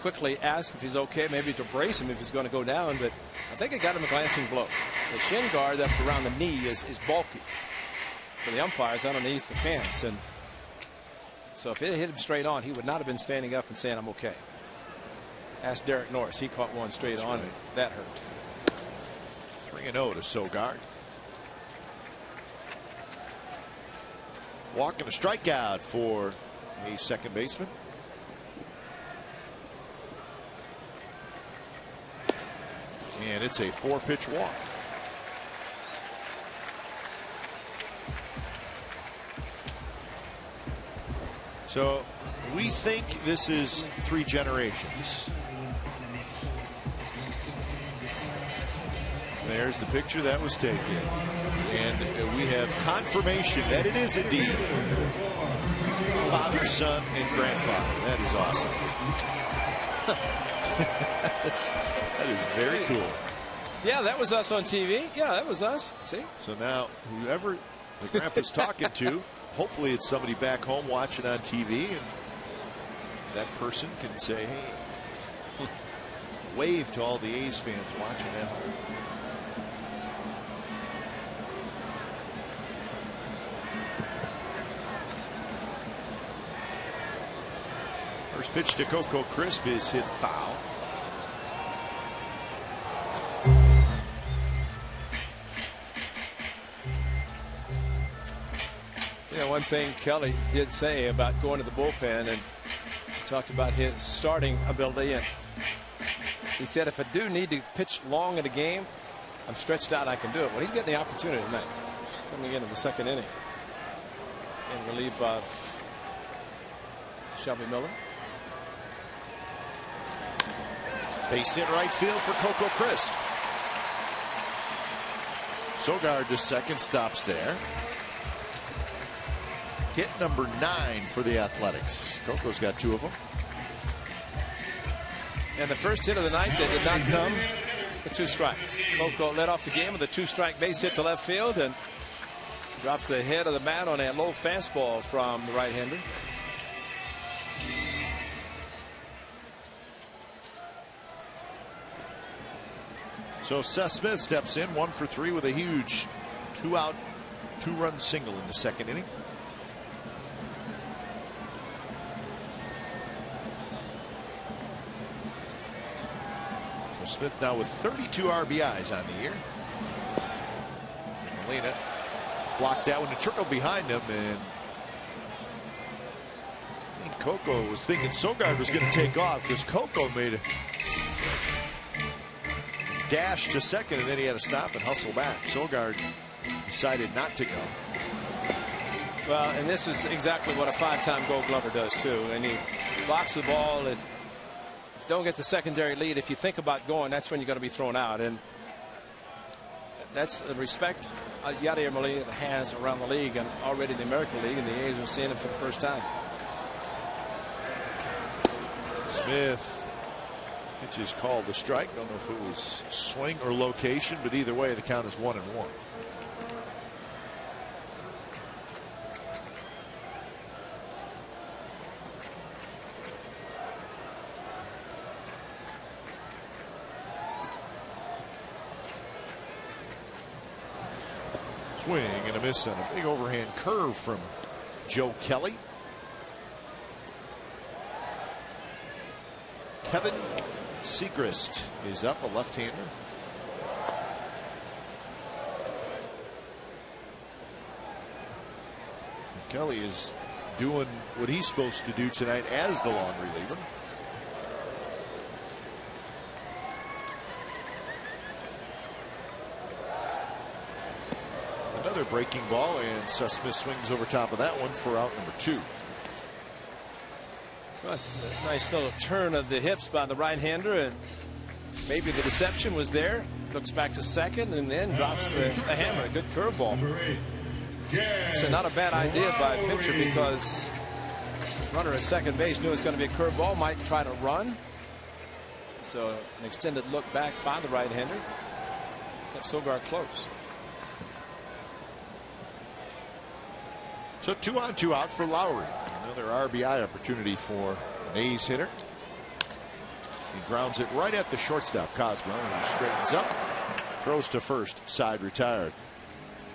quickly ask if he's okay, maybe to brace him if he's going to go down, but I think it got him a glancing blow. The shin guard up around the knee is bulky for the umpires underneath the pants, and so if it hit him straight on, he would not have been standing up and saying, "I'm okay." Ask Derek Norris. He caught one straight on, and that hurt. 3-0 to Sogard. Walk and a strikeout for a second baseman. And it's a 4-pitch walk. So we think this is 3 generations. There's the picture that was taken. And we have confirmation that it is indeed father, son, and grandfather. That is awesome. That is very cool. Yeah, that was us on TV. Yeah, that was us. See? So now whoever the grandpa's talking to, hopefully it's somebody back home watching on TV, and that person can say, hey, wave to all the A's fans watching at home. First pitch to Coco Crisp is hit foul. You know, one thing Kelly did say about going to the bullpen, and talked about his starting ability, and he said, if I do need to pitch long in a game, I'm stretched out, I can do it. Well, he's getting the opportunity tonight, coming into the 2nd inning in relief of Shelby Miller. Base hit right field for Coco Crisp. Sogard to second, stops there. Hit number 9 for the Athletics. Coco's got 2 of them. And the first hit of the night that did not come with 2 strikes. Coco led off the game with a 2-strike base hit to left field and drops the head of the bat on a low fastball from the right-hander. So Seth Smith steps in 1 for 3 with a huge 2-out 2-run single in the 2nd inning. Smith now with 32 RBIs on the year. Molina blocked that one and trickled behind him, and I think Coco was thinking Sogard was going to take off because Coco made a dash to second, and then he had to stop and hustle back. Sogard decided not to go. Well, and this is exactly what a 5-time Gold Glover does too. And he blocks the ball, and if you don't get the secondary lead, if you think about going, that's when you're going to be thrown out. And that's the respect Yadier Molina has around the league and already the American League, and the A's are seeing him for the first time. Smith, pitch is called a strike. Don't know if it was swing or location, but either way, the count is 1-1. Swing and a miss on a big overhand curve from Joe Kelly. Kevin Segrist is up, a left-hander. Kelly is doing what he's supposed to do tonight as the long reliever. Another breaking ball, and Smith swings over top of that one for out number 2. Well, that's a nice little turn of the hips by the right-hander, and maybe the deception was there. Looks back to second and then drops the hammer. A good curveball. So not a bad idea by a pitcher, because the runner at second base knew it was going to be a curveball, might try to run. So an extended look back by the right-hander kept Sogard close. So 2 on 2 out for Lowry. Another RBI opportunity for an A's hitter. He grounds it right at the shortstop, Cosmo, who straightens up, throws to first, side retired.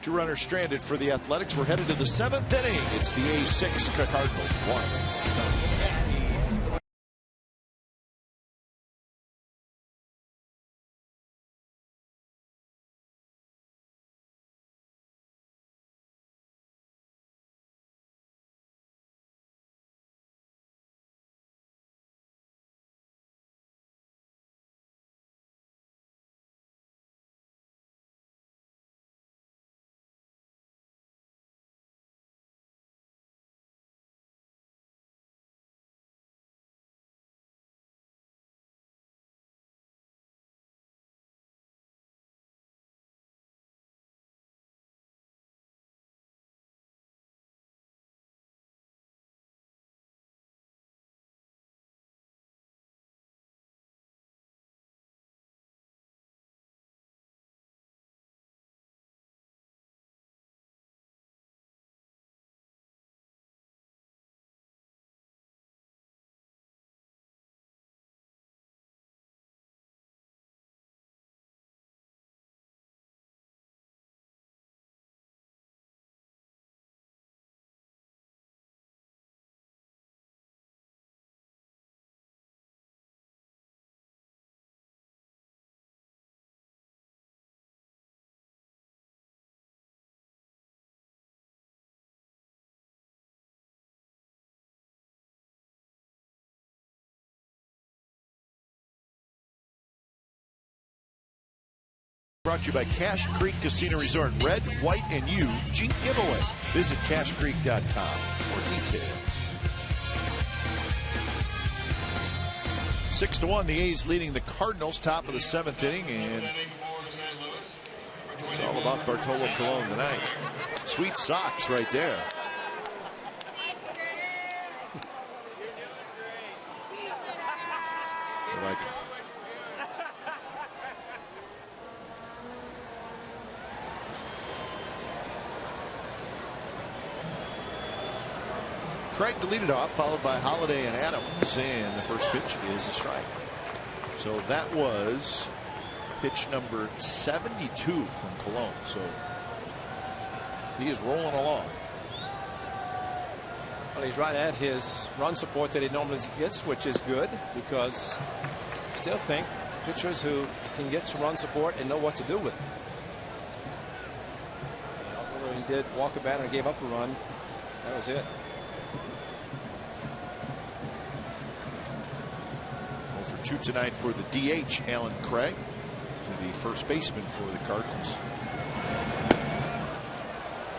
2 runners stranded for the Athletics. We're headed to the 7th inning. It's the A's 6, Cardinals 1. Brought to you by Cache Creek Casino Resort. Red, white, and you Jeep giveaway. Visit CacheCreek.com for details. 6-1, the A's leading the Cardinals, top of the 7th inning, and it's all about Bartolo Colon tonight. Sweet socks right there. I like it. Craig to lead it off, followed by Holiday and Adams, and the first pitch is a strike. So that was pitch number 72 from Colon. So he is rolling along. Well, he's right at his run support that he normally gets, which is good, because I still think pitchers who can get some run support and know what to do with it. Although he did walk a batter and gave up a run, that was it. 0 for 2 tonight for the DH, Alan Craig, the first baseman for the Cardinals.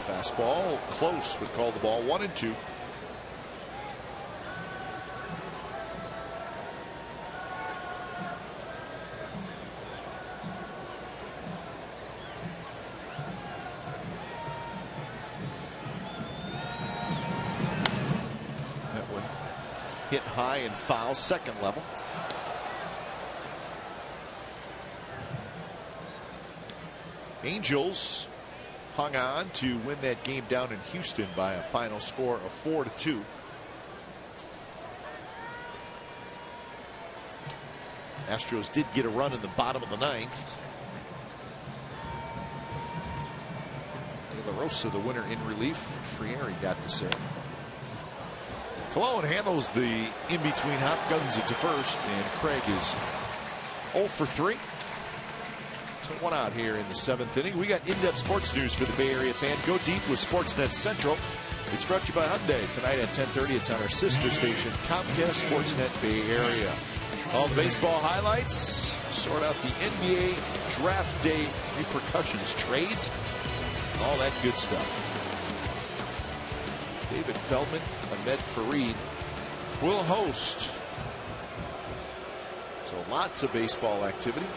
Fastball close, would call the ball 1-2. That one hit high and foul, second level. Angels hung on to win that game down in Houston by a final score of 4-2. Astros did get a run in the bottom of the ninth. La Rosa, the winner in relief. Frieri got the save. Colon handles the in-between hop, guns it to first, and Craig is 0 for 3. So 1 out here in the 7th inning. We got in-depth sports news for the Bay Area fan. Go deep with Sportsnet Central. It's brought to you by Hyundai. Tonight at 10:30, it's on our sister station, Comcast Sportsnet Bay Area. All the baseball highlights, sort out the NBA draft day repercussions, trades, all that good stuff. David Feldman, Ahmed Fareed will host. So lots of baseball activity.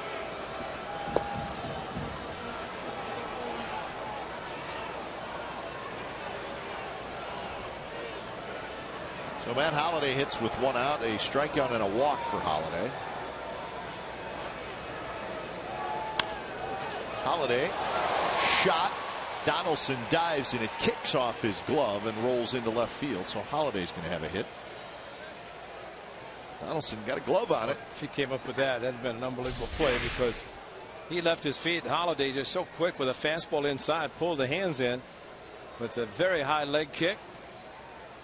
So Matt Holliday hits with 1 out, a strikeout and a walk for Holliday. Holliday shot. Donaldson dives and it kicks off his glove and rolls into left field. So Holliday's going to have a hit. Donaldson got a glove on it. If he came up with that, that'd have been an unbelievable play because he left his feet. Holliday just so quick with a fastball inside, pulled the hands in with a very high leg kick.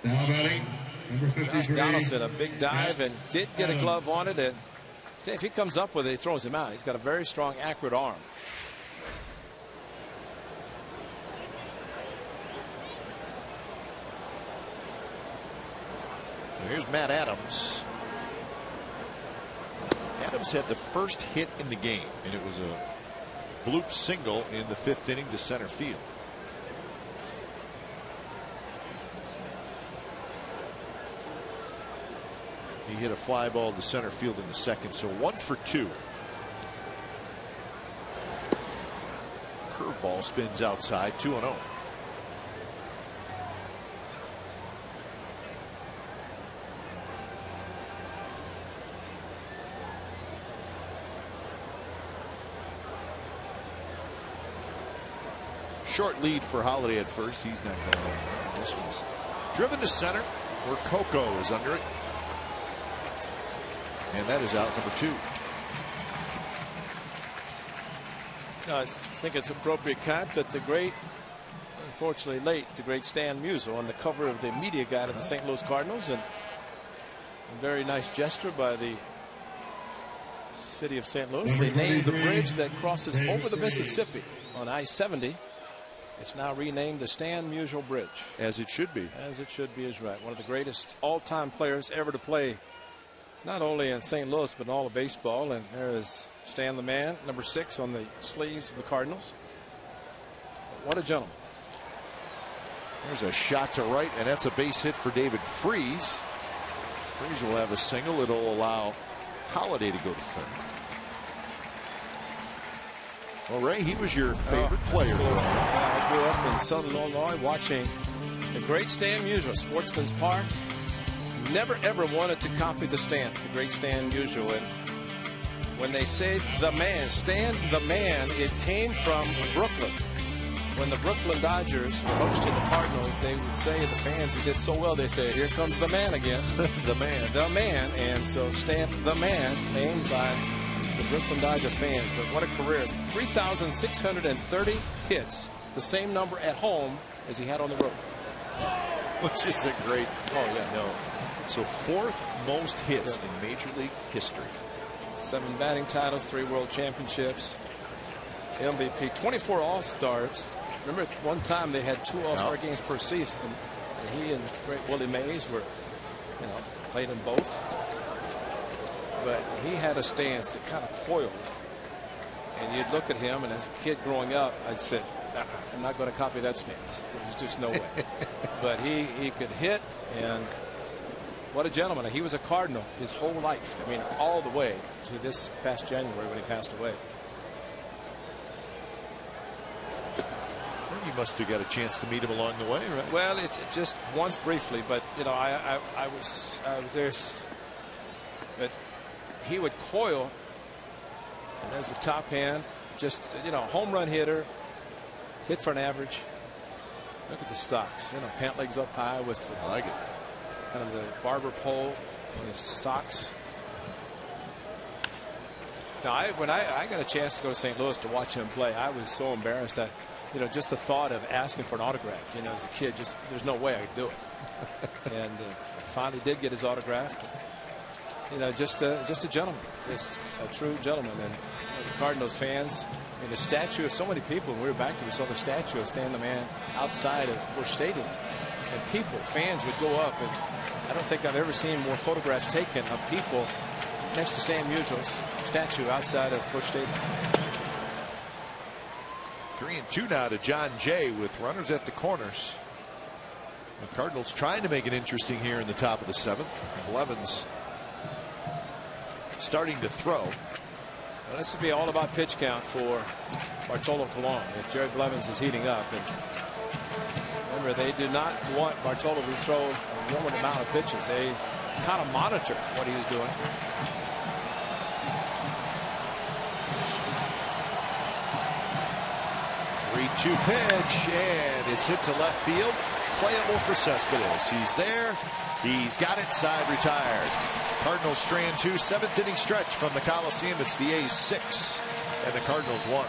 Now batting, number 53. Donaldson, a big dive and did get a glove on it. And if he comes up with it, he throws him out. He's got a very strong, accurate arm. So here's Matt Adams. Adams had the first hit in the game, and it was a bloop single in the 5th inning to center field. He hit a fly ball to center field in the 2nd, so 1 for 2. Curveball spins outside, 2-0. Short lead for Holliday at first. He's not going to. This one's driven to center where Coco is under it. And that is out, number 2. I think it's appropriate, Cap, that the great, unfortunately late, the great Stan Musial on the cover of the media guide of the St. Louis Cardinals, and a very nice gesture by the city of St. Louis. They named the bridge that crosses over the Mississippi on I-70. It's now renamed the Stan Musial Bridge. As it should be. As it should be is right. One of the greatest all-time players ever to play, not only in St. Louis, but in all of baseball. And there is Stan the Man, number 6 on the sleeves of the Cardinals. What a gentleman. There's a shot to right, and that's a base hit for David Freese. Freese will have a single. It'll allow Holliday to go to third. Well, Ray, he was your favorite player. I grew up in Southern Illinois watching the great Stan Musial, Sportsman's Park. Never ever wanted to copy the stance, the great Stan Musial. And when they say the man, Stan the Man, it came from Brooklyn. When the Brooklyn Dodgers were hosting the Cardinals, they would say to the fans, he did so well, they say, here comes the man again. The man. The man. And so Stan the Man, named by the Brooklyn Dodger fans. But what a career. 3,630 hits, the same number at home as he had on the road. Which is a great, no. So 4th most hits in Major League history. 7 batting titles, 3 world championships, MVP, 24 All-Stars. Remember at one time they had 2 All-Star games per season, and he and great Willie Mays were, played in both. But he had a stance that kind of coiled, and you'd look at him, and as a kid growing up, I'd said, I'm not going to copy that stance. There's just no way. But he could hit, and what a gentleman. He was a Cardinal his whole life. I mean, all the way to this past January when he passed away. You must have got a chance to meet him along the way, right? Well, it's just once briefly, but I was there. But he would coil, and as the top hand, just home run hitter, hit for an average. Look at the stocks. Pant legs up high with I like it. Kind of the barber pole on his socks. Now, when I got a chance to go to St. Louis to watch him play, I was so embarrassed that, just the thought of asking for an autograph, as a kid, just there's no way I could do it. And finally did get his autograph. Just a gentleman, just a true gentleman. And the Cardinals fans, the statue of so many people. When we were back there, we saw the statue of Stan the Man outside of Busch Stadium. And fans would go up, and I don't think I've ever seen more photographs taken of people next to Stan Musial's statue outside of Busch Stadium. 3-2 now to John Jay with runners at the corners. The Cardinals trying to make it interesting here in the top of the 7th. Blevins starting to throw. Well, this would be all about pitch count for Bartolo Colon if Jared Blevins is heating up. And remember, they do not want Bartolo to throw a limited amount of pitches. They kind of monitor what he is doing. Two pitch, and it's hit to left field. Playable for Cespedes. He's there. He's got it. Side retired. Cardinals strand 2, 7th inning stretch from the Coliseum. It's the A's 6 and the Cardinals 1.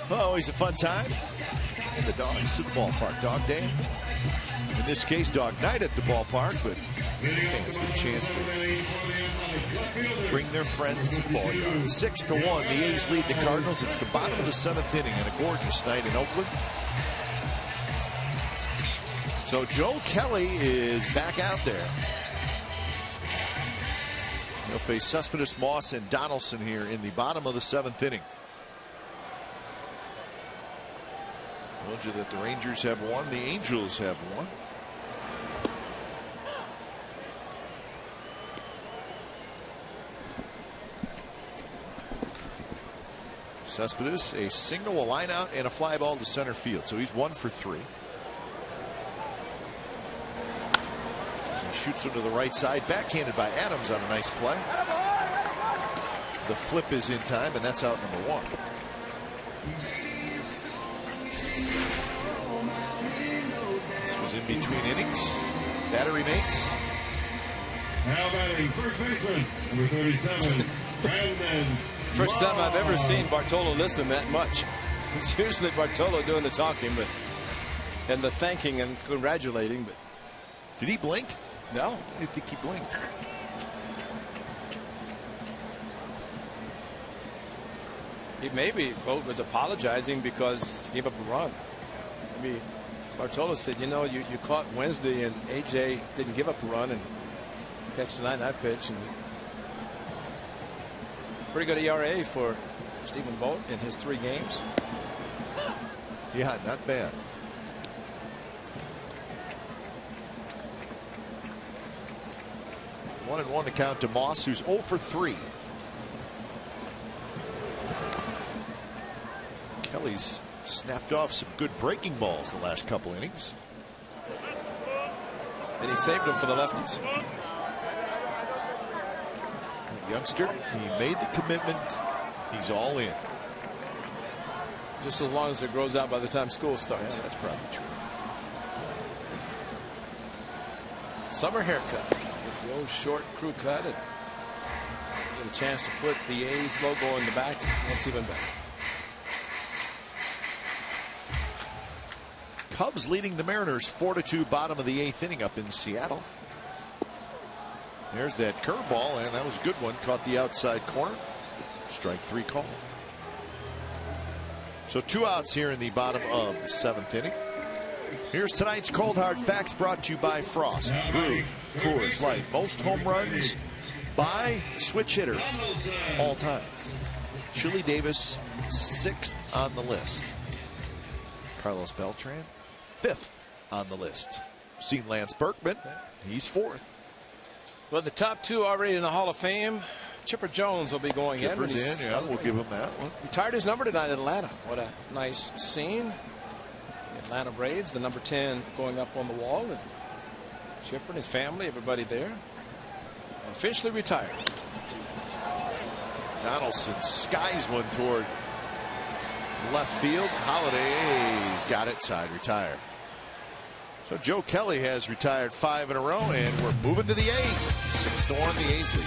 Well, always a fun time. And the dogs to the ballpark. Dog day. In this case, dog night at the ballpark, but fans get a chance to bring their friends to the ball yard. 6-1, the A's lead the Cardinals. It's the bottom of the 7th inning and a gorgeous night in Oakland. So Joe Kelly is back out there. He'll face Cespedes, Moss, and Donaldson here in the bottom of the 7th inning. Told you that the Rangers have won, the Angels have won. Cespedes, a single, a line out, and a fly ball to center field. So he's 1 for 3. He shoots him to the right side, backhanded by Adams on a nice play. The flip is in time, and that's out number 1. This was in between innings. Batter remains. Now batting first baseman, number 37, Brandon. First time I've ever seen Bartolo listen that much. It's usually Bartolo doing the talking, but and the thanking and congratulating. But did he blink? No, I didn't think he blinked. He maybe Vogt was apologizing because he gave up a run. Maybe Bartolo said, you know, you caught Wednesday and AJ didn't give up a run and catch tonight that pitch. And pretty good ERA for Stephen Vogt in his 3 games. Yeah, not bad. 1-1 the count to Moss, who's 0 for 3. Kelly's snapped off some good breaking balls the last couple innings. And he saved them for the lefties. The youngster, he made the commitment. He's all in. Just as long as it grows out by the time school starts. Yeah, that's probably true. Summer haircut with the old short crew cut, and get a chance to put the A's logo in the back. That's even better. Cubs leading the Mariners 4-2, bottom of the 8th inning up in Seattle. There's that curveball, and that was a good one. Caught the outside corner. Strike 3 call. So 2 outs here in the bottom of the 7th inning. Here's tonight's Cold Hard Facts, brought to you by Frost Brew Coors Light. Most home runs by switch hitter all time. Chili Davis, 6th on the list. Carlos Beltran, 5th on the list. Seen Lance Berkman, he's 4th. Well, the top 2 already in the Hall of Fame. Chipper Jones will be going in. Chipper's in, yeah, we'll give him that one. Retired his number tonight in Atlanta. What a nice scene. The Atlanta Braves, the number 10 going up on the wall. And Chipper and his family, everybody there, officially retired. Donaldson skies one toward left field. Holiday's got it, side retired. So Joe Kelly has retired 5 in a row, and we're moving to the 8th. 6-1, the A's lead.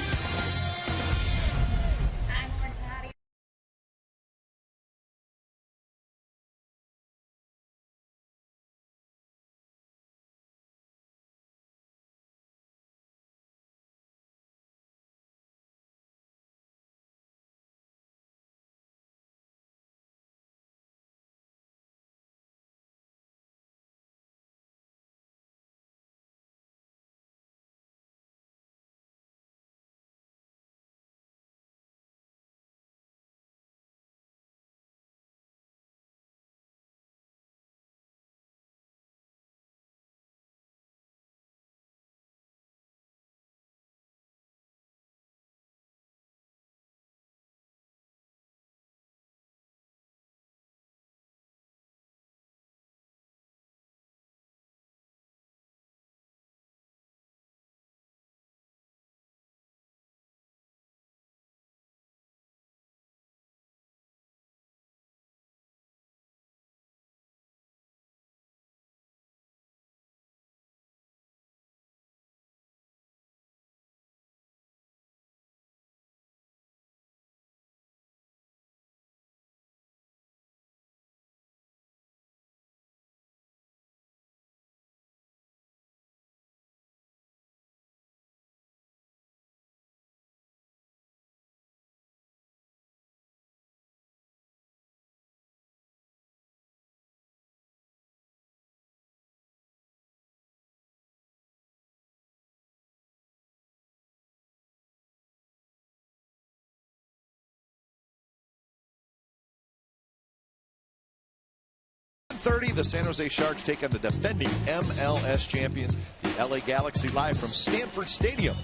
The San Jose Sharks take on the defending MLS champions, the LA Galaxy, live from Stanford Stadium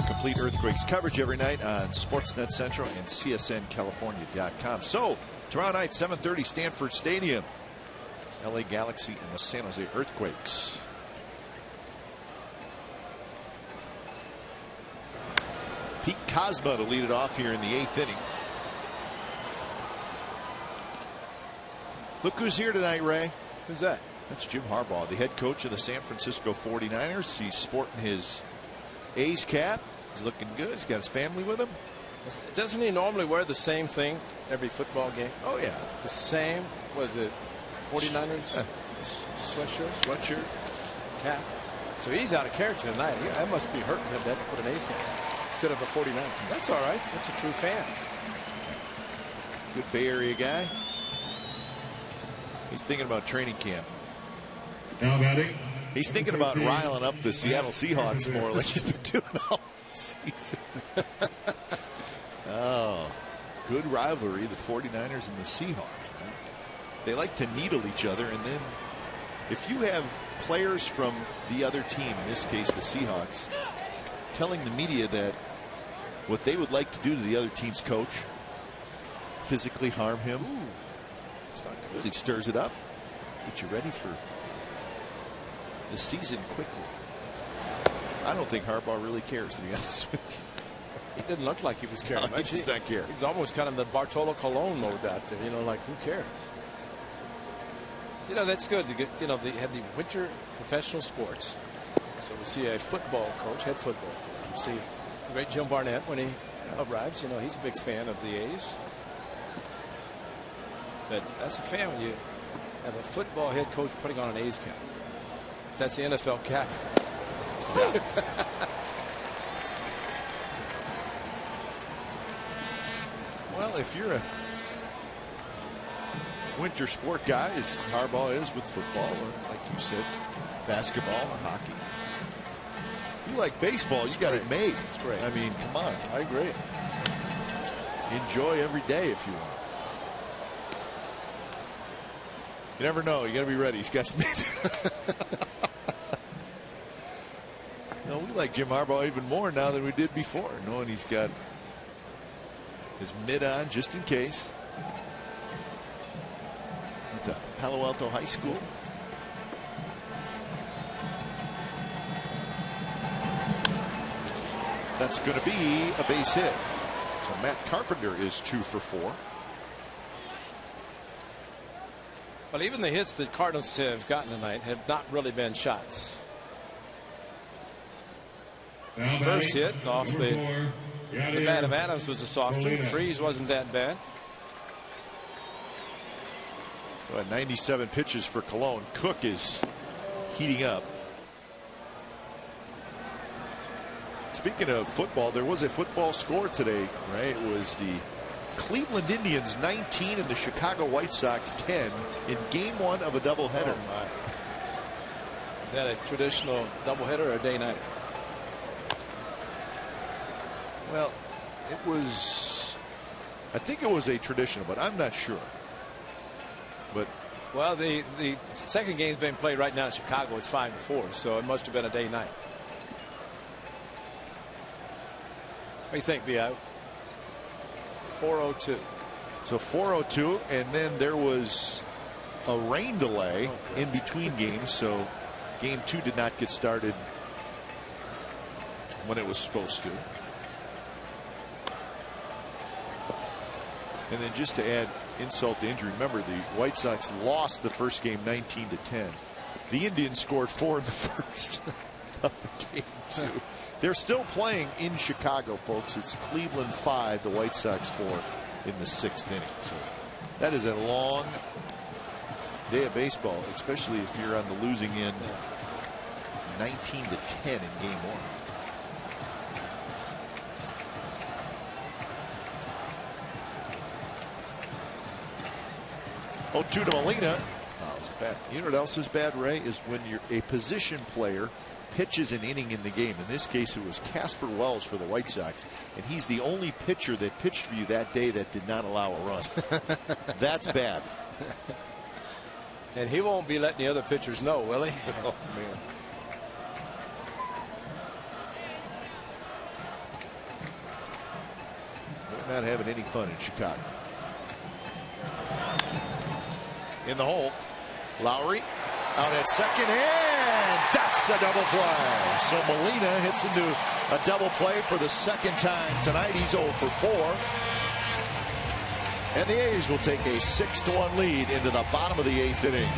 Complete Earthquakes coverage every night on Sportsnet Central and CSNCalifornia.com. So, tomorrow night, 7:30, Stanford Stadium. LA Galaxy and the San Jose Earthquakes. Pete Kozma to lead it off here in the 8th inning. Look who's here tonight, Ray. Who's that? That's Jim Harbaugh, the head coach of the San Francisco 49ers. He's sporting his A's cap. He's looking good. He's got his family with him. Doesn't he normally wear the same thing every football game? Oh, yeah. The same, was it 49ers? Sweatshirt. Cap. So he's out of character tonight. That must be hurting him to have to put an A's cap instead of a 49ers. That's all right. That's a true fan. Good Bay Area guy. He's thinking about training camp. Now batting. He's thinking about riling up the Seattle Seahawks more like he's been doing all season. Oh, good rivalry, the 49ers and the Seahawks. They like to needle each other, and then if you have players from the other team, in this case the Seahawks, telling the media that what they would like to do to the other team's coach, physically harm him, he stirs it up, get you ready for the season quickly. I don't think Harbaugh really cares, to be honest with you. He didn't look like he was caring much. He does not care. He's almost kind of the Bartolo Colon mode out there, you know, like who cares? You know, that's good to get, you know, they have the winter professional sports. So we see a football coach, head football coach. We see the great Jim Barnett when he arrives. You know, he's a big fan of the A's. But that's a fan when you have a football head coach putting on an A's cap. That's the NFL cap. Yeah. Well, if you're a winter sport guy, as Harbaugh is with football, or like you said, basketball or hockey. If you like baseball, you got it made. It's great. I mean, come on. I agree. Enjoy every day if you want. You never know. You got to be ready. He's got some. No, we like Jim Harbaugh even more now than we did before, knowing he's got his mid on just in case. Went to Palo Alto High School. That's going to be a base hit. So Matt Carpenter is 2 for 4. But even the hits that Cardinals have gotten tonight have not really been shots. Now First batting, hit off number the 4, bat of Adams was a softer. Molina. Freeze wasn't that bad. 97 pitches for Cologne. Cook is heating up. Speaking of football, there was a football score today, right? It was the Cleveland Indians 19 and the Chicago White Sox 10 in game 1 of a doubleheader. Oh my. Is that a traditional doubleheader or a day-nighter? Well, it was, I think it was a traditional, but I'm not sure. But well, the second game's being played right now in Chicago. It's 5-4, so it must have been a day-night. What do you think, B.I.? 4:02. So 4:02, and then there was a rain delay in between games, so game 2 did not get started when it was supposed to. And then just to add insult to injury, remember the White Sox lost the first game 19-10. The Indians scored 4 in the first of the game 2. They're still playing in Chicago, folks. It's Cleveland 5, the White Sox 4 in the 6th inning. So that is a long day of baseball, especially if you're on the losing end 19-10 in game 1. 0-2 to Molina. Fouls bad. You know what else is bad, Ray, is when you're a position player pitches an inning in the game. In this case, it was Casper Wells for the White Sox, and he's the only pitcher that pitched for you that day that did not allow a run. That's bad. And he won't be letting the other pitchers know, will he? Oh, man. not having any fun in Chicago. In the hole, Lowry out at second, and that's a double play. So Molina hits into a double play for the second time tonight. He's 0 for 4. And the A's will take a 6-1 lead into the bottom of the 8th inning.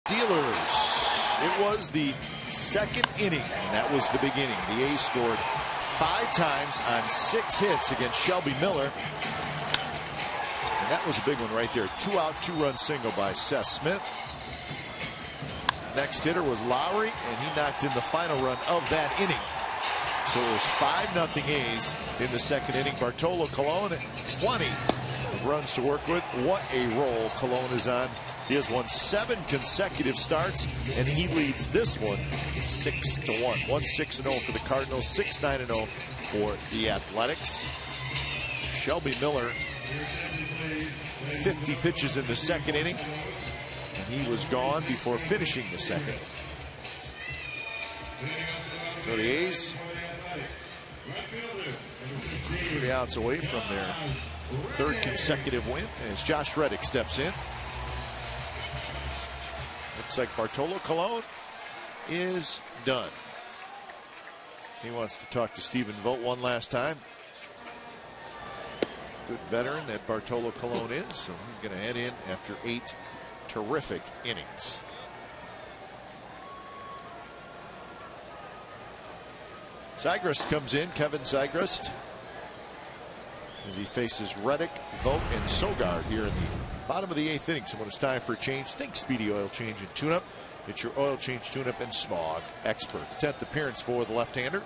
Steelers. It was the second inning, and that was the beginning. The A's scored 5 times on 6 hits against Shelby Miller. And that was a big one right there. 2-out, 2-run single by Seth Smith. Next hitter was Lowry, and he knocked in the final run of that inning. So it was 5-0 A's in the second inning. Bartolo Colon, 20 runs to work with. What a roll Colon is on. He has won 7 consecutive starts, and he leads this one 6-1. 1-6-0 for the Cardinals, 6-9-0 for the Athletics. Shelby Miller, 50 pitches in the second inning, and he was gone before finishing the second. So the A's 3 outs away from their 3rd consecutive win as Josh Reddick steps in. Looks like Bartolo Colon is done. He wants to talk to Stephen Vogt one last time. Good veteran that Bartolo Colon is, so he's going to head in after 8 terrific innings. Seigrist comes in, Kevin Seigrist, as he faces Reddick, Vogt, and Sogard here in the bottom of the 8th inning. So when it's time for a change, think Speedy Oil Change and Tune-Up. It's your oil change, tune-up, and smog experts. 10th appearance for the left-hander.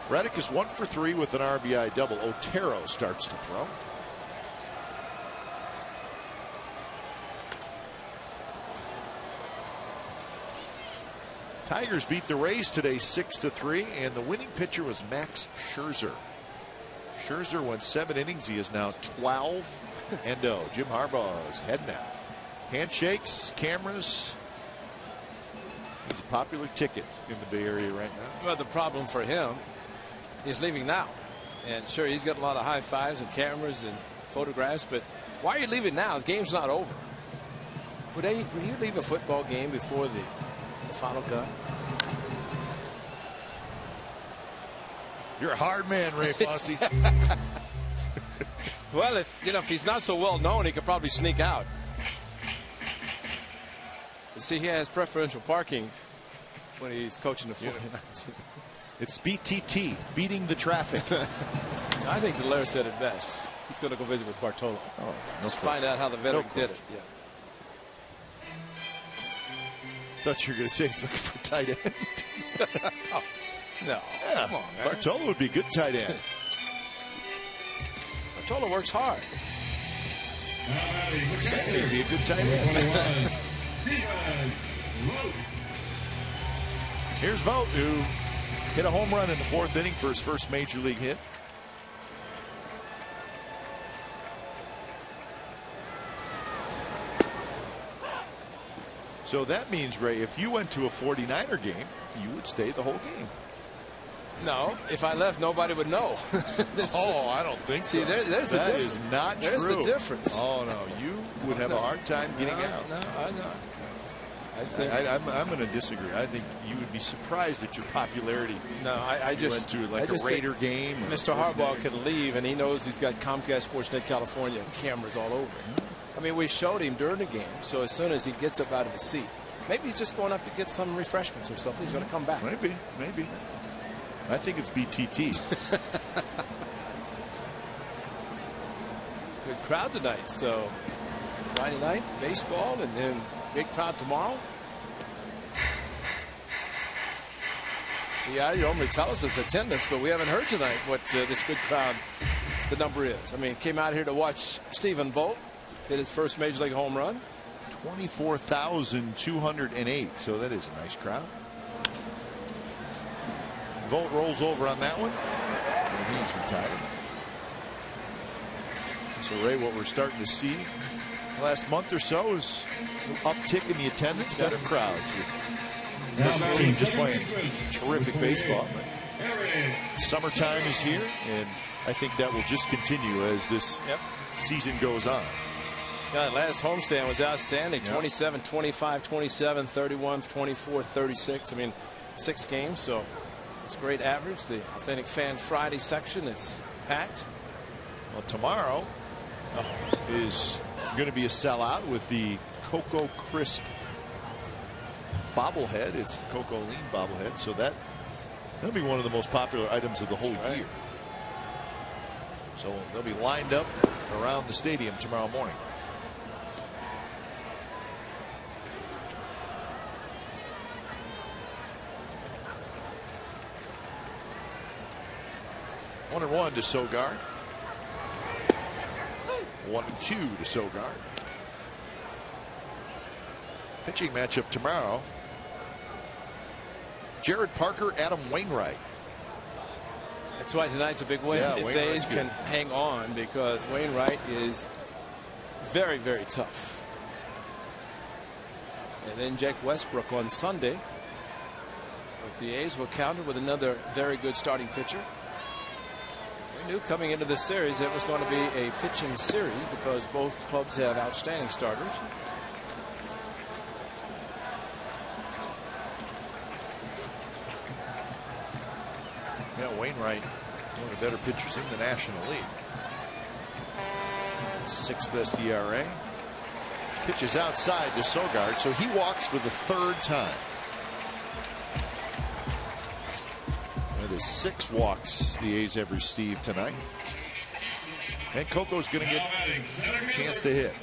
Reddick is 1 for 3 with an RBI double. Otero starts to throw. Tigers beat the Rays today 6-3, and the winning pitcher was Max Scherzer. Scherzer went 7 innings. He is now 12-0. Jim Harbaugh is heading out. Handshakes, cameras. He's a popular ticket in the Bay Area right now. Well, the problem for him is leaving now. And sure, he's got a lot of high fives and cameras and photographs, but why are you leaving now? The game's not over. Would you leave a football game before the final cut? You're a hard man, Ray Fosse. Well, if he's not so well known, he could probably sneak out. You see, he has preferential parking when he's coaching the 49ers. It's BTT, beating the traffic. I think Delaire said it best. He's going to go visit with Bartolo. Let's find out how the veteran did it. Yeah. Thought you were going to say he's looking for tight end. No. Yeah, Come on, man. Bartolo would be a good tight end. Bartolo works hard. He'd be a good tight end. Here's Vogt, who hit a home run in the 4th inning for his first major league hit. So that means, Ray, if you went to a 49er game, you would stay the whole game. No, if I left, nobody would know. I don't think so. See, there's the difference. That is not true. There's the difference. Oh, no. You would have a hard time getting out. No, I know. I'm going to disagree. I think you would be surprised at your popularity. No, I just went to like a Raider game. Mr. Harbaugh can leave, and he knows he's got Comcast Sportsnet California cameras all over him. I mean, we showed him during the game, so as soon as he gets up out of his seat, maybe he's just going up to get some refreshments or something. He's going to come back. Maybe. I think it's BTT. Good crowd tonight. So Friday night baseball, and then big crowd tomorrow. Yeah, you normally tell us it's attendance, but we haven't heard tonight what this good crowd, the number is. I mean, came out here to watch Stephen Vogt hit his first major league home run. 24,208. So that is a nice crowd. Vogt rolls over on that one, and he's retired. So, Ray, what we're starting to see the last month or so is an uptick in the attendance, better crowds. With this team just playing terrific baseball. But summertime is here, and I think that will just continue as this season goes on. Yeah, last homestand was outstanding. 27, 25, 27, 31, 24, 36. I mean, 6 games, so it's a great average. The Authentic Fan Friday section is packed. Well, tomorrow is going to be a sellout with the Cocoa Crisp bobblehead. It's the Cocoa Lean bobblehead, so that'll be one of the most popular items of the whole year. So they'll be lined up around the stadium tomorrow morning. One and one to Sogard. 1-2 to Sogard. Pitching matchup tomorrow. Jared Parker, Adam Wainwright. That's why tonight's a big win. If the A's can hang on, because Wainwright is very, very tough. And then Jake Westbrook on Sunday. But the A's will counter with another very good starting pitcher. We knew coming into this series it was going to be a pitching series because both clubs have outstanding starters. Yeah, Wainwright, one of the better pitchers in the National League. 6th best ERA. Pitches outside to Sogard, so he walks for the 3rd time. That is 6 walks the A's have received tonight. And Coco's going to get a chance to hit.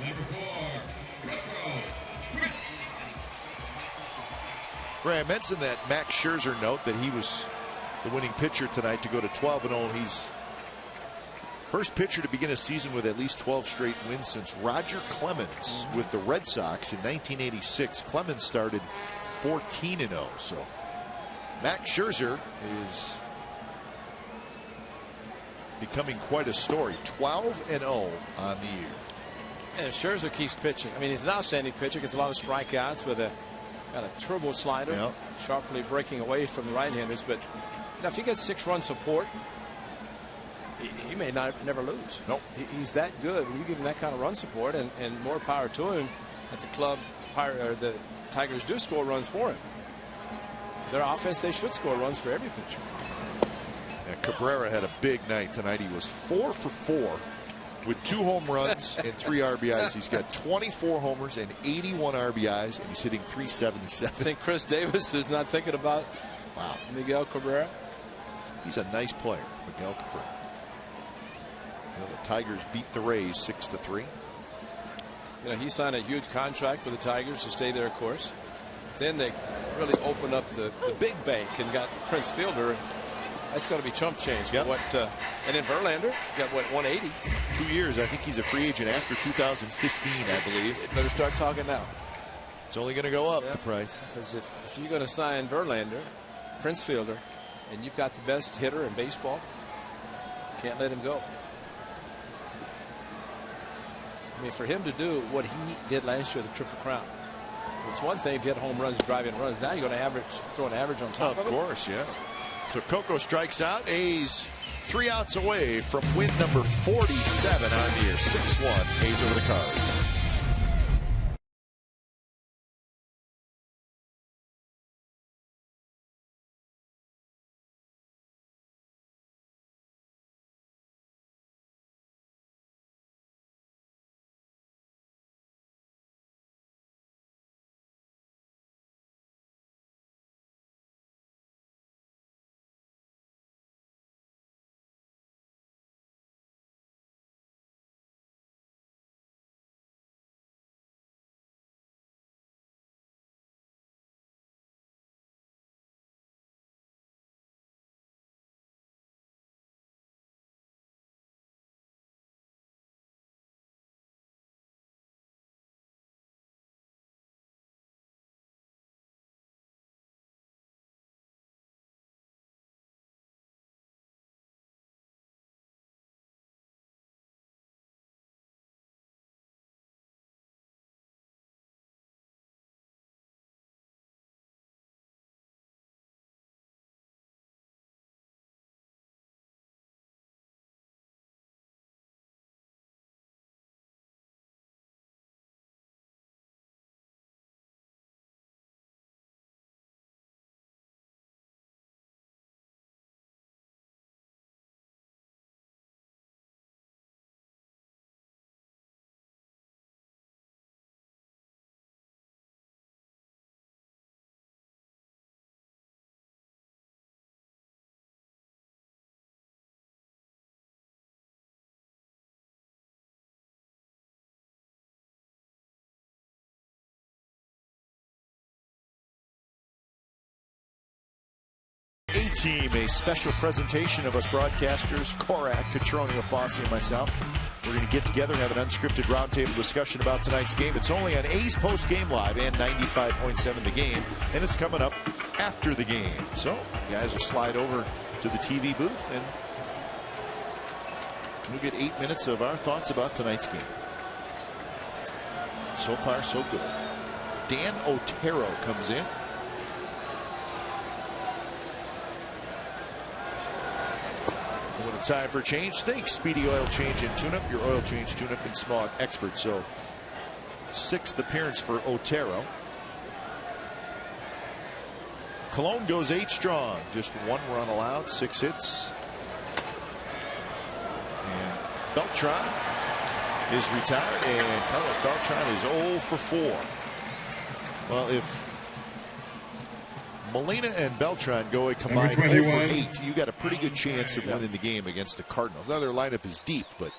Ray, I mentioned that Max Scherzer note that he was the winning pitcher tonight to go to 12-0. He's first pitcher to begin a season with at least 12 straight wins since Roger Clemens with the Red Sox in 1986. Clemens started 14-0. So Max Scherzer is becoming quite a story. 12-0 on the year. And Scherzer keeps pitching. I mean, he's an outstanding pitcher. Gets a lot of strikeouts with got a turbo slider, sharply breaking away from the right-handers. But now, if he gets 6-run support, he may never lose. Nope. He's that good. When you give him that kind of run support, and more power to him, at the club, the Tigers do score runs for him. Their offense, they should score runs for every pitcher. Yeah, Cabrera had a big night tonight. He was 4 for 4 with 2 home runs and 3 RBIs. He's got 24 homers and 81 RBIs, and he's hitting .377. I think Chris Davis is not thinking about Miguel Cabrera. He's a nice player, Miguel Cabrera. You know, the Tigers beat the Rays 6-3. You know, he signed a huge contract for the Tigers to stay there, of course. then they really opened up the big bank and got Prince Fielder. That's got to be chump change. Yep. For what? And then Verlander got what, 180. 2 years. I think he's a free agent after 2015, I believe. It better start talking now. It's only going to go up, the price. Because if you're going to sign Verlander, Prince Fielder, and you've got the best hitter in baseball, you can't let him go. I mean, for him to do what he did last year, the Triple Crown. It's one thing if you had home runs, drive-in runs. Now you're going to throw an average on top of it. Of course, yeah. So Coco strikes out. A's 3 outs away from win number 47 on the year. 6-1. A's over the Cards. A-Team, a special presentation of us broadcasters, Korak, Catroni, Afonso, and myself. We're going to get together and have an unscripted roundtable discussion about tonight's game. It's only on A's Post Game Live and 95.7 The Game, and it's coming up after the game. So, you guys will slide over to the TV booth, and we'll get 8 minutes of our thoughts about tonight's game. So far, so good. Dan Otero comes in. When it's time for change, think Speedy Oil Change and Tune-Up, your oil change, tune-up, and smog expert. So, 6th appearance for Otero. Cologne goes 8 strong, just 1 run allowed, 6 hits. And Beltran is retired, and Carlos Beltran is 0 for 4. Well, if Molina and Beltran go a combined 0 for 8, you got a pretty good chance of winning the game against the Cardinals. Now, their lineup is deep, but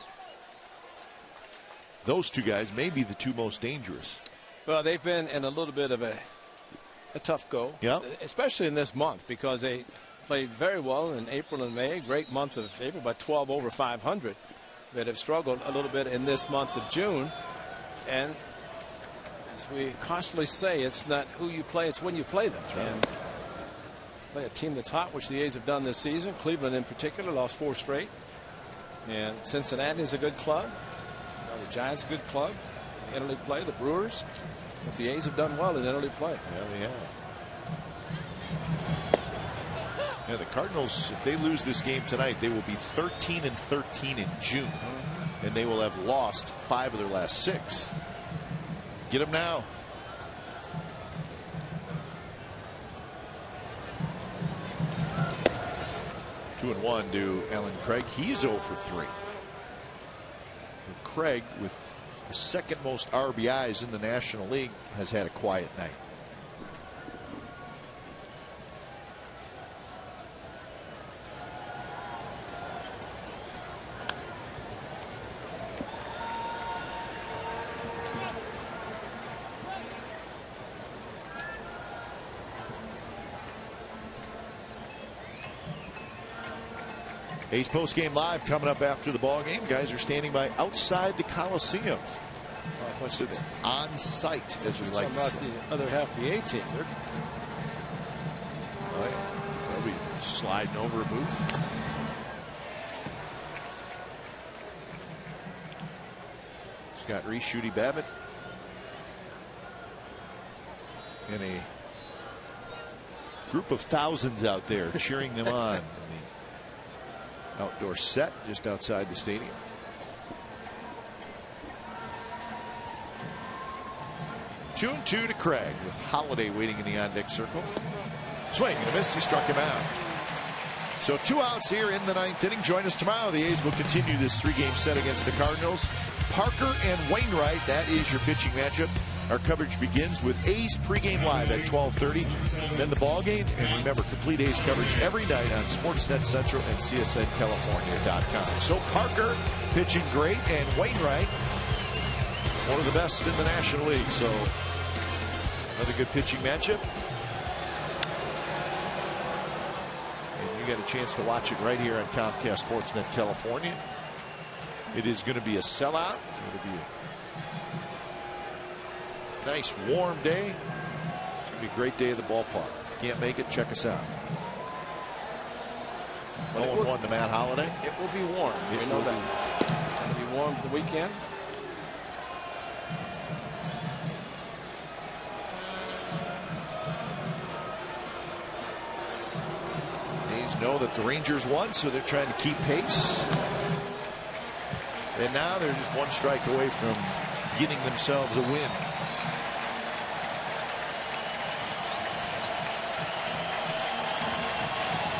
those two guys may be the 2 most dangerous. Well, they've been in a little bit of a tough go, especially in this month, because they played very well in April and May. Great month of April, by 12 over 500. But have struggled a little bit in this month of June. And as we constantly say, it's not who you play, it's when you play them. Right. And play a team that's hot, which the A's have done this season. Cleveland in particular lost 4 straight. And Cincinnati is a good club. The Giants a good club. In interleague play, the Brewers. But the A's have done well in interleague play. Yeah, they have. Yeah, the Cardinals, if they lose this game tonight, they will be 13-13 in June. And they will have lost 5 of their last 6. Get them now. Two and 1 to Alan Craig. He's 0 for 3. And Craig, with the 2nd most RBIs in the National League, has had a quiet night. A's post-game live coming up after the ball game. Guys are standing by outside the Coliseum. I thought you said on site, as we like to say. The other half of the A team. They'll be sliding over a move. Scott Reese, Shooty Babbitt, and a group of thousands out there cheering them on in the outdoor set just outside the stadium. Two and two to Craig with Holiday waiting in the on-deck circle. Swing and a miss. He struck him out. So 2 outs here in the 9th inning. Join us tomorrow. The A's will continue this 3-game set against the Cardinals. Parker and Wainwright, that is your pitching matchup. Our coverage begins with A's pregame live at 12:30. Then the ball game. And remember, complete A's coverage every night on Sportsnet Central and CSNCalifornia.com. So Parker pitching great, and Wainwright, one of the best in the National League. So another good pitching matchup. And you get a chance to watch it right here on Comcast Sportsnet California. It is going to be a sellout. It'll be a nice warm day. It's going to be a great day at the ballpark. If you can't make it, check us out. 0-1 to Matt Holiday. It will be warm. We know that. It's going to be warm for the weekend. A's know that the Rangers won, so they're trying to keep pace. And now they're just one strike away from getting themselves a win.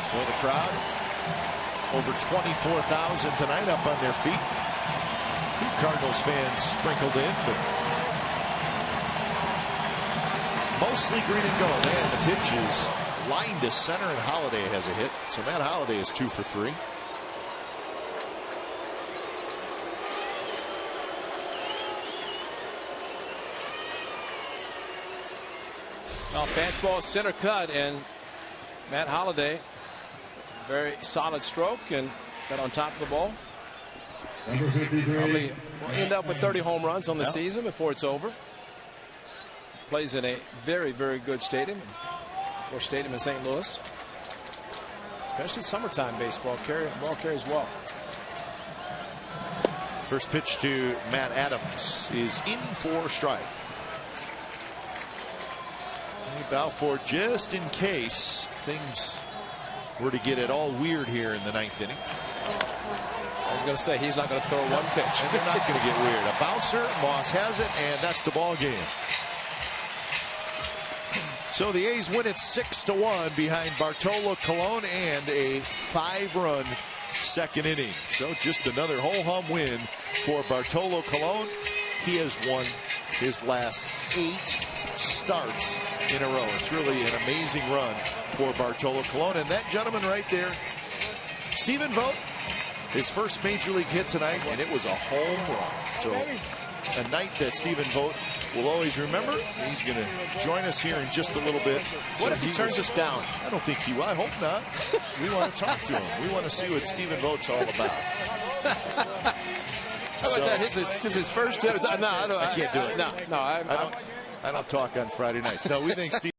So the crowd, over 24,000 tonight, up on their feet. A few Cardinals fans sprinkled in, but mostly green and gold. And the pitch is lined to center, and Holiday has a hit. So Matt Holiday is 2 for 3. Well, fastball center cut, and Matt Holiday, very solid stroke, and got on top of the ball. Number 53. Probably will end up with 30 home runs on the season before it's over. Plays in a very, very good stadium, or stadium in St. Louis. Especially summertime baseball. Ball carries well. First pitch to Matt Adams is in for strike. Balfour, just in case things were to get it all weird here in the 9th inning. I was going to say, he's not going to throw one pitch. And they're not going to get weird. A bouncer, Moss has it, and that's the ball game. So the A's win it 6-1 behind Bartolo Colon and a 5-run second inning. So just another ho-hum win for Bartolo Colon. He has won his last 8 starts in a row. It's really an amazing run for Bartolo Colon. And that gentleman right there, Stephen Vogt, his first major league hit tonight, and it was a home run. So a night that Stephen Vogt will always remember. He's going to join us here in just a little bit. What if he turns us down? I don't think he will. I hope not. We want to talk to him. We want to see what Stephen Vogt's all about. How about that? It's his first hit. No, I can't do it. No, I don't talk on Friday nights. No, we think Steve